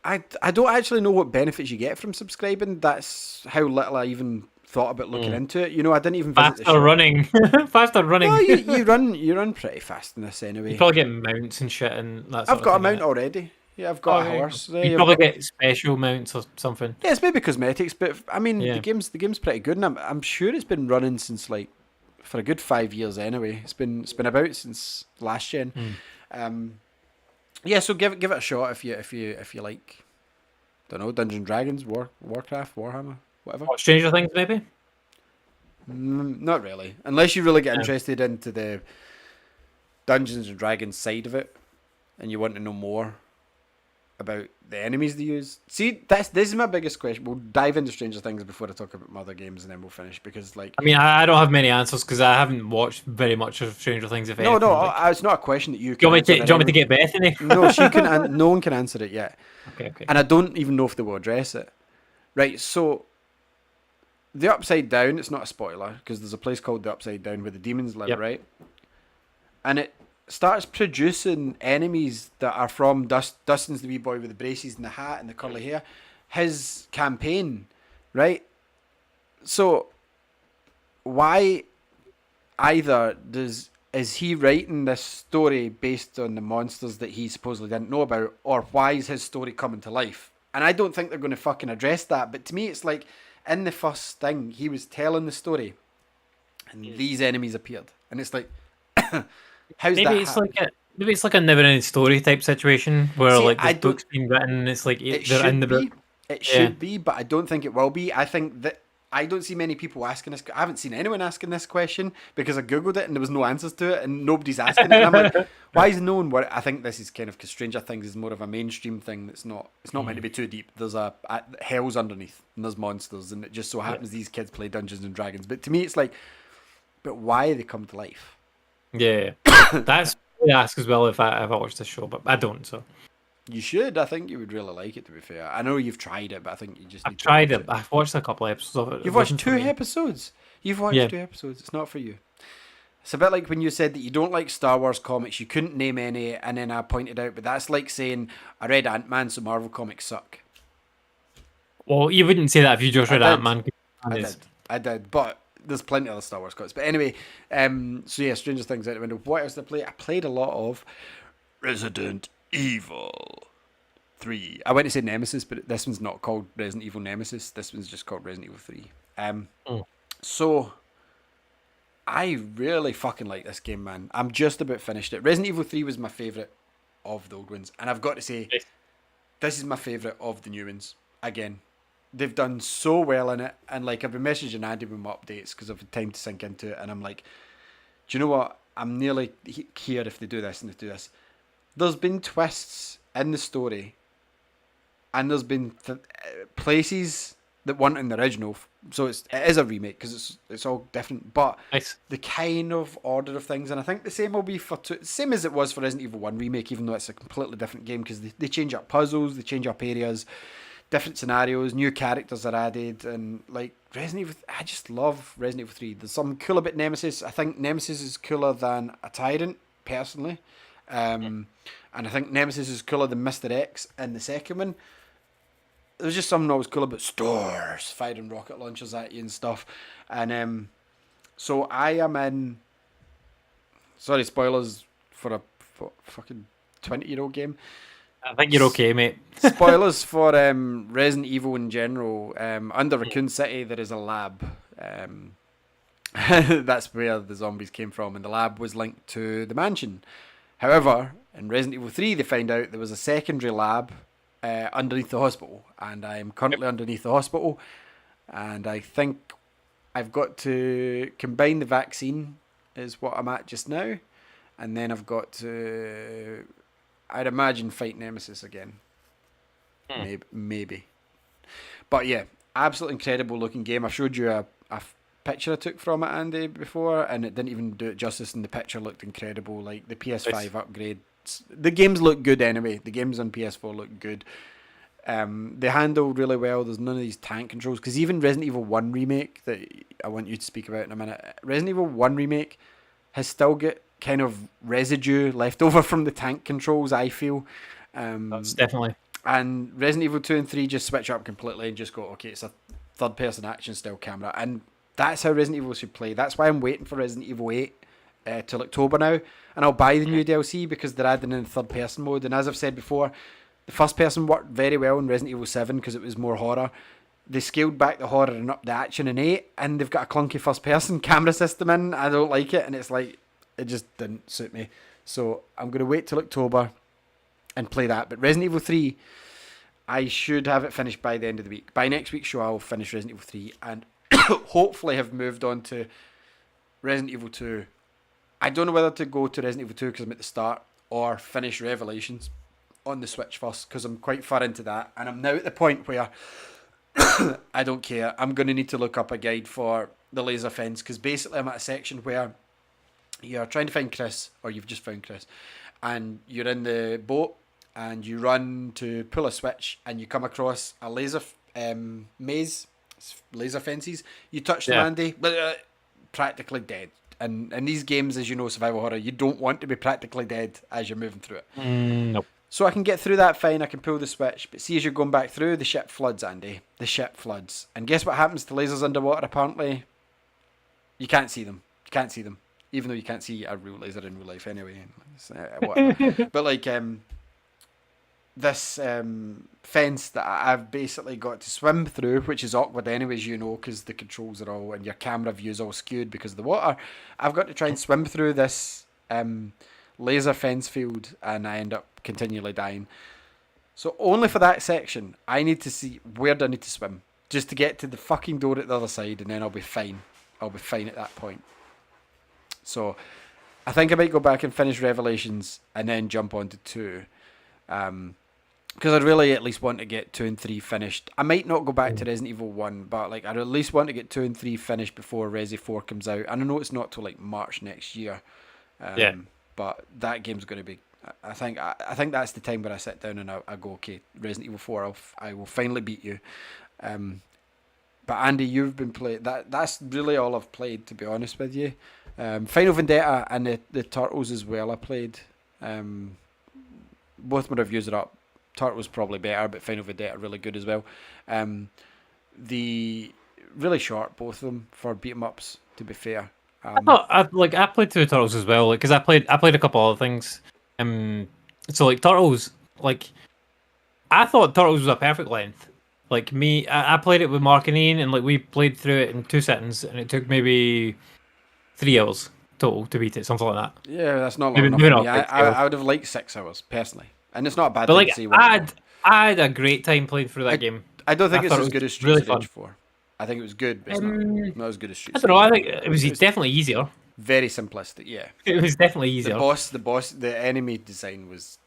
I don't actually know what benefits you get from subscribing. That's how little I even thought about looking into it. You know, I didn't even visit the Faster shop. running. Faster running. No, you run pretty fast in this anyway. You probably get mounts and shit and that sort I've of got a thing, mount yeah. already. Yeah, I've got a Okay. horse. You probably get special mounts or something. Yeah, it's maybe cosmetics, but I mean, Yeah. the game's pretty good, and I'm sure it's been running since like for a good 5 years anyway. It's been about since last gen. Yeah, so give it a shot if you like. Don't know, Dungeons and Dragons, Warcraft, Warhammer, whatever. What, Stranger Things maybe? Not really, unless you really get interested into the Dungeons and Dragons side of it, and you want to know more about the enemies they use. See, this is my biggest question. We'll dive into Stranger Things before I talk about my other games, and then we'll finish because, like, I mean, I don't have many answers because I haven't watched very much of Stranger Things. If no, anything, no, like, it's not a question that you do can. you want me answer to, do you want me to anyway. get Bethany? No, she can. No one can answer it yet. Okay. And I don't even know if they will address it. Right, so the Upside Down, it's not a spoiler, because there's a place called the Upside Down where the demons live, Yep. right? And it starts producing enemies that are from Dustin's the wee boy with the braces and the hat and the curly hair. His campaign, right? So why either is he writing this story based on the monsters that he supposedly didn't know about, or why is his story coming to life? And I don't think they're going to fucking address that. But to me, it's like in the first thing, he was telling the story, and these enemies appeared, and it's like, how's Maybe that? it's like a never-ending story type situation where See, like I the don't- book's been written, and it's like It they're in should the book. be. It should be, but I don't think it will be. I think that I don't see many people asking this. I haven't seen anyone asking this question because I googled it and there was no answers to it, and nobody's asking it. And I'm like, why is no one? What I think this is kind of because Stranger Things is more of a mainstream thing. That's not. It's not meant to be too deep. There's a hell's underneath, and there's monsters, and it just so happens these kids play Dungeons and Dragons. But to me, it's like, but why they come to life? Yeah, that's what I ask as well if I watch this show, but I don't. So You should. I think you would really like it. To be fair, I know you've tried it, but I think you just. I've Need tried to watch it. I've watched a couple of episodes of it. It You've watched wasn't for 2 me. episodes. You've watched Yeah. 2 episodes. It's not for you. It's a bit like when you said that you don't like Star Wars comics. You couldn't name any, and then I pointed out, but that's like saying I read Ant-Man, so Marvel comics suck. Well, you wouldn't say that if you just read I did. Ant-Man. I did, but there's plenty of other Star Wars comics. But anyway, so yeah, Stranger Things out the window. What else did I play? I played a lot of Resident Evil 3. I went to say Nemesis, but this one's not called Resident Evil Nemesis. This one's just called Resident Evil 3. So I really fucking like this game, man. I'm just about finished it. Resident Evil 3 was my favourite of the old ones, and I've got to say, this is my favourite of the new ones. Again, they've done so well in it, and like I've been messaging Andy with my updates because I've had time to sink into it, and I'm like, do you know what? I'm nearly here if they do this and they do this. There's been twists in the story, and there's been places that weren't in the original, so it is a remake because it's all different. But Nice. the kind of order of things, and I think the same will be for same as it was for Resident Evil 1 remake, even though it's a completely different game because they change up puzzles, they change up areas, different scenarios, new characters are added, and like Resident Evil, I just love Resident Evil 3. There's something cool about Nemesis. I think Nemesis is cooler than a Tyrant personally. And I think Nemesis is cooler than Mr. X in the second one. There was just something always cool about stores firing rocket launchers at you and stuff. And so I am in. Sorry, spoilers for a fucking 20-year-old game. I think you're okay, mate. Spoilers for Resident Evil in general. Under Raccoon City, there is a lab. That's where the zombies came from, and the lab was linked to the mansion. However, in Resident Evil 3, they found out there was a secondary lab underneath the hospital, and I am currently underneath the hospital, and I think I've got to combine the vaccine, is what I'm at just now, and then I've got to, I'd imagine, fight Nemesis again. Maybe. But yeah, absolutely incredible looking game. I showed you a picture I took from it, Andy, before, and it didn't even do it justice, and the picture looked incredible. Like the PS5 upgrades, the games look good anyway. The games on PS4 look good. They handle really well. There's none of these tank controls, because even Resident Evil 1 remake that I want you to speak about in a minute, Resident Evil 1 remake has still got kind of residue left over from the tank controls, I feel. That's definitely. And Resident Evil 2 and 3 just switch up completely and just go, okay, it's a third person action style camera, and that's how Resident Evil should play. That's why I'm waiting for Resident Evil 8 till October now, and I'll buy the new DLC because they're adding in the third person mode. And as I've said before, the first person worked very well in Resident Evil 7 because it was more horror. They scaled back the horror and up the action in 8, and they've got a clunky first person camera system in. I don't like it, and it's like, it just didn't suit me. So I'm going to wait till October and play that. But Resident Evil 3, I should have it finished by the end of the week. By next week's show, I'll finish Resident Evil 3 and hopefully have moved on to Resident Evil 2. I don't know whether to go to Resident Evil 2 because I'm at the start, or finish Revelations on the Switch first because I'm quite far into that, and I'm now at the point where I don't care. I'm going to need to look up a guide for the laser fence, because basically I'm at a section where you're trying to find Chris, or you've just found Chris, and you're in the boat and you run to pull a switch and you come across a laser maze, laser fences. You touch them, Andy, practically dead. And in these games, as you know, survival horror, you don't want to be practically dead as you're moving through it. Nope. So I can get through that fine, I can pull the switch, but see, as you're going back through, the ship floods, Andy. The ship floods. And guess what happens to lasers underwater, apparently? You can't see them. You can't see them. Even though you can't see a real laser in real life anyway. Whatever. But like, this fence that I've basically got to swim through, which is awkward anyways, you know, because the controls are all, and your camera view is all skewed because of the water. I've got to try and swim through this laser fence field, and I end up continually dying. So only for that section, I need to see, where do I need to swim? Just to get to the fucking door at the other side, and then I'll be fine. I'll be fine at that point. So I think I might go back and finish Revelations and then jump on to 2. Because I'd really at least want to get 2 and 3 finished. I might not go back to Resident Evil 1, but like I'd at least want to get 2 and 3 finished before Resi 4 comes out. And I know it's not till like March next year. But that game's going to be, I think that's the time where I sit down and I go, okay, Resident Evil 4, I will finally beat you. But Andy, you've been playing, that's really all I've played, to be honest with you. Final Vendetta and the Turtles as well I played. Both my reviews are up. Turtles probably better, but Final Vendetta really good as well. The really short, both of them, for beat 'em ups, to be fair. I played through Turtles as well, because I played a couple other things. So like Turtles, like I thought Turtles was a perfect length. Like me, I played it with Mark and Ian, and like we played through it in 2 sittings, and it took maybe 3 hours total to beat it, something like that. Yeah, that's not long enough for me. I would have liked 6 hours personally, and it's not a bad thing to say. I had a great time playing through that game. I don't think it's as good as Streets of Rage 4. I think it was good, but it's not as good as Streets. I don't know. I think it was definitely easier. Very simplistic, yeah. It was definitely easier. The enemy design was.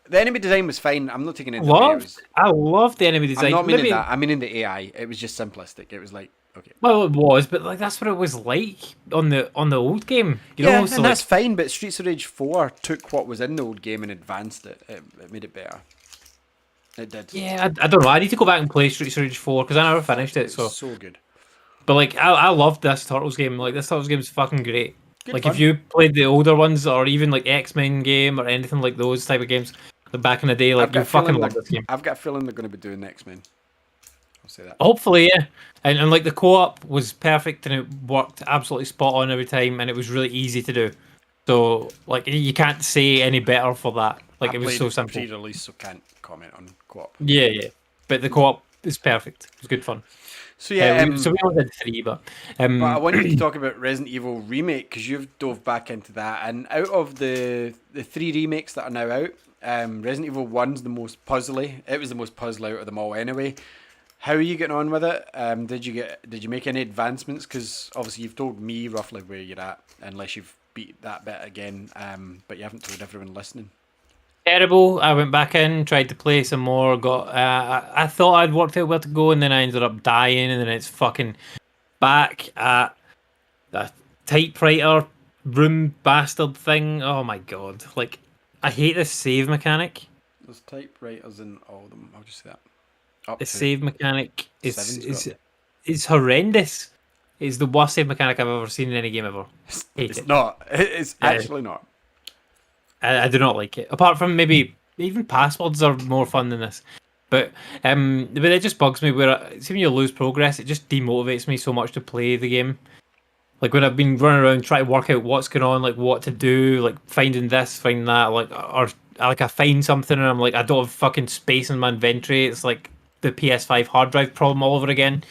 The enemy design was fine. I'm not taking it. I loved the enemy design. I'm not meaning that. I mean in the AI. It was just simplistic. It was like, okay. Well, it was, but like that's what it was like on the old game. And that's fine. But Streets of Rage 4 took what was in the old game and advanced it. It made it better. It did. Yeah, I don't know. I need to go back and play Streets of Rage 4 because I never finished it. So good. But like, I loved this Turtles game. Like this Turtles game is fucking great. Good Like fun. if you played the older ones, or even like X-Men game or anything like those type of games, like back in the day, like you fucking love this game. I've got a feeling they're going to be doing X-Men. I'll say that. Hopefully, yeah. And like the co-op was perfect and it worked absolutely spot on every time, and it was really easy to do. So like you can't say any better for that. Like I it was played so it simple. pre-release, so can't comment on co-op. Yeah, yeah. But the co-op is perfect. It was good fun. So yeah, So we only did 3, but but I wanted to talk about Resident Evil Remake because you've dove back into that, and out of the 3 remakes that are now out, Resident Evil 1's the most puzzly. It was the most puzzle out of them all anyway. How are you getting on with it? Did you make any advancements? Because obviously you've told me roughly where you're at, unless you've beat that bit again, but you haven't told everyone listening. terrible. I went back in, tried to play some more. Got I thought I'd worked out where to go, and then I ended up dying, and then it's fucking back at the typewriter room bastard thing. Oh my god! Like I hate this save mechanic. There's typewriters in all of them. I'll just say that. Up The to save mechanic seven's got is horrendous. It's the worst save mechanic I've ever seen in any game ever. Hate It's it. not. It's actually not. I do not like it. Apart from maybe even passwords are more fun than this. But it just bugs me where see when you lose progress, it just demotivates me so much to play the game. Like when I've been running around trying to work out what's going on, like what to do, like finding this, finding that, like or like I find something and I'm like I don't have fucking space in my inventory. It's like the PS5 hard drive problem all over again.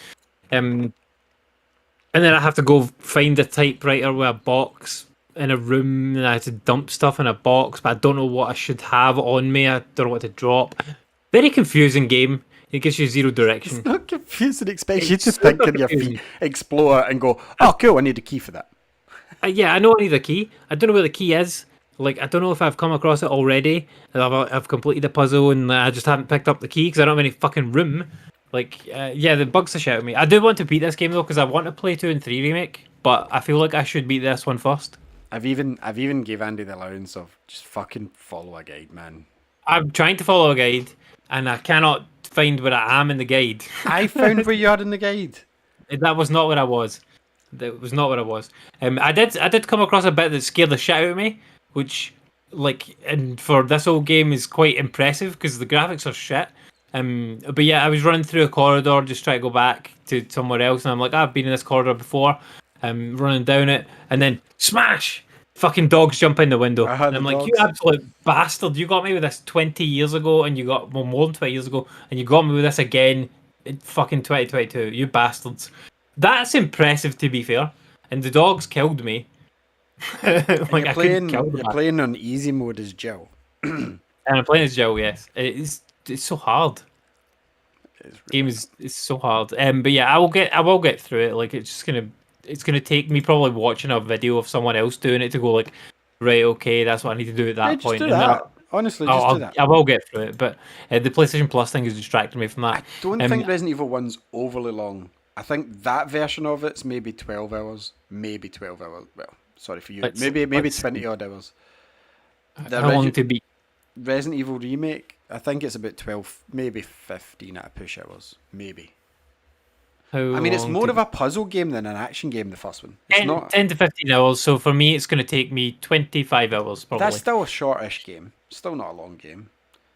And then I have to go find a typewriter with a box in a room, and I had to dump stuff in a box, but I don't know what I should have on me. I don't know what to drop. Very confusing game. It gives you zero direction. It's not confusing. Expect you It's to super think on your confusing. feet, explore, and go, oh, cool, I need a key for that. Yeah, I know I need a key. I don't know where the key is. Like, I don't know if I've come across it already. And I've completed the puzzle and I just haven't picked up the key because I don't have any fucking room. Like, yeah, the bugs the shit out of me. I do want to beat this game though because I want to play 2 and 3 remake, but I feel like I should beat this one first. I've even gave Andy the allowance of just fucking follow a guide, man. I'm trying to follow a guide and I cannot find where I am in the guide. I found where you are in the guide. That was not where I was. That was not where I was. I did come across a bit that scared the shit out of me, which, like, and for this old game is quite impressive because the graphics are shit. But yeah, I was running through a corridor just trying to go back to somewhere else, and I'm like, I've been in this corridor before. I'm running down it, and then smash! Fucking dogs jump in the window. And I'm like, you absolute bastard! You got me with this 20 years ago, and you got more than 20 years ago, and you got me with this again in fucking 2022. You bastards! That's impressive, to be fair. And the dogs killed me. Like you're playing on easy mode as Jill. And I'm playing as Jill, yes. It's so hard. Game is so hard. But yeah, I will get through it. Like it's gonna take me probably watching a video of someone else doing it to go like, right, okay, that's what I need to do at that point. Do that. Honestly, do that. I will get through it, but the PlayStation Plus thing is distracting me from that. I don't think Resident Evil 1's overly long. I think that version of it's maybe 12 hours. Maybe 12 hours. Well, sorry for you. Maybe 20 odd hours. How long to beat? Resident Evil Remake, I think it's about 12, maybe 15 at a push hours. Maybe. It's more of a puzzle game than an action game, the first one. It's 10 to 15 hours, so for me it's going to take me 25 hours probably. That's still a shortish game. Still not a long game.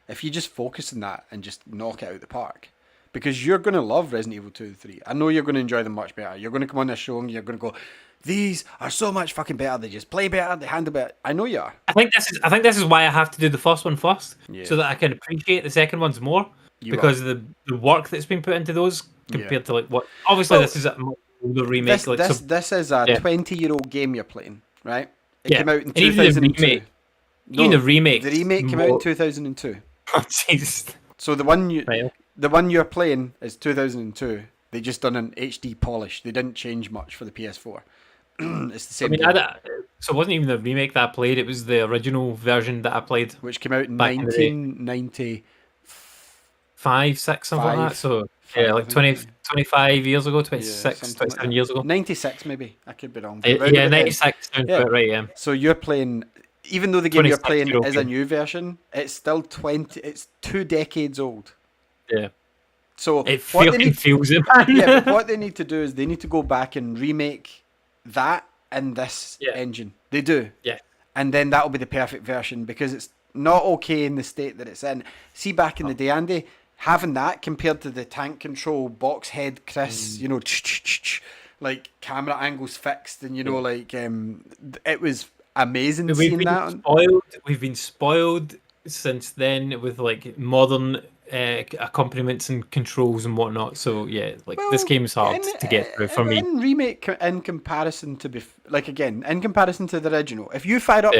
If you just focus on that and just knock it out the park. Because you're going to love Resident Evil 2 and 3. I know you're going to enjoy them much better. You're going to come on this show and you're going to go, these are so much fucking better. They just play better. They handle better. I know you are. I think this is why I have to do the first one first, so that I can appreciate the second ones more. Because of the work that's been put into those compared to like what. Obviously, this is a older remake. This is a 20-year-old game you're playing, right? It came out in 2002. Even the remake. The remake came out in 2002. Oh, Jesus. So the one you're playing is 2002. They just done an HD polish. They didn't change much for the PS4. It's the same game. So it wasn't even the remake that I played. It was the original version that I played, which came out in 1990. 5, 6, something like that. So yeah, like 25 years ago, 26, 27 years ago. 96 maybe. I could be wrong. Yeah, 96 sounds about right, yeah. So you're playing, even though the game you're playing is a new version, it's still 2 decades old. Yeah. So it feels it, man. Yeah, but what they need to do is they need to go back and remake that in this Yeah. engine. They do. Yeah. And then that'll be the perfect version because it's not okay in the state that it's in. See, back in the day, Andy, having that compared to the tank control box head Chris, you know, like camera angles fixed, and you know, like it was amazing seeing that. We've been spoiled since then with like modern accompaniments and controls and whatnot. So yeah, like this game is hard to get through for me. In remake, in comparison to in comparison to the original, if you fire up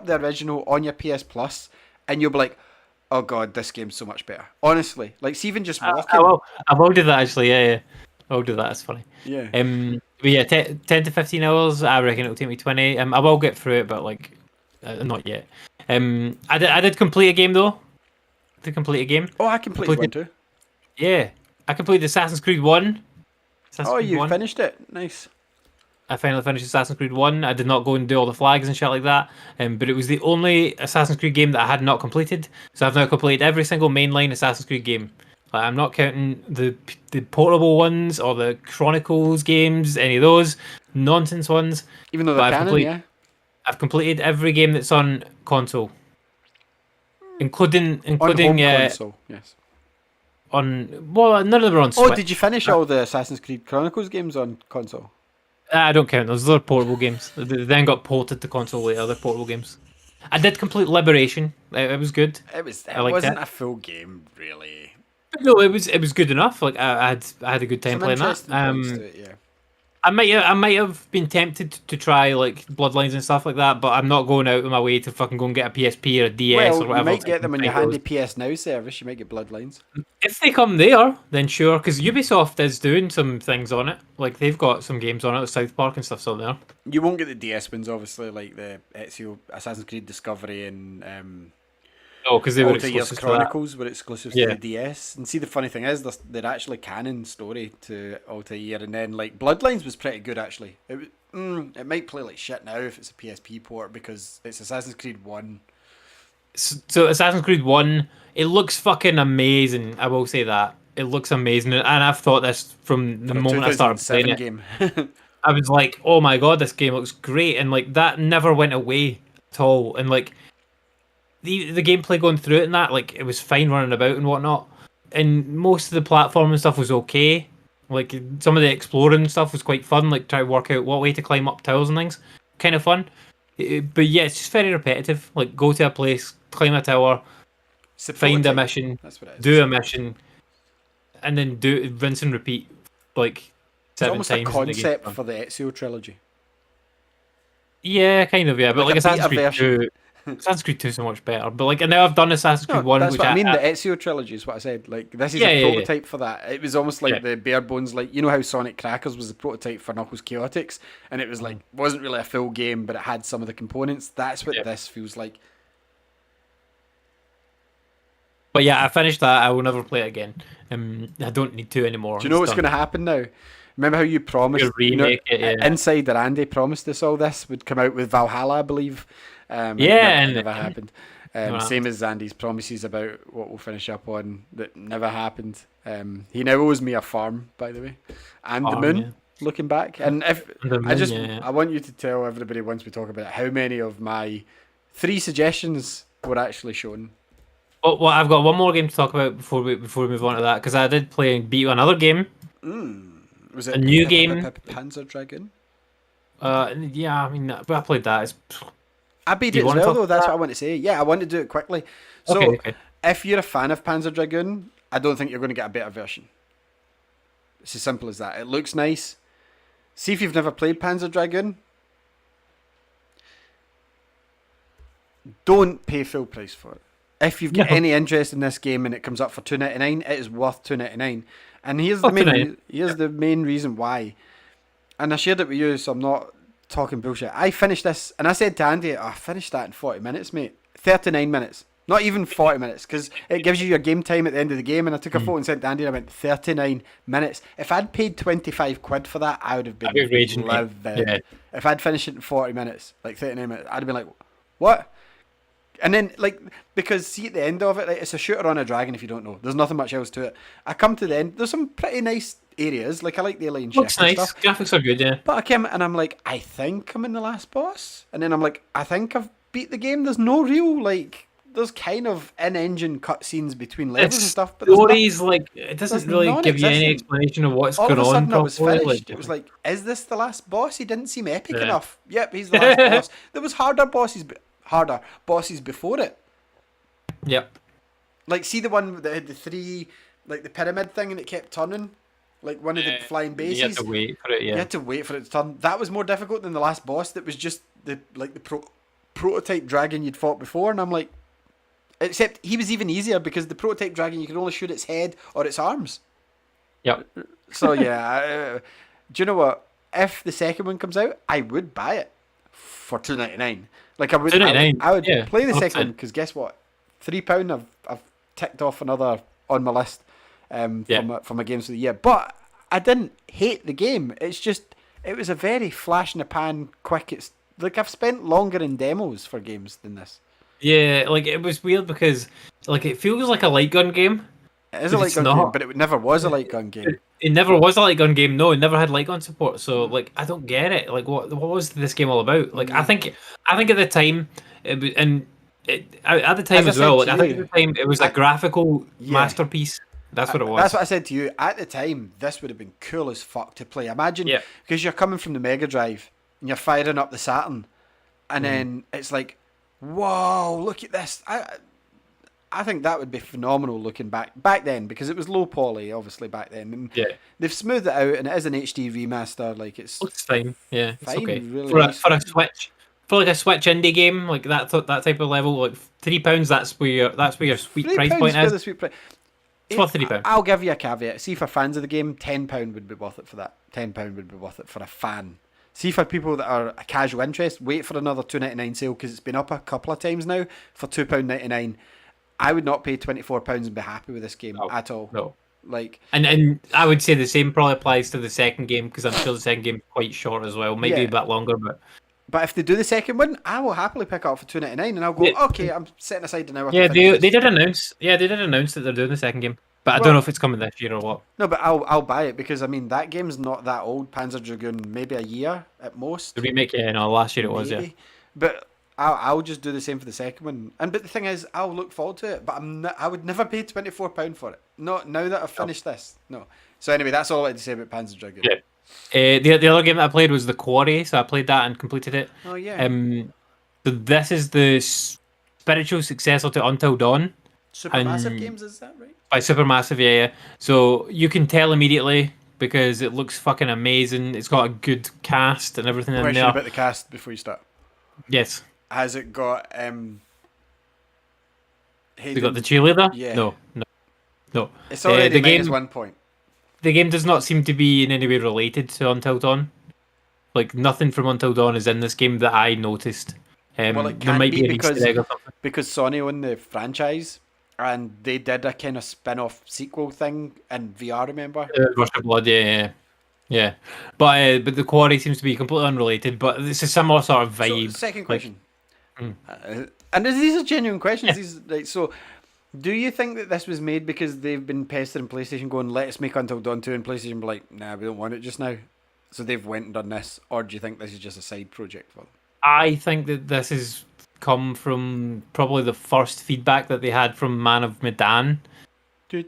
the original on your PS Plus, and you'll be like, oh god, this game's so much better. Honestly, like see, even just walking. I will do that actually. Yeah. I will do that. It's funny. Yeah. But yeah, 10 to 15 hours. I reckon it'll take me 20. I will get through it, but like, not yet. I did complete a game though. Oh, I completed one too. Yeah, I completed Assassin's Creed 1. Finished it? Nice. I finally finished Assassin's Creed 1. I did not go and do all the flags and shit like that, but it was the only Assassin's Creed game that I had not completed. So I've now completed every single mainline Assassin's Creed game. Like, I'm not counting the portable ones or the Chronicles games, any of those nonsense ones. Even though they're canon, I've completed every game that's on console, including on home console. Yes. None of them are on Switch. Oh, did you finish all the Assassin's Creed Chronicles games on console? I don't count those. Those are portable games. They then got ported to console later. They're portable games. I did complete Liberation. It was good. It wasn't a full game, really. No, it was good enough. Like I had a good time playing that. I might have been tempted to try like Bloodlines and stuff like that, but I'm not going out of my way to fucking go and get a PSP or a DS or whatever. You might get them on your handy PS Now service. You might get Bloodlines. If they come there, then sure, because Ubisoft is doing some things on it. Like they've got some games on it, South Park and stuff's on there. You won't get the DS ones, obviously, like the Ezio Assassin's Creed Discovery and because they were exclusive Chronicles were exclusive to the DS. And see, the funny thing is, they're actually canon story to Altair, and then like Bloodlines was pretty good actually. It might play like shit now if it's a PSP port because it's Assassin's Creed 1. So Assassin's Creed 1, it looks fucking amazing. I will say that it looks amazing, and I've thought this from the moment I started playing it. Game. I was like, oh my god, this game looks great, and like that never went away at all, and like. The gameplay going through it and that, like, it was fine running about and whatnot. And most of the platform and stuff was okay. Like, some of the exploring stuff was quite fun, like, try to work out what way to climb up towers and things. Kind of fun. But yeah, it's just very repetitive. Like, go to a place, climb a tower, find a mission, do a mission, and then rinse and repeat, like, 7 times. It's almost a concept for the Ezio trilogy. Yeah, kind of, yeah. But like Assassin's Creed 2... Assassin's Creed 2 is so much better, but like now I've done Assassin's Creed 1. That's what I mean. The Ezio trilogy is what I said. Like this is a prototype for that. It was almost like the bare bones. Like you know how Sonic Crackers was the prototype for Knuckles Chaotix, and it was like wasn't really a full game, but it had some of the components. That's what this feels like. But yeah, I finished that. I will never play it again. I don't need to anymore. Do you know what's going to happen now? Remember how you promised? Insider Andy promised us all this would come out with Valhalla, I believe. And it never happened. Same as Andy's promises about what we'll finish up on that never happened. He now owes me a farm, by the way, and the moon. Looking back, and I want you to tell everybody once we talk about it how many of my 3 suggestions were actually shown. Well, I've got one more game to talk about before we move on to that because I did play and beat another game. Was it a new game? Panzer Dragoon. Yeah, I mean, I played that. I beat it as well, though. That's what I want to say. Yeah, I want to do it quickly. So, if you're a fan of Panzer Dragoon, I don't think you're going to get a better version. It's as simple as that. It looks nice. See if you've never played Panzer Dragoon. Don't pay full price for it. If you've got any interest in this game and it comes up for $2.99, it is worth $2.99. And here's the main reason why. And I shared it with you, so I'm not talking bullshit. I finished this, and I said to Andy, I finished that in 40 minutes, mate. 39 minutes. Not even 40 minutes, because it gives you your game time at the end of the game, and I took a photo and sent to Andy, and I went, 39 minutes. If I'd paid 25 quid for that, I would have been raging. If I'd finished it in 40 minutes, like 39 minutes, I'd have been like, what? And then, like, because see at the end of it, like, it's a shooter on a dragon if you don't know. There's nothing much else to it. I come to the end, there's some pretty nice areas. Like I like the alien Looks shift and nice. stuff. Graphics are good, yeah. But I came and I'm like, I think I'm in the last boss, and then I'm like, I think I've beat the game. There's no real like. There's kind of in-engine cutscenes between levels and stuff, but stories like it doesn't there's really give you any non-existent. explanation of what's All going of a on sudden, I was properly. finished. Like, It was like, is this the last boss? He didn't seem epic Yeah. enough. Yep, he's the last boss. There was harder bosses before it. yep. Like, see the one that had the three, like the pyramid thing, and it kept turning, like one of the flying bases. You had to wait for it, You yeah. had to wait for it to turn. That was more difficult than the last boss. That was just the prototype dragon you'd fought before, and I'm like, except he was even easier because the prototype dragon you could only shoot its head or its arms. Yep. So yeah, do you know what? If the second one comes out, I would buy it for $2.99. Like I would, $2.99, I would yeah, play the 100%. second one because guess what? £3. I've ticked off another on my list for my games of the year. But I didn't hate the game. It's just it was a very flash in the pan, quick. It's like I've spent longer in demos for games than this. Yeah, like it was weird because like it feels like a light gun game. It is a But light it's gun not. game, but it never was a light gun game. It never was a light gun game. No, it never had light gun support. So like I don't get it. Like what was this game all about? Like I think at the time it was, and at the time As I as well. said Like to I think you, at the time it was a graphical masterpiece. That's what it was. That's what I said to you. At the time, this would have been cool as fuck to play. Imagine, Yeah. because you're coming from the Mega Drive and you're firing up the Saturn, and then it's like, whoa, look at this. I think that would be phenomenal looking back then because it was low poly, obviously back then. And Yeah. they've smoothed it out, and it is an HD remaster. Like it's Looks fine. Yeah, it's fine, okay really for nice. a Switch. For like a Switch indie game, like that type of level, like £3. That's where your sweet £3 price point for is. the sweet price. It's worth £3. I'll give you a caveat. See, for fans of the game, £10 would be worth it for that. £10 would be worth it for a fan. See, for people that are a casual interest, wait for another $2.99 sale because it's been up a couple of times now for £2.99. I would not pay £24 and be happy with this game at all. No. Like, And I would say the same probably applies to the second game because I'm sure the second game is quite short as well, maybe Yeah. a bit longer, but if they do the second one, I will happily pick it up for $2.99 and I'll go, okay, I'm setting aside an hour. yeah, to finish they this. did announce that they're doing the second game, but I Well- don't know if it's coming this year or what. No, but I'll buy it because I mean that game's not that old. Panzer Dragoon, maybe a year at most. The remake, yeah, no, last year it was, yeah. Maybe. But I'll just do the same for the second one. But the thing is, I'll look forward to it. But I would never pay £24 for it. Not now that I've finished this. No. So anyway, that's all I wanted to say about Panzer Dragoon. Yeah. The other game that I played was The Quarry, so I played that and completed it. Oh yeah. So this is the spiritual successor to Until Dawn Supermassive Games, is that right? by Supermassive, yeah. So you can tell immediately because it looks fucking amazing. It's got a good cast and everything in Question there. about the cast before you start. Yes. Has it got We got the cheerleader? Yeah. No. It's already the minus game 1 point. The game does not seem to be in any way related to Until Dawn. Like nothing from Until Dawn is in this game that I noticed. Well, it there can't might be be an Easter egg or something. because Sony own the franchise and they did a kind of spin-off sequel thing in VR, remember? Rush of Blood, yeah. But the Quarry seems to be completely unrelated, but it's a similar sort of So, vibe. second question. And these are genuine questions. These like so. Do you think that this was made because they've been pestering PlayStation, going, "Let's make Until Dawn 2," and PlayStation be like, "Nah, we don't want it just now." So they've went and done this, or do you think this is just a side project for them? I think that this has come from probably the first feedback that they had from Man of Medan. I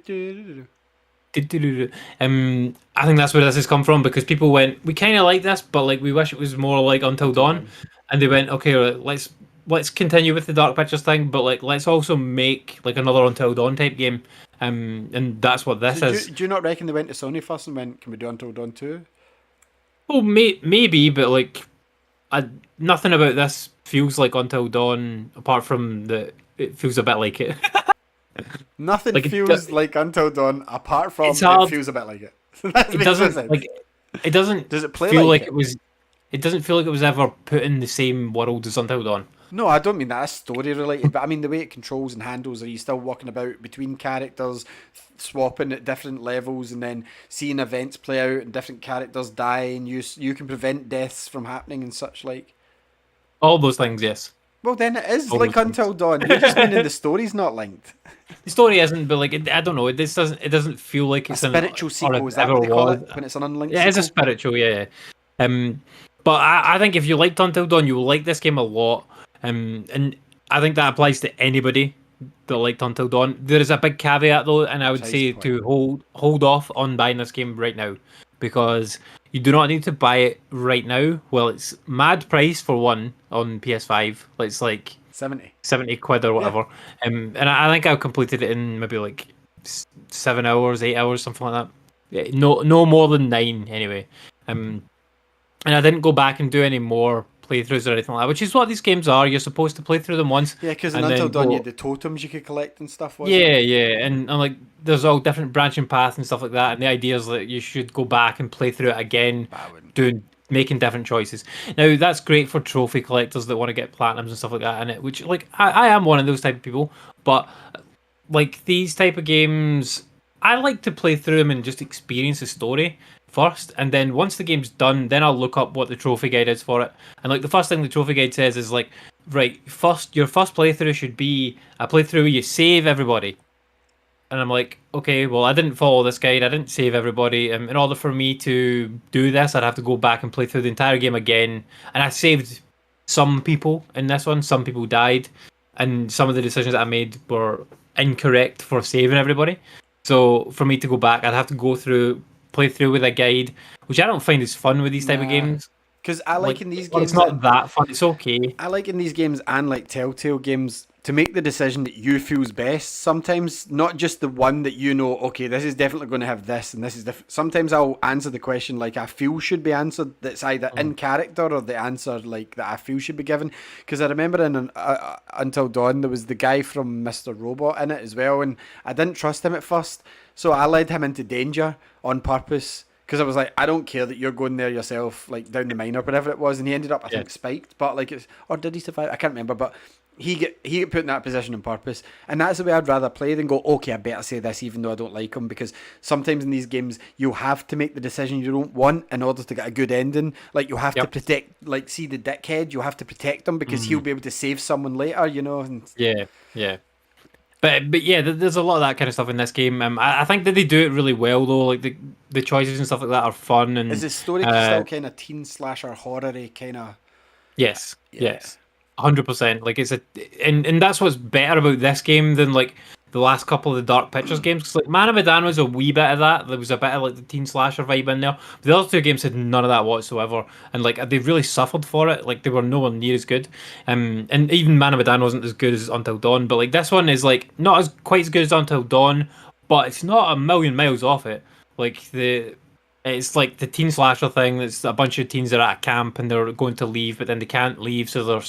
think that's where this has come from because people went, we kind of like this, but like we wish it was more like Until Dawn, and they went, okay, let's continue with the Dark Pictures thing, but like let's also make like another Until Dawn type game, and that's what this is. Do you not reckon they went to Sony first and went, "Can we do Until Dawn 2?" Well, maybe, but like, nothing about this feels like Until Dawn apart from it feels a bit like it. Nothing Like, feels like Until Dawn apart from It's hard. it feels a bit like it. That It makes no doesn't sense. like it doesn't. Does it play feel like like it? it was? It doesn't feel like it was ever put in the same world as Until Dawn. No, I don't mean that. That's story related, but I mean the way it controls and handles. Are you still walking about between characters, swapping at different levels, and then seeing events play out and different characters die, and you can prevent deaths from happening and such like? All those things, yes. Well, then it is Almost like Until Dawn. You're just meaning the story's not linked. The story isn't, but like I don't know. It doesn't feel like A it's spiritual sequel, or is that ever what they call was. it? When it's an unlinked It is a sequel? spiritual, yeah. But I think if you liked Until Dawn, you will like this game a lot. And I think that applies to anybody that liked Until Dawn. There is a big caveat though, and I would Precise say point. to hold off on buying this game right now, because you do not need to buy it right now. Well, it's mad price for one on PS5. It's like 70 quid or whatever. And I think I completed it in maybe like 7 hours, 8 hours, something like that. Yeah, no more than 9 anyway. And I didn't go back and do any more playthroughs or anything like that, which is what these games are. You're supposed to play through them once. Yeah, because in and Until then Dawn, you go, had the totems you could collect and stuff, wasn't yeah, it? yeah, and like there's all different branching paths and stuff like that. And the idea is that you should go back and play through it again, But I wouldn't. making different choices. Now that's great for trophy collectors that want to get platinums and stuff like that in it. Which like I am one of those type of people, but like these type of games, I like to play through them and just experience the story first, and then once the game's done, then I'll look up what the trophy guide is for it. And like the first thing the trophy guide says is like, right, your first playthrough should be a playthrough where you save everybody. And I'm like, okay, well, I didn't follow this guide. I didn't save everybody. In order for me to do this, I'd have to go back and play through the entire game again. And I saved some people in this one. Some people died, and some of the decisions that I made were incorrect for saving everybody. So for me to go back, I'd have to play through with a guide, which I don't find is fun with these type of games. Because I like in these Well, games it's not that fun. It's okay. I like in these games and like Telltale games to make the decision that you feels best. Sometimes not just the one that you know, okay, this is definitely going to have this and this is different. Sometimes I'll answer the question like I feel should be answered. That's either in character or the answer like that I feel should be given. Because I remember in Until Dawn there was the guy from Mr. Robot in it as well, and I didn't trust him at first, so I led him into danger on purpose. Because I was like, I don't care that you're going there yourself, like down the mine or whatever it was, and he ended up, I think, spiked. But like, or did he survive? I can't remember. But he get put in that position on purpose, and that's the way I'd rather play than go. Okay, I better say this, even though I don't like him, because sometimes in these games you have to make the decision you don't want in order to get a good ending. Like you have to protect, like see the dickhead, you have to protect him because he'll be able to save someone later, you know. And Yeah. But yeah, there's a lot of that kind of stuff in this game. I think that they do it really well though. Like the choices and stuff like that are fun. And is the story still kind of teen slasher horror-y kind of? Yes. 100%. Like and that's what's better about this game than like the last couple of the Dark Pictures games. Because like Man of Medan was a wee bit of that. There was a bit of like the teen slasher vibe in there. But the other two games had none of that whatsoever, and like they really suffered for it. Like they were nowhere near as good. And even Man of Medan wasn't as good as Until Dawn. But like this one is like not as quite as good as Until Dawn, but it's not a million miles off it. Like it's like the teen slasher thing. It's a bunch of teens that are at a camp and they're going to leave, but then they can't leave, so they're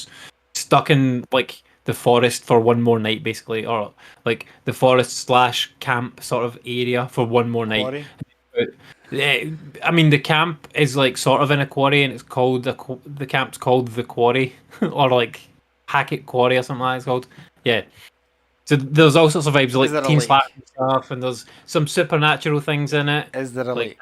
stuck in like the forest for one more night, basically, or like the forest / camp sort of area for one more night. I mean, the camp is like sort of in a quarry, and it's called the camp's called the Quarry, or like Hackett Quarry or something like that it's called. Yeah. So there's all sorts of vibes like teen slash stuff, and there's some supernatural things in it. Is there a lake?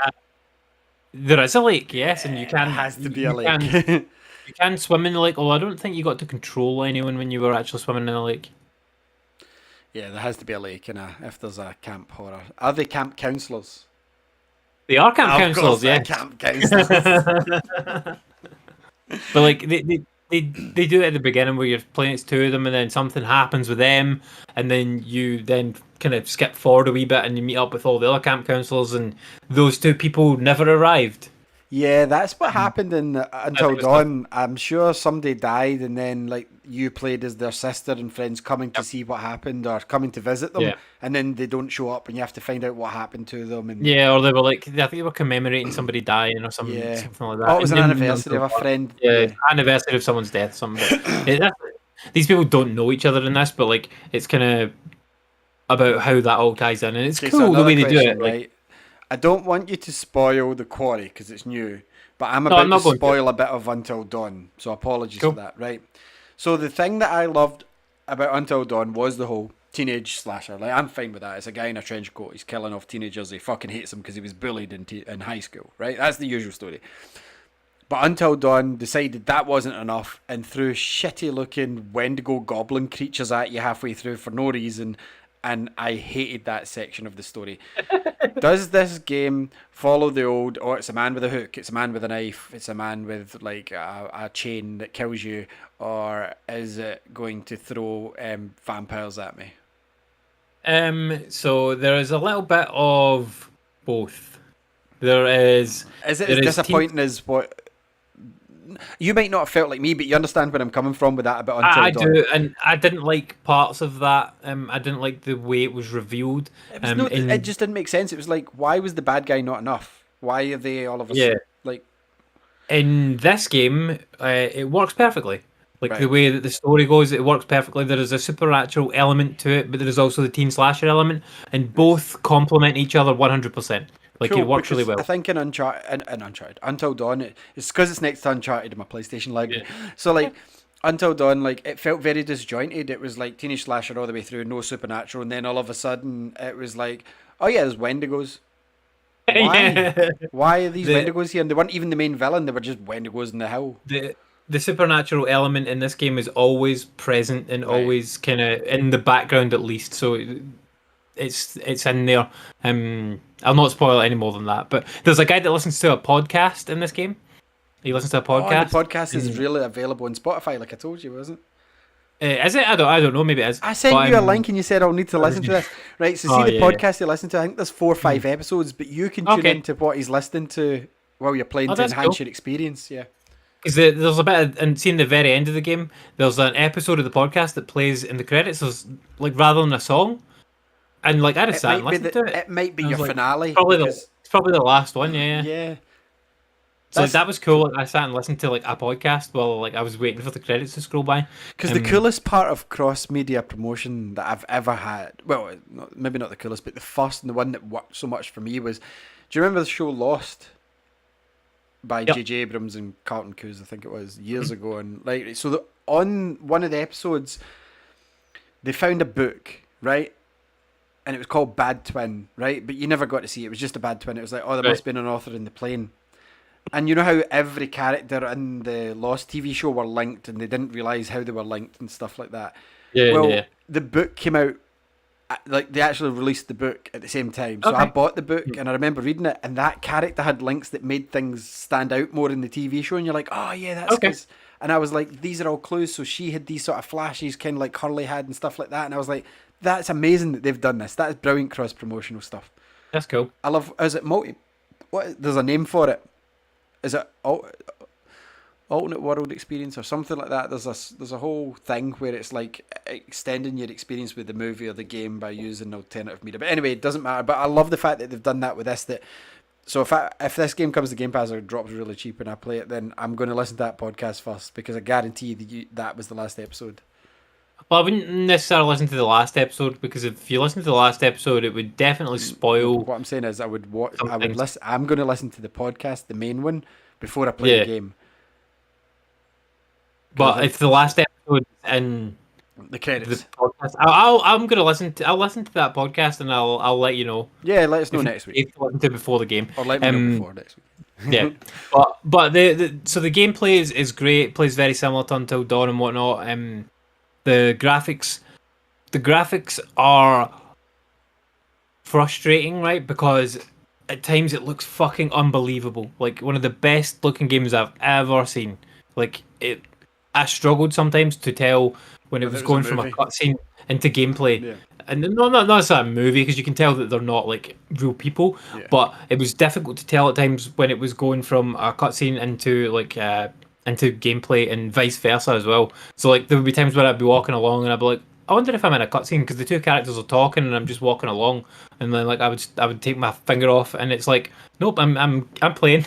There is a lake, yes, and you can. It has to be a lake. You can swim in the lake, although I don't think you got to control anyone when you were actually swimming in the lake. Yeah, there has to be a lake if there's a camp horror. Are they camp counselors? They are camp counselors, yeah. Camp counselors. But like they do it at the beginning where you're playing it's two of them, and then something happens with them, and then you then kind of skip forward a wee bit and you meet up with all the other camp counselors, and those two people never arrived. Yeah, that's what happened in Until Dawn. I'm sure somebody died, and then like you played as their sister and friends coming to see what happened or coming to visit them, and then they don't show up, and you have to find out what happened to them. And or they were like, I think they were commemorating somebody dying or something like that. Oh, it was an anniversary of a friend. Yeah, anniversary of someone's death. These people don't know each other in this, but like it's kind of about how that all ties in, and it's cool the way they do it. Right? I don't want you to spoil the Quarry because it's new, but I'm about to spoil a bit of Until Dawn, so apologies for that, right? So the thing that I loved about Until Dawn was the whole teenage slasher. Like, I'm fine with that. It's a guy in a trench coat. He's killing off teenagers. He fucking hates them because he was bullied in high school, right? That's the usual story. But Until Dawn decided that wasn't enough and threw shitty looking Wendigo goblin creatures at you halfway through for no reason, and I hated that section of the story. Does this game follow the old, oh, it's a man with a hook, it's a man with a knife, it's a man with like a chain that kills you, or is it going to throw vampires at me? So there is a little bit of both. There is. Is it as disappointing as what? You might not have felt like me, but you understand where I'm coming from with that a bit. Until I Dawn. do, and I didn't like parts of that. I didn't like the way it was revealed. It just didn't make sense. It was like, why was the bad guy not enough? Why are they all of a sudden like? In this game, it works perfectly. Like Right. the way that the story goes, it works perfectly. There is a supernatural element to it, but there is also the teen slasher element, and both complement each other 100%. Like Cool, it works really because well. I think in Uncharted, Until Dawn, it's because it's next to Uncharted in my PlayStation lag. Yeah. So like, Until Dawn, like it felt very disjointed. It was like teenage slasher all the way through, no supernatural, and then all of a sudden it was like, oh yeah, there's Wendigos. Why? Yeah. Why are these Wendigos here? And they weren't even the main villain. They were just Wendigos in the hill. The supernatural element in this game is always present and always kind of in the background at least. So it's in there. I'll not spoil it any more than that. But there's a guy that listens to a podcast in this game. He listens to a podcast. Oh, the podcast is really available on Spotify, like I told you, wasn't it? Is it? I don't know. Maybe it is. I sent you a link and you said I'll need to listen to this. Right, so see the podcast you listen to. I think there's 4 or 5 episodes, but you can tune into what he's listening to while you're playing to enhance your experience. Yeah. Because there's a bit of, and seeing the very end of the game, there's an episode of the podcast that plays in the credits, so like rather than a song, and like I just sat and listened to it. It might be your finale. It's probably the last one, yeah. Yeah. So that was cool. I sat and listened to like a podcast while like I was waiting for the credits to scroll by. Because the coolest part of cross-media promotion that I've ever had, well, maybe not the coolest, but the first and the one that worked so much for me was, do you remember the show Lost? By J.J. Abrams and Carlton Cuse, I think it was, years ago. And like, so on one of the episodes, they found a book, right? And it was called Bad Twin, right? But you never got to see it. It was just a bad twin. It was like, oh, there must have been an author in the plane. And you know how every character in the Lost TV show were linked and they didn't realise how they were linked and stuff like that? Yeah. The book came out, like they actually released the book at the same time. So I bought the book and I remember reading it, and that character had links that made things stand out more in the TV show. And you're like, oh yeah, that's because. And I was like, these are all clues. So she had these sort of flashes, kind of like Hurley had and stuff like that. And I was like, that's amazing that they've done this. That is brilliant cross promotional stuff. That's cool. I love. Is it multi? What? There's a name for it. Is it alternate world experience or something like that? There's a whole thing where it's like extending your experience with the movie or the game by using alternative media. But anyway, it doesn't matter. But I love the fact that they've done that with this. So if this game comes to Game Pass or drops really cheap and I play it, then I'm going to listen to that podcast first, because I guarantee that was the last episode. Well, I wouldn't necessarily listen to the last episode, because if you listen to the last episode, it would definitely spoil. What I'm saying is, I'm going to listen to the podcast, the main one, before I play the game. But if the last episode in the credits, the podcast, I'll listen to that podcast and I'll let you know. Yeah, let us know next week. If you listen to before the game, or let me know before next week. Yeah, but so the gameplay is great. It plays very similar to Until Dawn and whatnot. The graphics are frustrating, right? Because at times it looks fucking unbelievable. Like one of the best looking games I've ever seen. Like I struggled sometimes to tell when it was going from a cutscene into gameplay. Yeah. And not necessarily a movie, because you can tell that they're not like real people. Yeah. But it was difficult to tell at times when it was going from a cutscene into like into gameplay, and vice versa as well. So like there would be times where I'd be walking along and I'd be like, I wonder if I'm in a cutscene, because the two characters are talking and I'm just walking along, and then like I would take my finger off and it's like, nope, I'm playing.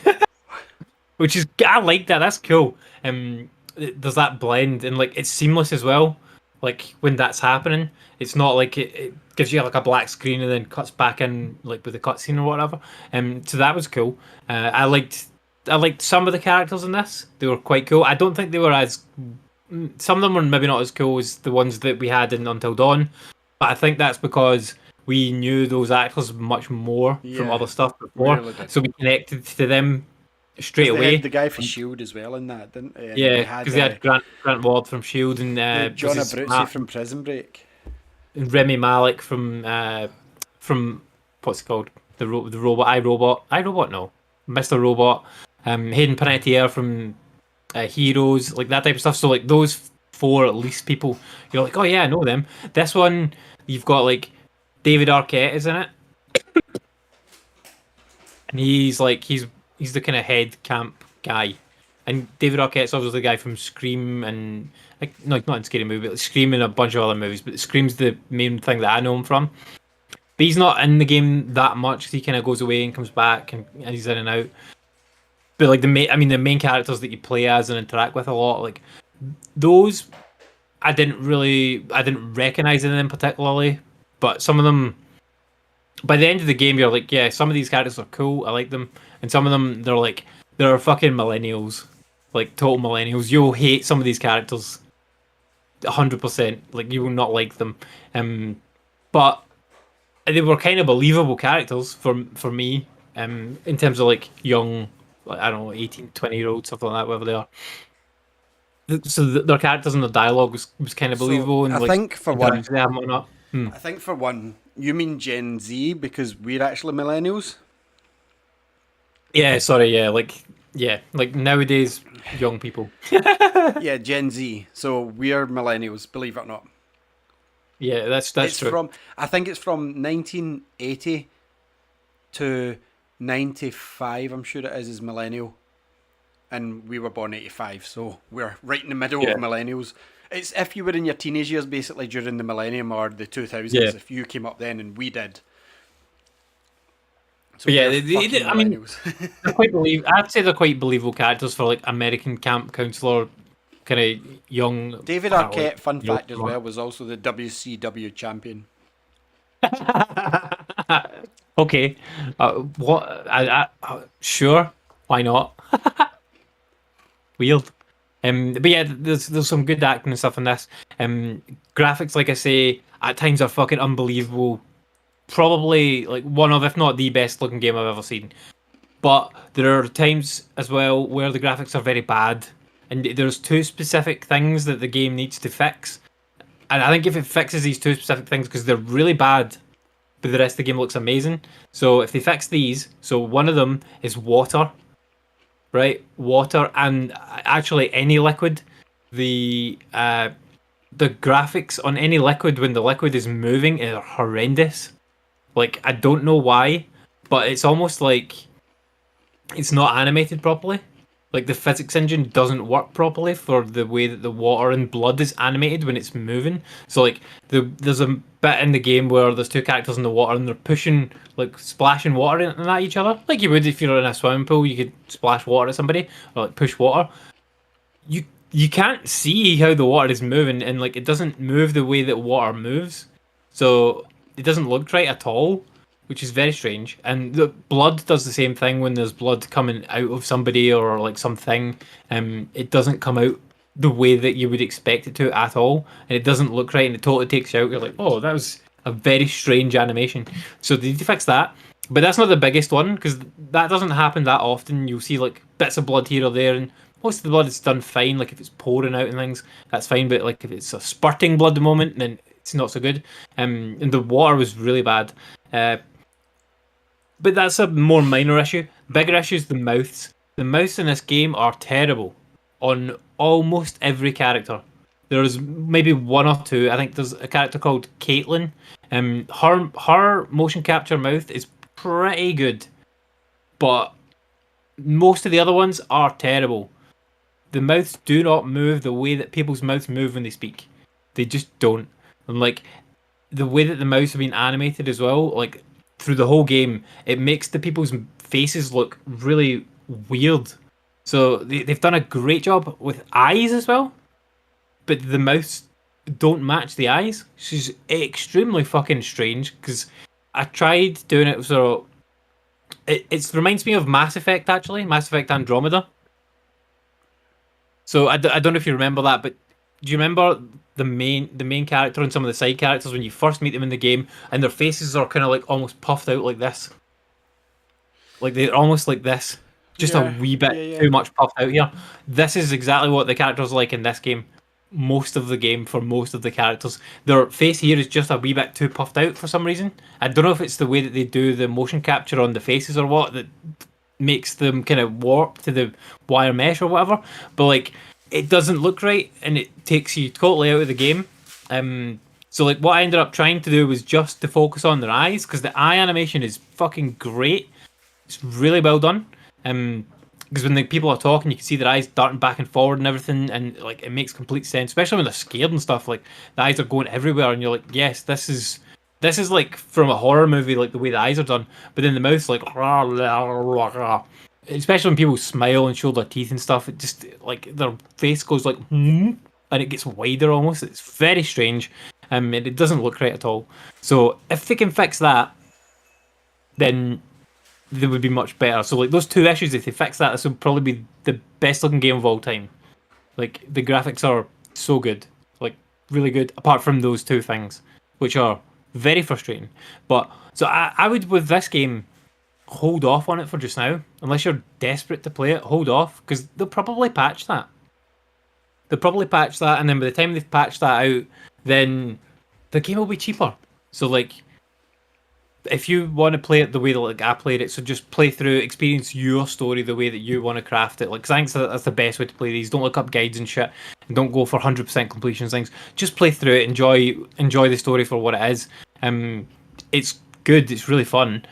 Which is, I like that. That's cool. There's that blend, and like it's seamless as well. Like when that's happening, it's not like it gives you like a black screen and then cuts back in like with the cutscene or whatever. So that was cool. I liked some of the characters in this. They were quite cool. I don't think they were some of them were maybe not as cool as the ones that we had in Until Dawn, but I think that's because we knew those actors much more from other stuff before, so we connected to them straight They away. had the guy for Shield as well in that, didn't they? And Yeah, because they had Grant Ward from Shield and John Abruzzi from Prison Break, and Remy Malik from what's it called, the robot iRobot, no, Mr. Robot, Hayden Panettiere from Heroes, like that type of stuff. So like those four at least people, you're like, oh yeah, I know them. This one, you've got like David Arquette is in it, and he's the kind of head camp guy. And David Arquette's obviously the guy from Scream and not in Scary Movie, but like Scream and a bunch of other movies. But Scream's the main thing that I know him from. But he's not in the game that much because he kind of goes away and comes back and he's in and out. But like the main characters that you play as and interact with a lot, like those, I didn't recognize any of them particularly. But some of them, by the end of the game, you're like, yeah, some of these characters are cool. I like them, and some of them they're fucking millennials, like total millennials. You'll hate some of these characters, 100%. Like you will not like them. But they were kind of believable characters for me. In terms of like young, like, I don't know, 18, 20-year-olds, something like that, whatever they are. So their characters and their dialogue was kind of believable. So and I like, think for one, I think for one, you mean Gen Z because we're actually millennials. Yeah, sorry, yeah, like nowadays young people. Yeah, Gen Z. So we're millennials, believe it or not. Yeah, that's true. I think it's from 1980 to 95. I'm sure it is millennial, and we were born 85, so we're right in the middle of millennials. It's if you were in your teenage years, basically during the millennium or the 2000s. Yeah. If you came up then and we did. So Yeah, I mean, I'd say they're quite believable characters for like American camp counselor, kind of young. David Arquette, fun fact as well, was also the WCW champion. Okay, what? Sure, why not? Weird. But yeah, there's some good acting and stuff in this. Graphics, like I say, at times are fucking unbelievable. Probably like one of, if not the best looking game I've ever seen. But there are times as well where the graphics are very bad, and there's two specific things that the game needs to fix. And I think if it fixes these two specific things, because they're really bad, but the rest of the game looks amazing. So if they fix these, so one of them is water, right? Water and actually any liquid. The graphics on any liquid when the liquid is moving are horrendous. Like, I don't know why, but it's almost like it's not animated properly. Like, the physics engine doesn't work properly for the way that the water and blood is animated when it's moving. So, like, there's a bit in the game where there's two characters in the water and they're pushing, like, splashing water at each other. Like you would if you're in a swimming pool, you could splash water at somebody or, like, push water. You can't see how the water is moving, and, like, it doesn't move the way that water moves. So it doesn't look right at all, which is very strange. And the blood does the same thing when there's blood coming out of somebody or like something. It doesn't come out the way that you would expect it to at all, and it doesn't look right, and it totally takes you out. You're like, oh, that was a very strange animation. So they need to fix that. But that's not the biggest one, because that doesn't happen that often. You'll see like bits of blood here or there, and most of the blood is done fine. Like if it's pouring out and things, that's fine. But like if it's a spurting blood at the moment, then it's not so good. And the water was really bad. But that's a more minor issue. Bigger issue is the mouths. The mouths in this game are terrible on almost every character. There's maybe one or two. I think there's a character called Caitlin. Her motion capture mouth is pretty good, but most of the other ones are terrible. The mouths do not move the way that people's mouths move when they speak. They just don't. And like the way that the mouths have been animated as well, like through the whole game, it makes the people's faces look really weird. So they've done a great job with eyes as well, but the mouths don't match the eyes. She's extremely fucking strange, because I tried doing it, so it reminds me of Mass Effect, actually, Mass Effect Andromeda. So I don't know if you remember that, but do you remember the main character and some of the side characters when you first meet them in the game, and their faces are kind of like almost puffed out like this? Like they're almost like this. just a wee bit too much puffed out here. This is exactly what the characters like in this game. Most of the game for most of the characters, their face here is just a wee bit too puffed out for some reason. I don't know if it's the way that they do the motion capture on the faces or what that makes them kind of warp to the wire mesh or whatever. But like, it doesn't look right, and it takes you totally out of the game. So like, what I ended up trying to do was just to focus on their eyes, because the eye animation is fucking great. It's really well done. Because when the people are talking, you can see their eyes darting back and forward and everything, and like it makes complete sense, especially when they're scared and stuff. Like the eyes are going everywhere, and you're like, yes, this is like from a horror movie, like the way the eyes are done. But then the mouth's like, rah, rah, rah, rah. Especially when people smile and show their teeth and stuff. It just like their face goes like, and it gets wider almost. It's very strange. And it doesn't look right at all. So if they can fix that, then they would be much better. So like those two issues, if they fix that, this would probably be the best looking game of all time. Like the graphics are so good, like really good. Apart from those two things, which are very frustrating. But so I would with this game hold off on it for just now, unless you're desperate to play it. Hold off because they'll probably patch that. They'll probably patch that, and then by the time they've patched that out, then the game will be cheaper. So like, if you want to play it the way that like I played it, so just play through, experience your story the way that you want to craft it. Like, 'cause I think that's the best way to play these. Don't look up guides and shit, and don't go for 100% completion things. Just play through it, enjoy the story for what it is. It's good. It's really fun,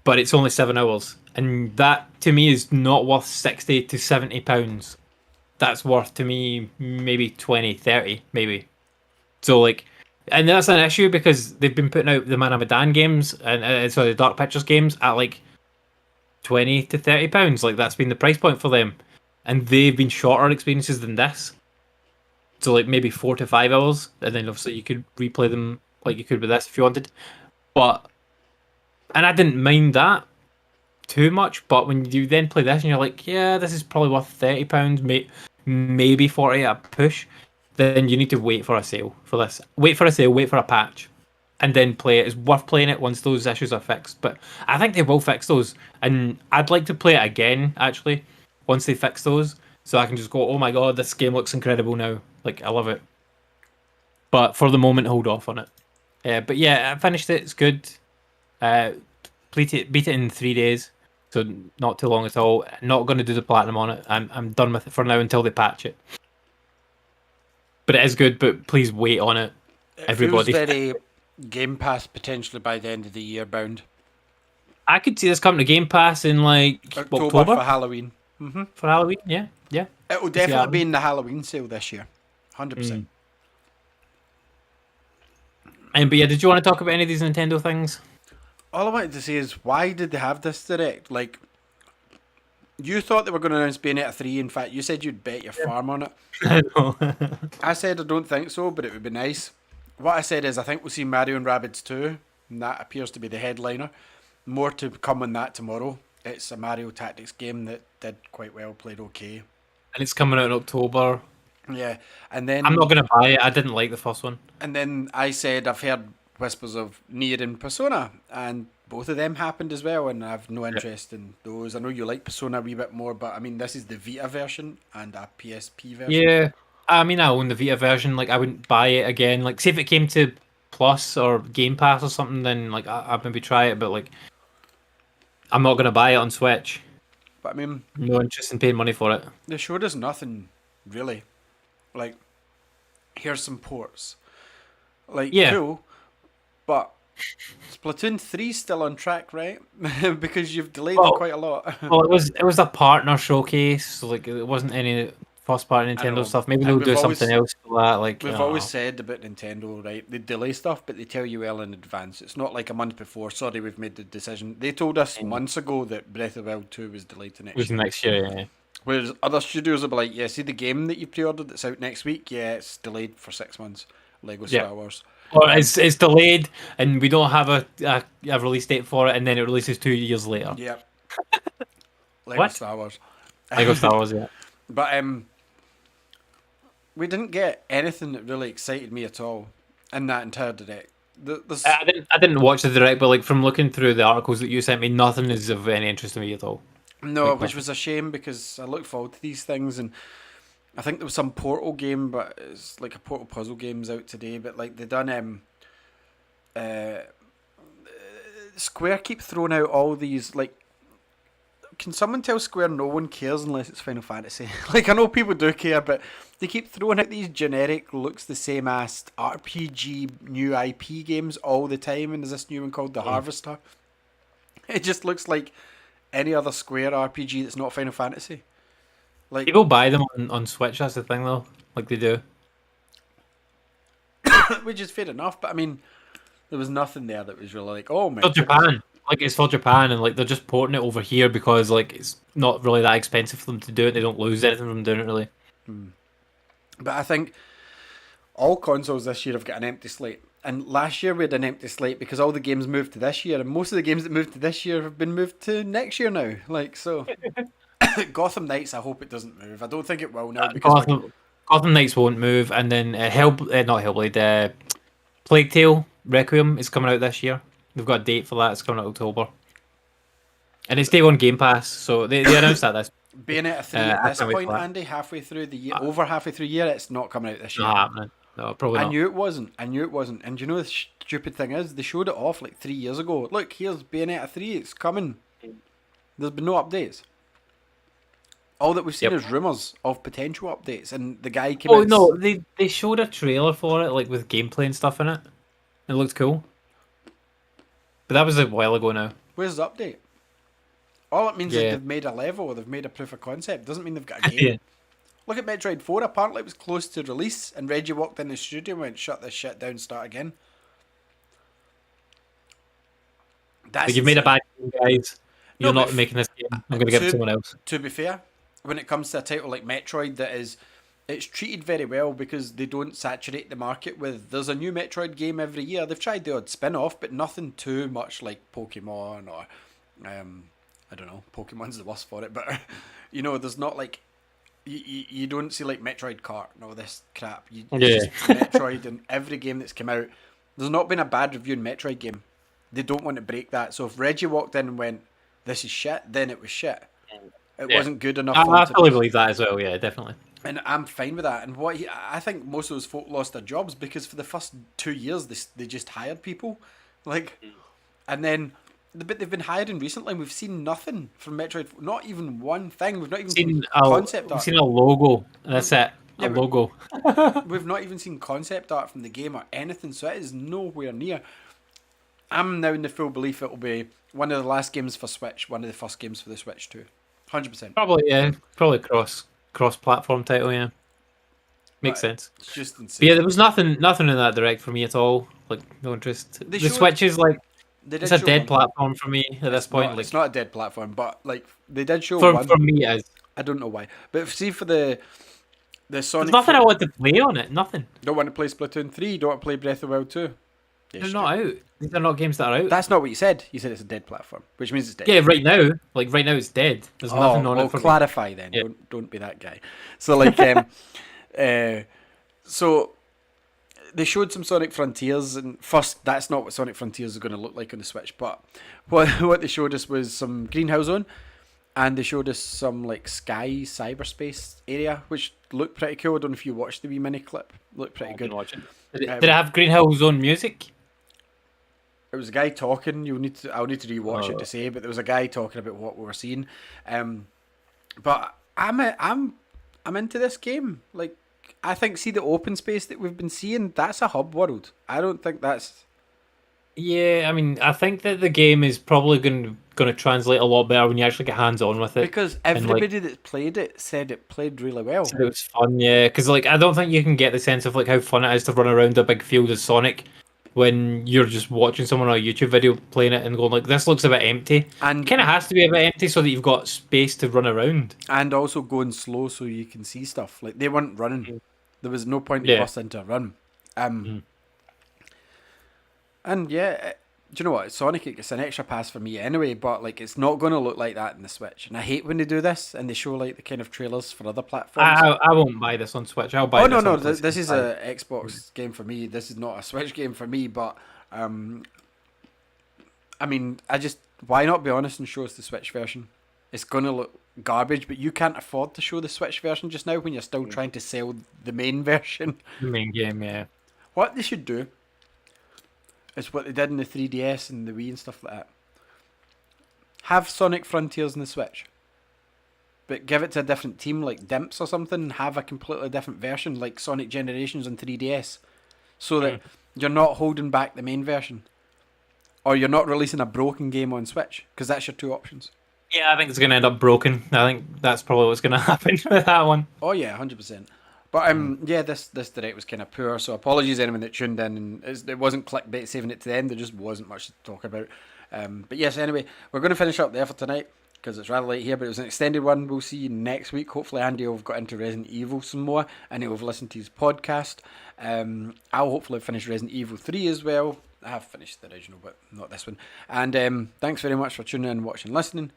but it's only 7 hours, and that to me is not worth £60 to £70. That's worth to me maybe 20, 30, maybe. So like, and that's an issue because they've been putting out the Man of Medan games and sorry, the Dark Pictures games at like £20 to £30. Like that's been the price point for them, and they've been shorter experiences than this. So like maybe 4 to 5 hours, and then obviously you could replay them like you could with this if you wanted. But and I didn't mind that too much. But when you then play this and you're like, yeah, this is probably worth £30, maybe 40 at a push. Then you need to wait for a sale for this. Wait for a sale, wait for a patch, and then play it. It's worth playing it once those issues are fixed. But I think they will fix those, and I'd like to play it again, actually, once they fix those, so I can just go, oh my god, this game looks incredible now. Like, I love it. But for the moment, hold off on it. But yeah, I finished it. It's good. Beat it in 3 days, so not too long at all. Not going to do the platinum on it. I'm done with it for now until they patch it. But it is good, but please wait on it, everybody. Feels very Game Pass potentially by the end of the year bound. I could see this coming to Game Pass in like October for Halloween. Mm-hmm. For Halloween, yeah. It will definitely be in the Halloween sale this year, 100%. But yeah, did you want to talk about any of these Nintendo things? All I wanted to say is, why did they have this direct? Like, you thought they were going to announce Bayonetta 3. In fact, you said you'd bet your farm on it. I know. I said I don't think so, but it would be nice. What I said is I think we'll see Mario and Rabbids 2, and that appears to be the headliner. More to come on that tomorrow. It's a Mario Tactics game that did quite well, played okay. And it's coming out in October. Yeah, and then I'm not going to buy it. I didn't like the first one. And then I said I've heard whispers of Nier and Persona, and both of them happened as well, and I have no interest in those. I know you like Persona a wee bit more, but I mean, this is the Vita version and a PSP version. Yeah, I mean, I own the Vita version. Like, I wouldn't buy it again. Like, see if it came to Plus or Game Pass or something, then like I'd maybe try it. But like, I'm not gonna buy it on Switch. But I mean, no interest in paying money for it. They showed us nothing really. Like, here's some ports. Like, cool, but Splatoon 3's still on track, right? Because you've delayed it quite a lot. Well, it was a partner showcase, so like it wasn't any first party Nintendo stuff. Maybe they'll do something else for that. Like, we've always said about Nintendo, right? They delay stuff, but they tell you well in advance. It's not like a month before. Sorry, we've made the decision. They told us months ago that Breath of the Wild 2 was delayed to next year. Next year, yeah. Whereas other studios will be like, yeah, see the game that you pre-ordered that's out next week? Yeah, it's delayed for 6 months. Lego Star Wars. Or it's delayed, and we don't have a release date for it, and then it releases 2 years later. Yep. Lego Star Wars. Lego Star Wars, yeah. But we didn't get anything that really excited me at all in that entire direct. I didn't watch the direct, but like from looking through the articles that you sent me, nothing is of any interest to me at all. No, which was a shame because I look forward to these things, and I think there was some Portal game, but it's like a Portal puzzle game's out today. But like they done uh, Square keep throwing out all these like. Can someone tell Square no one cares unless it's Final Fantasy? Like I know people do care, but they keep throwing out these generic, looks the same as RPG new IP games all the time. And there's this new one called The Harvester. It just looks like any other Square RPG that's not Final Fantasy. Like People buy them on Switch. That's the thing, though. Like they do. which is fair enough, but I mean, there was nothing there that was really like, oh my. For Japan, like it's for Japan, and like they're just porting it over here because like it's not really that expensive for them to do it. They don't lose anything from doing it, really. But I think all consoles this year have got an empty slate. And last year we had an empty slate because all the games moved to this year, and most of the games that moved to this year have been moved to next year now. Like so, Gotham Knights. I hope it doesn't move. I don't think it will now because Gotham Knights won't move, and then not Hellblade. Plague Tale Requiem is coming out this year. They've got a date for that. It's coming out October, and it's day one Game Pass. So they announced that this. Bayonetta 3 at this point, Andy, halfway through the year, over halfway through the year, it's not coming out this year. Not happening. No, probably not. I knew it wasn't. And you know the stupid thing is, they showed it off like 3 years ago. Look, here's Bayonetta 3. It's coming. There's been no updates. All that we've seen is rumours of potential updates, and the guy came out. Oh no, they showed a trailer for it, like with gameplay and stuff in it. It looked cool. But that was a while ago now. Where's the update? All it means is they've made a level, or they've made a proof of concept. Doesn't mean they've got a game. Look at Metroid 4. Apparently it was close to release, and Reggie walked in the studio and went, "Shut this shit down, start again." But you've made a bad game, guys. You're not making this game. I'm going to give it to someone else. To be fair, when it comes to a title like Metroid, it's treated very well because they don't saturate the market with, there's a new Metroid game every year. They've tried the odd spin-off, but nothing too much like Pokemon or, I don't know, Pokemon's the worst for it, but, there's not like, you don't see like Metroid Kart and all this crap. Just Metroid and every game that's come out, there's not been a bad review in Metroid game. They don't want to break that. So if Reggie walked in and went, "This is shit," then it was shit. It wasn't good enough. I fully believe that as well. Yeah, definitely. And I'm fine with that. And I think most of those folk lost their jobs because for the first 2 years they just hired people, and then. But they've been hiring recently, and we've seen nothing from Metroid. Not even one thing. We've not even seen concept art. We've seen a logo. That's it. A logo. We've not even seen concept art from the game or anything. So it is nowhere near. I'm now in the full belief it will be one of the last games for Switch, one of the first games for the Switch too. 100%. Probably, yeah. Probably cross-platform title, yeah. Makes sense. It's just insane. But yeah, there was nothing in that direct for me at all. Like, no interest. The Switch is like. It's a dead platform for me at this point. It's not a dead platform, but like they did show for me it is. I don't know why, but see for the Sonic. There's nothing I want to play on it. Nothing. Don't want to play Splatoon 3. Don't want to play Breath of the Wild 2. They're not out. These are not games that are out. That's not what you said. You said it's a dead platform, which means it's dead. Yeah, right now. Like right now, it's dead. There's nothing on it. For clarify me. Then. Yeah. Don't be that guy. So like, so. They showed some Sonic Frontiers, and first, that's not what Sonic Frontiers is going to look like on the Switch, but what they showed us was some Greenhouse Zone, and they showed us some like sky cyberspace area, which looked pretty cool. I don't know if you watched the wee mini clip. Looked pretty good. Did it have Greenhouse Zone music? It was a guy talking. I'll need to rewatch it to say, but there was a guy talking about what we were seeing. But I'm into this game. Like, I think, see the open space that we've been seeing, that's a hub world. I don't think that's... Yeah, I mean, I think that the game is probably going to translate a lot better when you actually get hands-on with it. Because everybody that played it said it played really well. It was fun, yeah. Because, like, I don't think you can get the sense of, like, how fun it is to run around a big field of Sonic when you're just watching someone on a YouTube video playing it and going, like, this looks a bit empty. And kind of has to be a bit empty so that you've got space to run around. And also going slow so you can see stuff. Like, they weren't running. There was no point to bust into a run. And yeah, do you know what? Sonic, it's an extra pass for me anyway, but like it's not going to look like that in the Switch. And I hate when they do this and they show like the kind of trailers for other platforms. I won't buy this on Switch. I'll buy this on PlayStation. This is a Xbox game for me. This is not a Switch game for me, but I mean, why not be honest and show us the Switch version? it's going to look garbage, but you can't afford to show the Switch version just now when you're still trying to sell the main version. The main game, yeah. What they should do is what they did in the 3DS and the Wii and stuff like that. Have Sonic Frontiers in the Switch, but give it to a different team like Dimps or something, and have a completely different version like Sonic Generations on 3DS, so that you're not holding back the main version, or you're not releasing a broken game on Switch, because that's your two options. Yeah, I think it's going to end up broken. I think that's probably what's going to happen with that one. Oh yeah, 100%. But yeah, this direct was kind of poor. So apologies anyone that tuned in, and it wasn't clickbait saving it to the end. There just wasn't much to talk about. But yes, anyway, we're going to finish up there for tonight because it's rather late here. But it was an extended one. We'll see you next week. Hopefully, Andy will have got into Resident Evil some more, and he'll have listened to his podcast. I'll hopefully finish Resident Evil 3 as well. I have finished the original, but not this one. And thanks very much for tuning in, watching, listening.